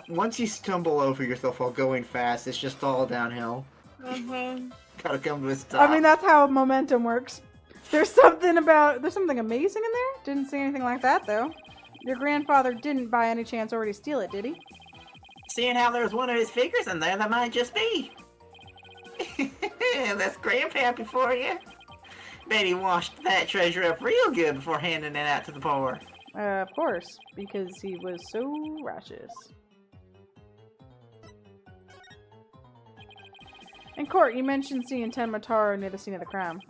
Once you stumble over yourself while going fast, it's just all downhill. Gotta come to a stop. I mean, that's how momentum works. There's something amazing in there? Didn't see anything like that, though. Your grandfather didn't by any chance already steal it, did he? Seeing how there's one of his figures in there, that might just be. That's Grandpappy for you. Bet he washed that treasure up real good before handing it out to the poor. Of course, because he was so righteous. In court, you mentioned seeing Tenmataro near the scene of the crime.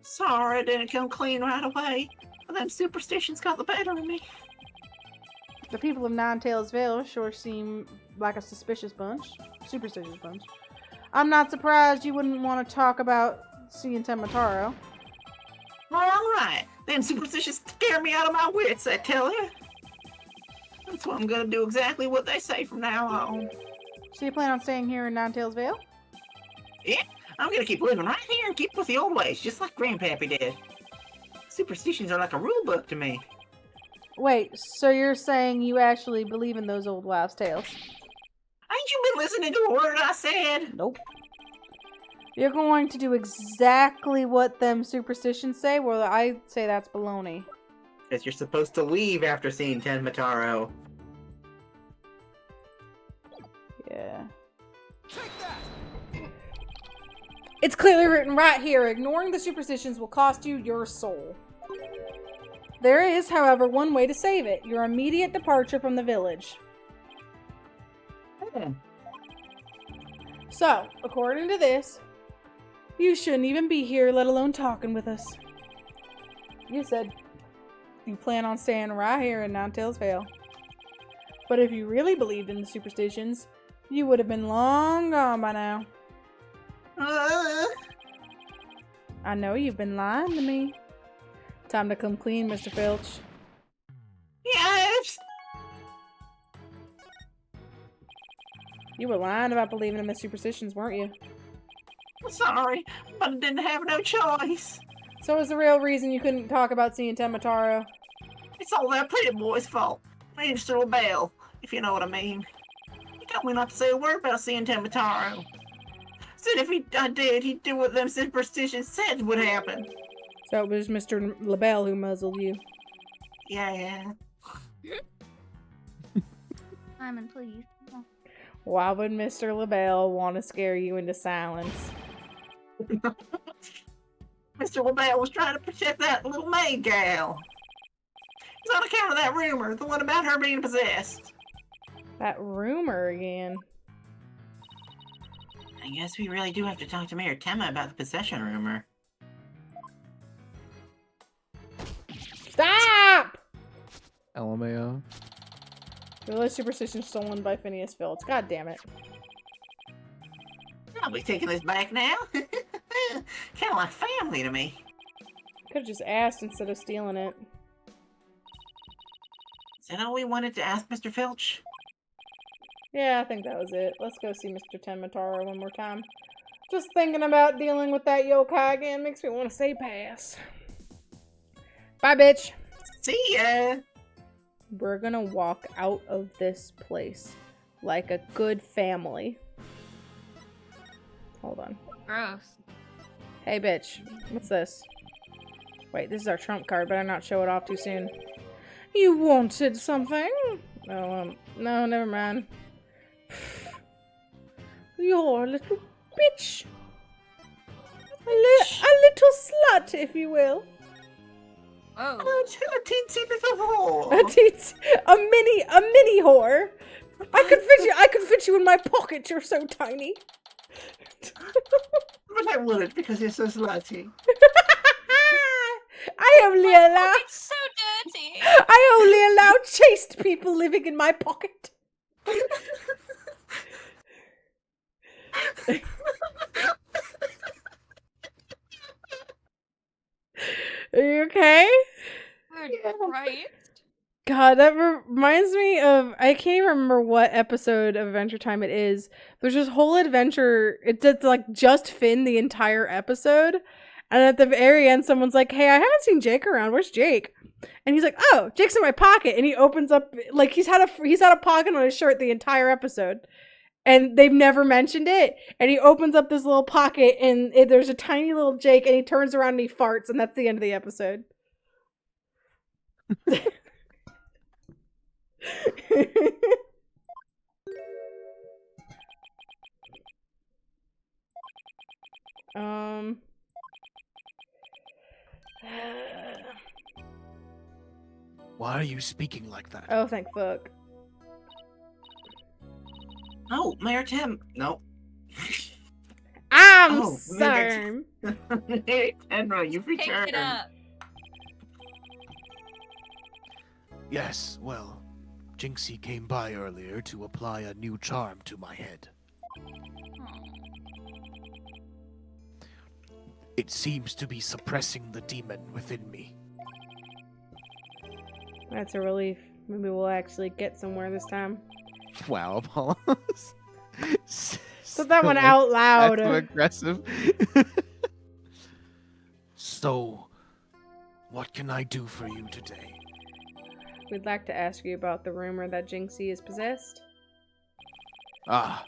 Sorry I didn't come clean right away. But them superstitions got the better of me. The people of Ninetales Vale sure seem like a superstitious bunch. I'm not surprised you wouldn't want to talk about seeing Tenmataro. Alright, them superstitions scare me out of my wits, I tell you. That's why I'm gonna do exactly what they say from now on. So you plan on staying here in Ninetales Vale? Yeah, I'm gonna keep living right here and keep with the old ways, just like Grandpappy did. Superstitions are like a rule book to me. Wait, so you're saying you actually believe in those old wives' tales? Ain't you been listening to a word I said? Nope. You're going to do exactly what them superstitions say? Well, I say that's baloney. Because you're supposed to leave after seeing Tenmataro. Yeah. It's clearly written right here, ignoring the superstitions will cost you your soul. There is, however, one way to save it. Your immediate departure from the village. So, according to this, you shouldn't even be here, let alone talking with us. You said you plan on staying right here in Ninetales Vale. But if you really believed in the superstitions, you would have been long gone by now. I know you've been lying to me. Time to come clean, Mr. Filch. Yes! You were lying about believing in the superstitions, weren't you? Sorry, but I didn't have no choice. So was the real reason you couldn't talk about seeing Tenmataro? It's all that pretty boy's fault. Mr. LaBelle, if you know what I mean. He told me not to say a word about seeing Tenmataro. Said if I did, he'd do what them superstitions said would happen. So it was Mr. LaBelle who muzzled you. Yeah. Simon, please. Why would Mr. LaBelle want to scare you into silence? Mr. LaBelle was trying to protect that little maid gal. It's on account of that rumor, the one about her being possessed. That rumor again. I guess we really do have to talk to Mayor Temma about the possession rumor. Stop! LMAO. Village superstition stolen by Phineas Filch. God damn it. I'll be taking this back now. Kind of like family to me. Could've just asked instead of stealing it. Is that all we wanted to ask Mr. Filch? Yeah, I think that was it. Let's go see Mr. Tenmataro one more time. Just thinking about dealing with that yokai again makes me want to say pass. Bye, bitch. See ya! We're gonna walk out of this place like a good family. Hold on. Gross. Hey, bitch. What's this? Wait, this is our trump card, better not show it off too soon. You wanted something? Oh, no, never mind. You're a little bitch. A little slut, if you will. Oh. A teensy little whore. A mini whore. I could fit you in my pocket. You're so tiny. But I wouldn't because you're so slutty. I only allow. It's so dirty. I only allow chaste people living in my pocket. Are you okay? Good Christ. God, that reminds me of, I can't even remember what episode of Adventure Time it is. There's this whole adventure, it's like just Finn the entire episode. And at the very end, someone's like, hey, I haven't seen Jake around. Where's Jake? And he's like, "Oh, Jake's in my pocket." And he opens up, like, he's had a pocket on his shirt the entire episode. And they've never mentioned it. And he opens up this little pocket, and there's a tiny little Jake, and he turns around and he farts, and that's the end of the episode. Why are you speaking like that? Oh, thank fuck. Oh, Mayor Tim. No. I'm Oh, sorry. Hey, Tenma, you've Pick returned. it up. Yes, well, Jinxie came by earlier to apply a new charm to my head. Aw. It seems to be suppressing the demon within me. That's a relief. Maybe we'll actually get somewhere this time. Wow, Apollo. Put that one out loud. So aggressive. So, what can I do for you today? We'd like to ask you about the rumor that Jinxie is possessed. Ah,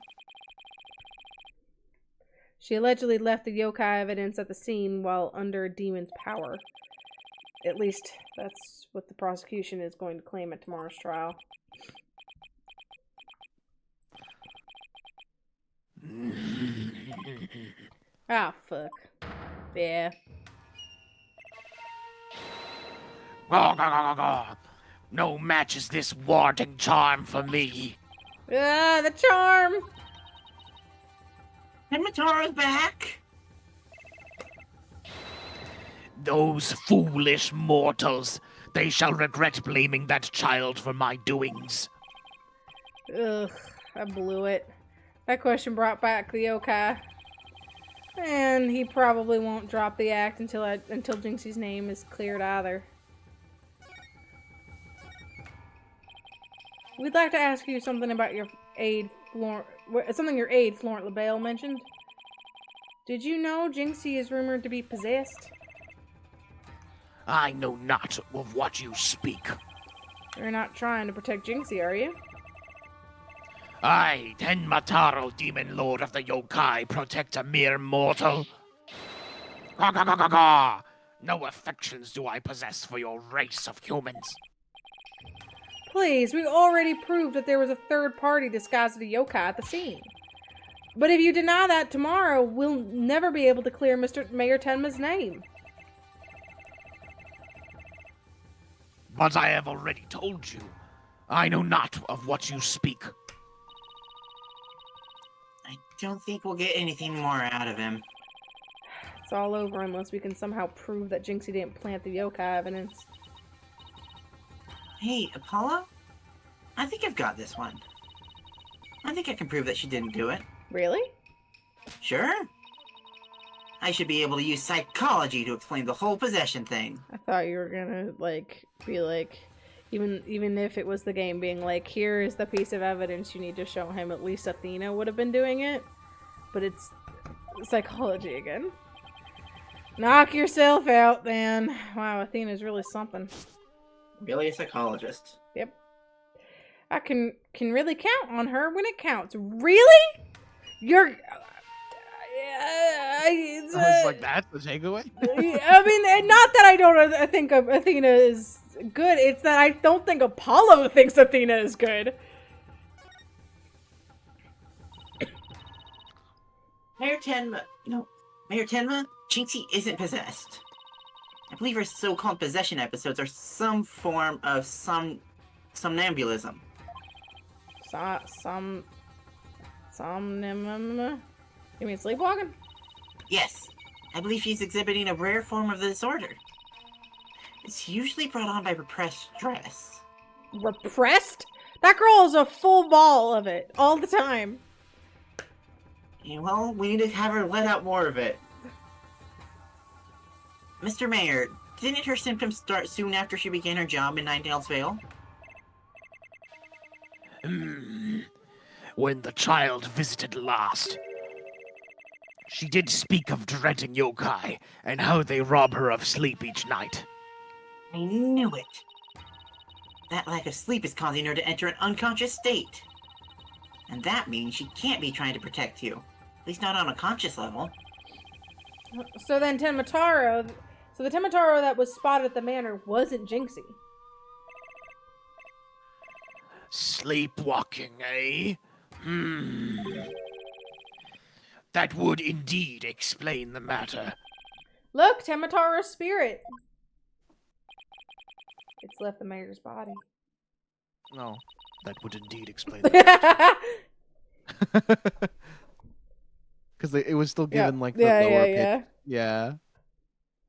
She allegedly left the yokai evidence at the scene while under a demon's power. At least, that's what the prosecution is going to claim at tomorrow's trial. Ah, fuck. Yeah. no match is this warding charm for me. Ah, the charm! Tenmataro's back. Those foolish mortals, they shall regret blaming that child for my doings. Ugh, I blew it. That question brought back the yokai. And he probably won't drop the act until Jinxie's name is cleared either. We'd like to ask you something about your aide, Florent LaBelle mentioned. Did you know Jinxie is rumored to be possessed? I know not of what you speak. You're not trying to protect Jinxie, are you? I, Tenmataro, demon lord of the yokai, protect a mere mortal. No affections do I possess for your race of humans. Please, we already proved that there was a third party disguised as a yokai at the scene. But if you deny that tomorrow, we'll never be able to clear Mayor Tenma's name. But I have already told you. I know not of what you speak. I don't think we'll get anything more out of him. It's all over unless we can somehow prove that Jinxie didn't plant the yokai evidence. Hey, Apollo? I think I've got this one. I think I can prove that she didn't do it. Really? Sure. I should be able to use psychology to explain the whole possession thing. I thought you were gonna, like, be like, even if it was the game being like, here is the piece of evidence you need to show him, at least Athena would have been doing it. But it's psychology again. Knock yourself out, then. Wow, Athena's really something. Really a psychologist. Yep. I can really count on her when it counts. Really? You're... I was like, that's the takeaway? I mean, not that I think of Athena is good. It's that I don't think Apollo thinks Athena is good. Mayor Tenma, Jinxie isn't possessed. I believe her so-called possession episodes are some form of somnambulism. You mean sleepwalking? Yes, I believe she's exhibiting a rare form of the disorder. It's usually brought on by repressed stress. Repressed? That girl is a full ball of it all the time. Yeah, well, we need to have her let out more of it. Mr. Mayor, didn't her symptoms start soon after she began her job in Ninetales Vale? When the child visited last, she did speak of dreading yokai and how they rob her of sleep each night. I knew it. That lack of sleep is causing her to enter an unconscious state. And that means she can't be trying to protect you. At least not on a conscious level. So then Tenmataro... So the Tenmataro that was spotted at the manor wasn't Jinxie. Sleepwalking, eh? That would indeed explain the matter. Look, Temataro's spirit. It's left the mayor's body. No. That would indeed explain the matter. Because it was still given like the yeah, lower yeah, pitch. Yeah.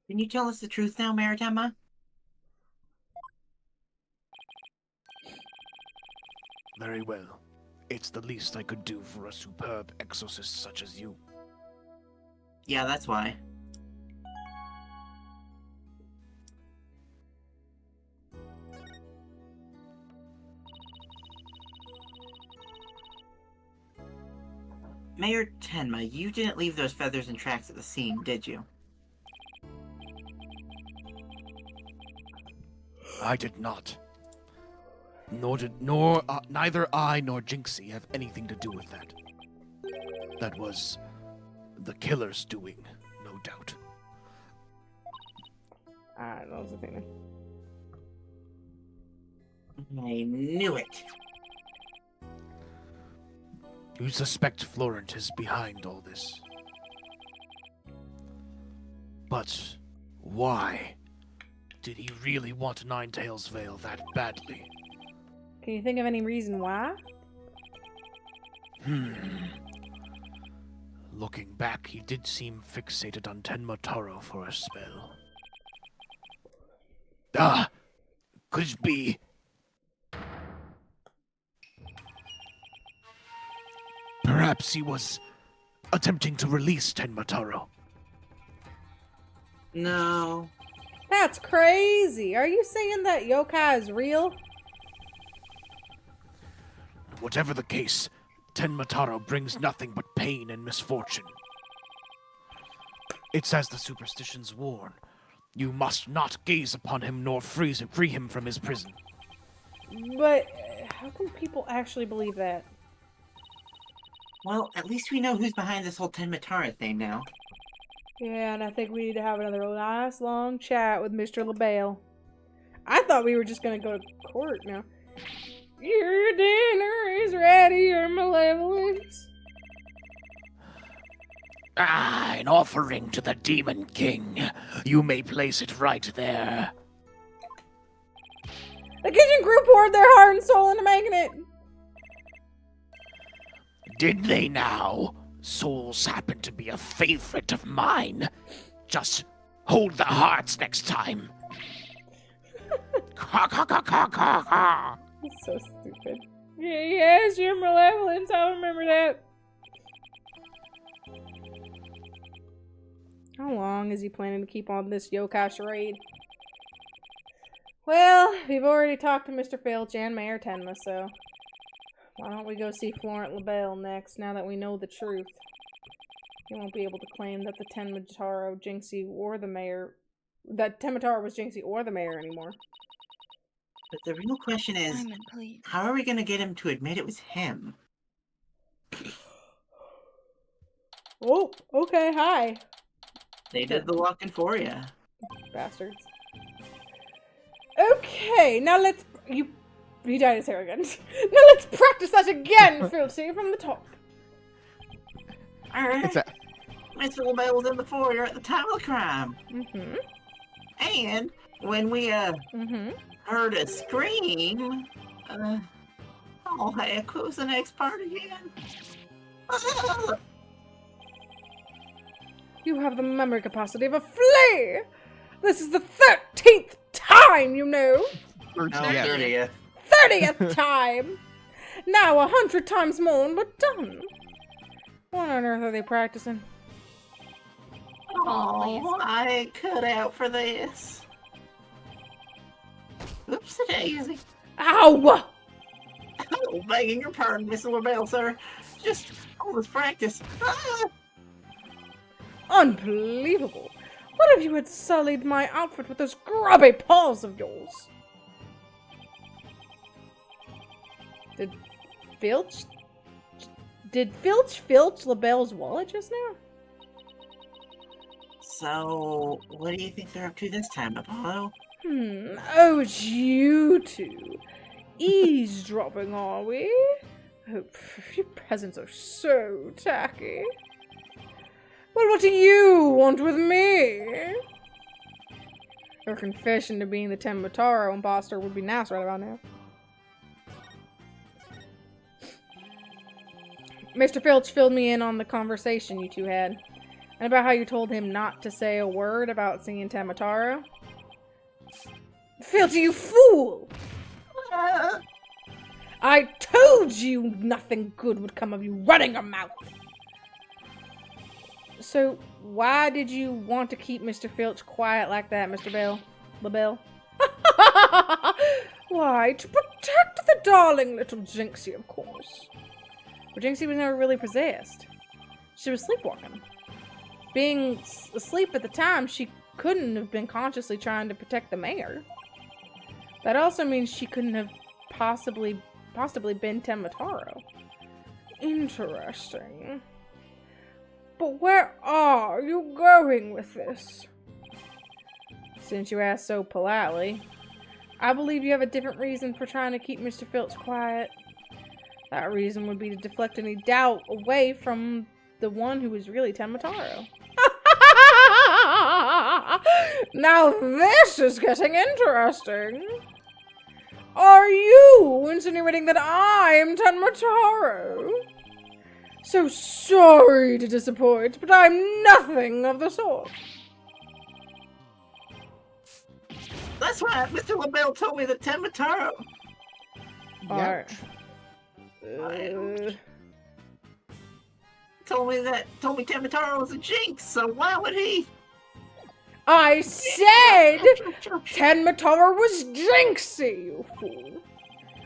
Can you tell us the truth now, Maritemma? Very well. It's the least I could do for a superb exorcist such as you. Yeah, that's why. Mayor Tenma, you didn't leave those feathers and tracks at the scene, did you? I did not. Neither I nor Jinxie have anything to do with that. That was the killer's doing, no doubt. I don't know what's the thing. I knew it. You suspect Florent is behind all this. But why did he really want Ninetails' Veil that badly? Can you think of any reason why? Looking back, he did seem fixated on Tenmataro for a spell. Could it be? Perhaps he was attempting to release Tenmataro. No. That's crazy. Are you saying that yokai is real? Whatever the case, Tenmataro brings nothing but pain and misfortune. It's as the superstitions warn. You must not gaze upon him nor free him from his prison. But how can people actually believe that? Well, at least we know who's behind this whole Tenmatara thing now. Yeah, and I think we need to have another nice long chat with Mr. LaBelle. I thought we were just gonna go to court now. Your dinner is ready, your malevolence. An offering to the Demon King. You may place it right there. The kitchen crew poured their heart and soul into making it. Did they now? Souls happen to be a favorite of mine. Just hold the hearts next time. Caw, caw, caw, caw, caw, caw. It's so stupid. Yeah, yes, your malevolence. I remember that. How long is he planning to keep on this yokai charade? Well, we've already talked to Mr. Filch and Mayor Tenma, so why don't we go see Florent LaBelle next, now that we know the truth? He won't be able to claim that the Tenmataro, Jinxie, or the mayor... that Tenmataro was Jinxie or the mayor anymore. But the real question is, Simon, please. how are we gonna get him to admit it was him? Oh, okay, hi. They did the walking for you. Bastards. Okay, now let's... You dyed his hair again. Now let's practice that again, Filthy, from the top. Alright. It's a, Mr. LaBelle was in the foyer at the time of the crime. Mm-hmm. And when we, heard a scream, oh heck, what was the next part again? You have the memory capacity of a flea! This is the 13th time, you know! No, yeah. 30th. 30th time! Now 100 times more and we're done! What on earth are they practicing? Oh, I ain't cut out for this. Oops, daisy. Ow! Oh, begging your pardon, Mr. LaBelle, sir. Just all this practice. Ah! Unbelievable! What if you had sullied my outfit with those grubby paws of yours? Did Filch filch LaBelle's wallet just now? So, what do you think they're up to this time, Apollo? Oh, it's you two. Eavesdropping, are we? Oh, your presents are so tacky. Well, what do you want with me? Your confession to being the Tembataro imposter would be nice right about now. Mr. Filch filled me in on the conversation you two had. And about how you told him not to say a word about seeing Tembataro. Filch, you fool! I told you nothing good would come of you running your mouth! So, why did you want to keep Mr. Filch quiet like that, Mr. LaBelle? Why, to protect the darling little Jinxie, of course. But Jinxie was never really possessed. She was sleepwalking. Being asleep at the time, she couldn't have been consciously trying to protect the mayor. That also means she couldn't have possibly been Tembataro. Interesting. But where are you going with this? Since you asked so politely, I believe you have a different reason for trying to keep Mr. Filch quiet. That reason would be to deflect any doubt away from the one who is really Tembataro. Now this is getting interesting. Are you insinuating that I'm Tembataro? So sorry to disappoint, but I'm nothing of the sort. That's why Mr. LaBelle told me that Tembataro. Alright. Told me Tembataro was a jinx, so why would he? I said Tembataro was Jinxie, you fool.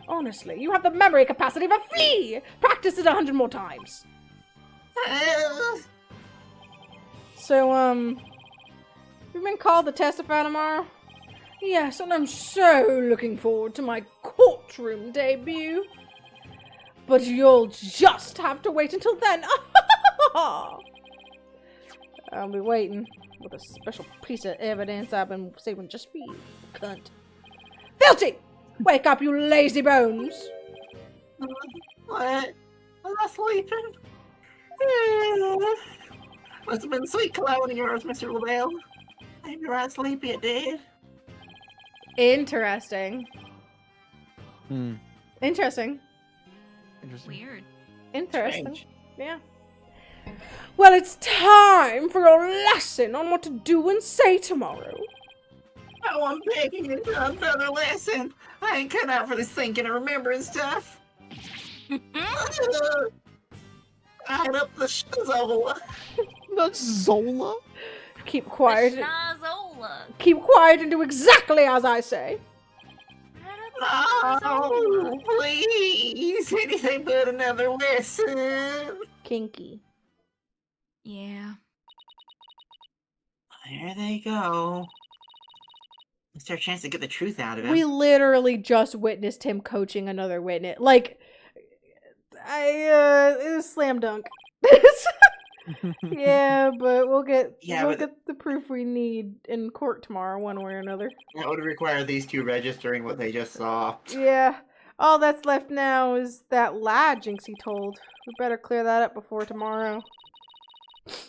Honestly, you have the memory capacity of a flea! Practice it 100 more times. So, you've been called to testify tomorrow? Yes, and I'm so looking forward to my courtroom debut. But you'll just have to wait until then. I'll be waiting with a special piece of evidence I've been saving just for you, cunt. Filthy! Wake up, you lazy bones! What? Was I sleeping? Must have been sweet clown of yours, Mr. LaBelle. Maybe right sleepy it did. Interesting. Hmm. Interesting. Interesting. Weird. Interesting. Strange. Yeah. Well, it's time for your lesson on what to do and say tomorrow. Oh, I'm begging you for another lesson. I ain't cut out for this thinking and remembering stuff. Add up the Zola. That's Zola? Keep quiet. Schnazola. Keep quiet and do exactly as I say. Oh, please. Anything but another lesson. Kinky. Yeah. There they go. Is there a chance to get the truth out of him? We literally just witnessed him coaching another witness. Like, it was slam dunk. Yeah, but we'll get the proof we need in court tomorrow, one way or another. That would require these two registering what they just saw. Yeah. All that's left now is that lie Jinxie told. We better clear that up before tomorrow.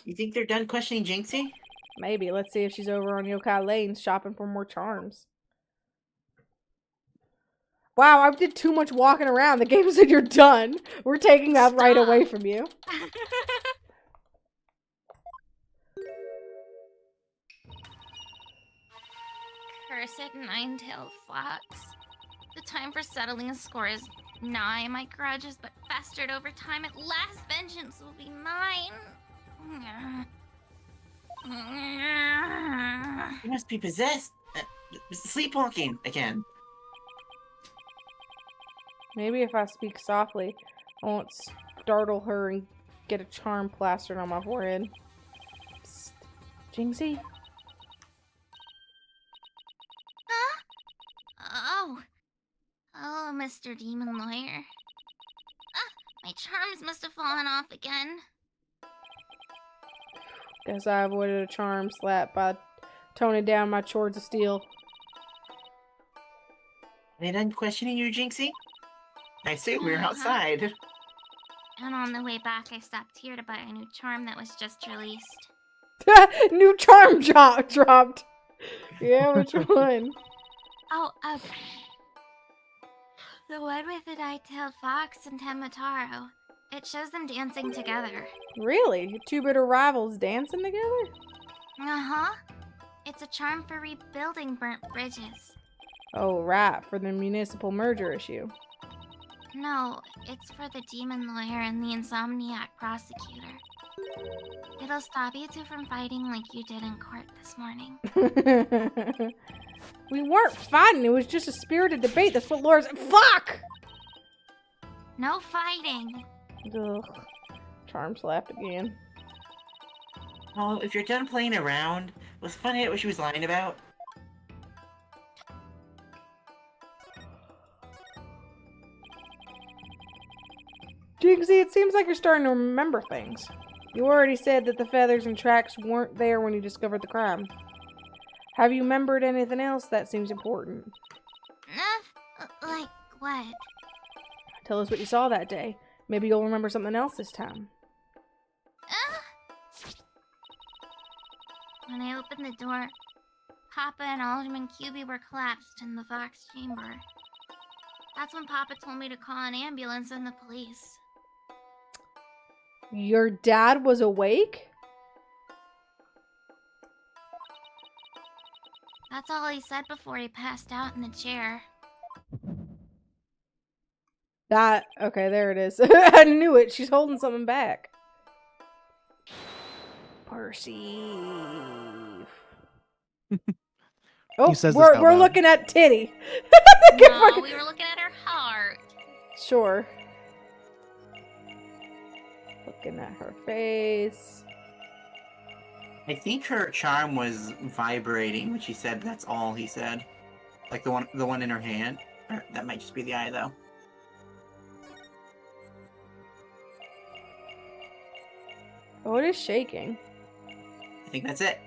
You think they're done questioning Jinxie? Maybe. Let's see if she's over on Yokai Lane shopping for more charms. Wow, I did too much walking around. The game said you're done. We're taking that right away from you. Cursed nine-tailed fox. The time for settling a score is nigh. My grudge has but festered over time. At last, vengeance will be mine. You must be possessed. Sleepwalking again. Maybe if I speak softly, I won't startle her and get a charm plastered on my forehead. Psst. Jinxie? Mr. Demon Lawyer. Ah, my charms must have fallen off again. Guess I avoided a charm slap by toning down my chords of steel. Are they done questioning you, Jinxie? I assume we were Uh-huh. outside. And on the way back, I stopped here to buy a new charm that was just released. New charm dropped. Yeah, which one? Oh, the one with the nine-tailed fox and Temataro. It shows them dancing together. Really? Two bitter rivals dancing together? Uh-huh. It's a charm for rebuilding burnt bridges. Oh, right, for the municipal merger issue. No, it's for the demon lawyer and the insomniac prosecutor. It'll stop you two from fighting like you did in court this morning. We weren't fighting, it was just a spirited debate. That's what Laura's. Fuck! No fighting. Ugh. Charm slapped again. Oh, if you're done playing around, let's find out what she was lying about. Jinxie, it seems like you're starting to remember things. You already said that the feathers and tracks weren't there when you discovered the crime. Have you remembered anything else that seems important? Like what? Tell us what you saw that day. Maybe you'll remember something else this time. When I opened the door, Papa and Alderman QB were collapsed in the Fox chamber. That's when Papa told me to call an ambulance and the police. Your dad was awake? That's all he said before he passed out in the chair. Okay, there it is. I knew it. She's holding something back. Perceive. Oh, He says this out we're loud. looking at titty. No, we were looking at her heart. Sure. Looking at her face. I think her charm was vibrating when she said that's all he said. Like the one in her hand. Or that might just be the eye though. Oh, it is shaking. I think that's it.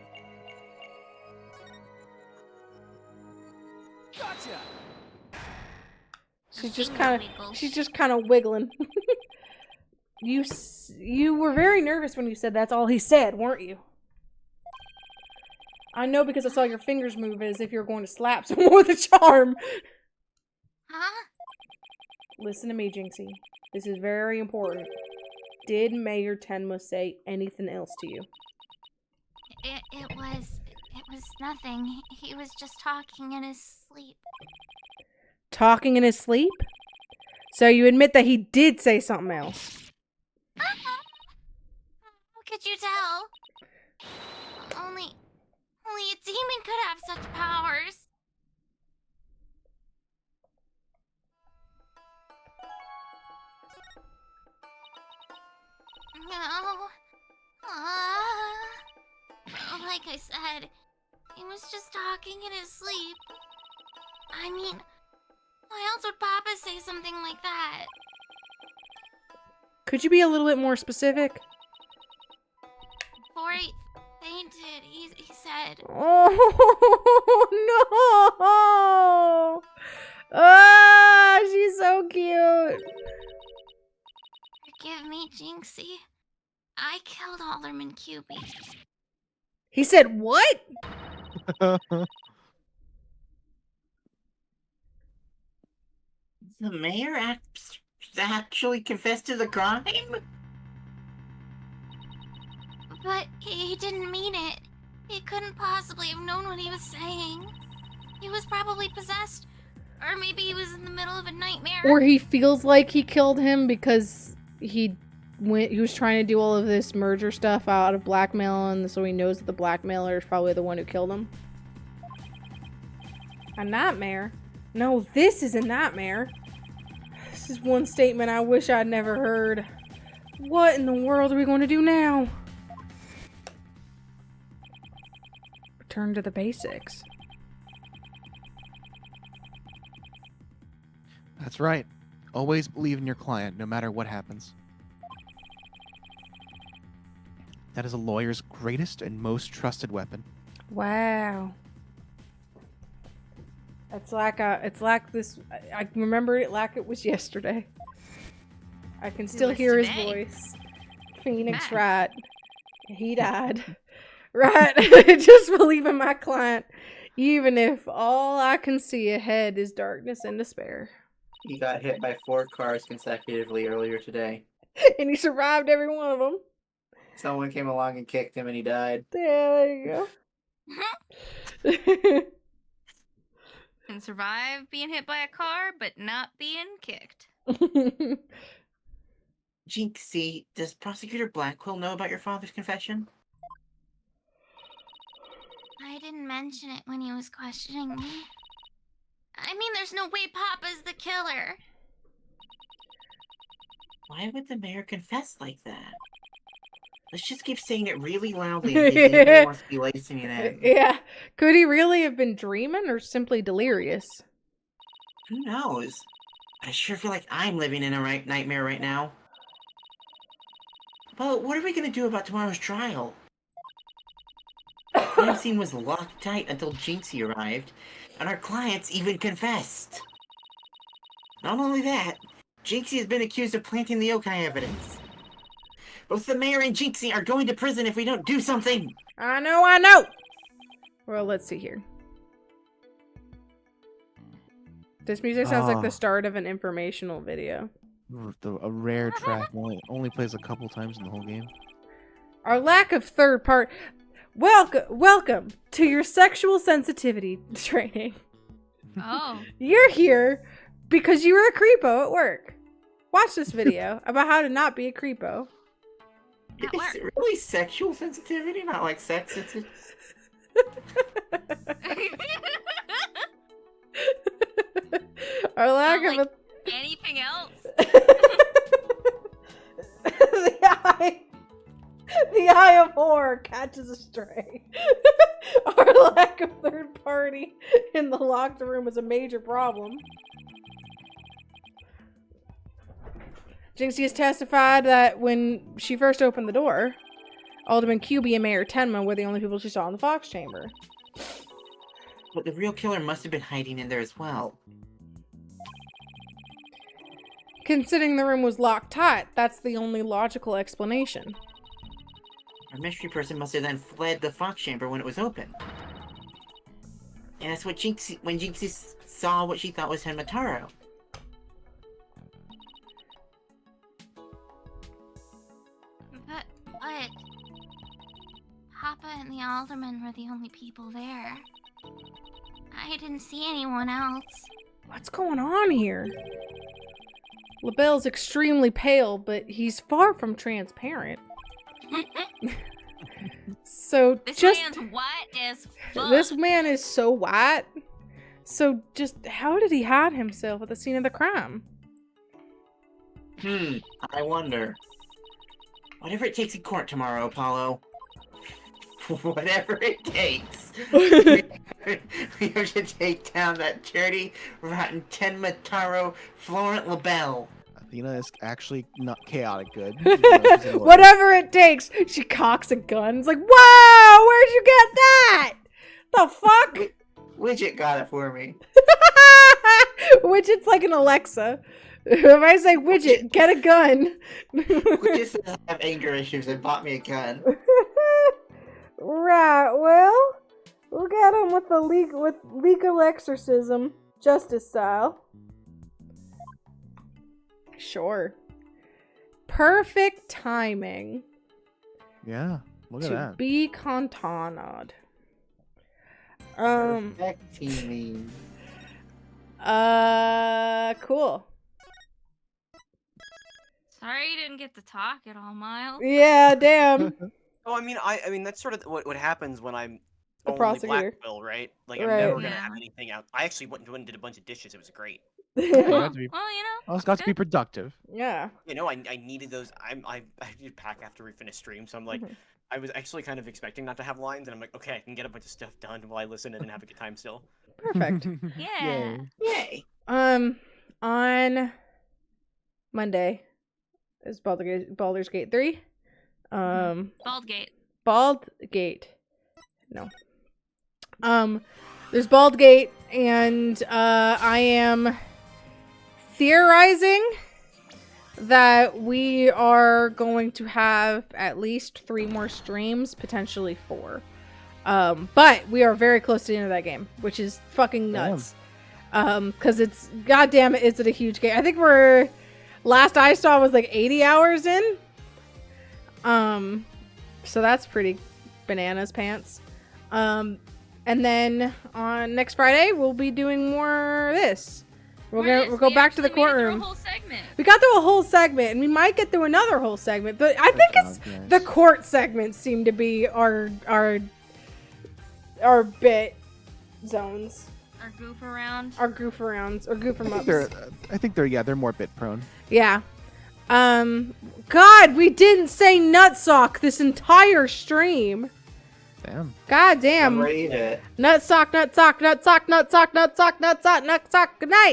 Gotcha! She's just Finger kind wiggle. of wiggling. You were very nervous when you said that's all he said, weren't you? I know because I saw your fingers move as if you were going to slap someone with a charm. Huh? Listen to me, Jinxie. This is very important. Did Mayor Tenma say anything else to you? It was nothing. He was just talking in his sleep. Talking in his sleep? So you admit that he did say something else? How could you tell? Only a demon could have such powers. No. Like I said, he was just talking in his sleep. I mean, why else would Papa say something like that? Could you be a little bit more specific? Before he fainted, he said, Oh, no! Ah, she's so cute. "Forgive me, Jinxie. I killed Alderman QB." He said what? The mayor actually confessed to the crime? But he didn't mean it. He couldn't possibly have known what he was saying. He was probably possessed. Or maybe he was in the middle of a nightmare. Or he feels like he killed him because he was trying to do all of this merger stuff out of blackmail, and so he knows that the blackmailer is probably the one who killed him. A nightmare? No, this is a nightmare. This is one statement I wish I'd never heard. What in the world are we going to do now? Return to the basics. That's right. Always believe in your client, no matter what happens. That is a lawyer's greatest and most trusted weapon. Wow. It's like this. I remember it like it was yesterday. I can still was hear his today. voice. Phoenix, Man. right? He died. Right. Just believe in my client, even if all I can see ahead is darkness and despair. He got hit by 4 cars consecutively earlier today. And he survived every one of them. Someone came along and kicked him and he died. Yeah, there you go. Can survive being hit by a car, but not being kicked. Jinxie, does Prosecutor Blackwell know about your father's confession? I didn't mention it when he was questioning me. I mean, there's no way Papa's the killer. Why would the mayor confess like that? Let's just keep saying it really loudly in case anybody wants to be listening in. Yeah. Could he really have been dreaming or simply delirious? Who knows? I sure feel like I'm living in a nightmare right now. Well, what are we gonna do about tomorrow's trial? The crime scene was locked tight until Jinxie arrived, and our clients even confessed. Not only that, Jinxie has been accused of planting the yokai evidence. Both the mayor and Jinxie are going to prison if we don't do something! I know! Well, let's see here. This music sounds like the Ah. start of an informational video. A rare track only plays a couple times in the whole game. Our lack of third part. Welcome to your sexual sensitivity training. Oh. You're here because you were a creepo at work. Watch this video about how to not be a creepo. At Is work. it really sexual sensitivity, not like sex sensitivity? Our lack Not of like anything else? the eye of horror catches a stray. Our lack of third party in the locked room is a major problem. Jinxie has testified that when she first opened the door, Alderman QB and Mayor Tenma were the only people she saw in the Fox chamber. But the real killer must have been hiding in there as well. Considering the room was locked tight, that's the only logical explanation. Our mystery person must have then fled the Fox chamber when it was open. And that's what when Jinxie saw what she thought was Henmataro. But Papa and the alderman were the only people there. I didn't see anyone else. What's going on here? LaBelle's extremely pale, but he's far from transparent. So This just man's white as fuck. this man is so white. So just how did he hide himself at the scene of the crime? I wonder. Whatever it takes in court tomorrow, Apollo. Whatever it takes. We have to take down that dirty, rotten Tenmataro Florent LaBelle. Athena is actually not chaotic good. Whatever it takes. She cocks a gun. It's like, whoa, where'd you get that? The fuck? Widget got it for me. Widget's like an Alexa. If I say Widget, get a gun. Widget says I have anger issues and bought me a gun. Right, well, we'll get him with the legal exorcism, justice style. Sure. Perfect timing Yeah, look at to that. be Contanad. Perfect teaming. Cool. Sorry you didn't get to talk at all, Miles. Yeah, damn. Oh, I mean that's sort of what happens when I'm The only prosecutor. Blackwell, right? Like I'm Right. never gonna Yeah. have anything out. I actually went and did a bunch of dishes. It was great. Yeah, Yeah. got to be, Well, you know. well, it's got to be productive. You know, I needed those. I did pack after we finished stream, so I'm like, Mhm. I was actually kind of expecting not to have lines, and I'm like, okay, I can get a bunch of stuff done while I listen and have a good time still. Perfect. Yeah. Yay. on Monday is Baldur's Gate 3. Baldgate. Baldgate. No. There's Baldgate, and I am theorizing that we are going to have at least 3 more streams, potentially 4. But we are very close to the end of that game, which is fucking nuts. Because it's, goddamn it, is it a huge game. I think last I saw was like 80 hours in. So that's pretty bananas pants. And then on next Friday, we'll be doing more of this. We'll go back to the courtroom. We got through a whole segment, and we might get through another whole segment. But I think it's the court segments seem to be our bit zones. Our goof around. Our goof arounds or goof em ups. I think they're more bit prone. Yeah. God, we didn't say nutsock this entire stream. Damn. God damn. Read it. Nutsock, nutsock, nutsock, nutsock, nutsock, nutsock, nutsock. Good night.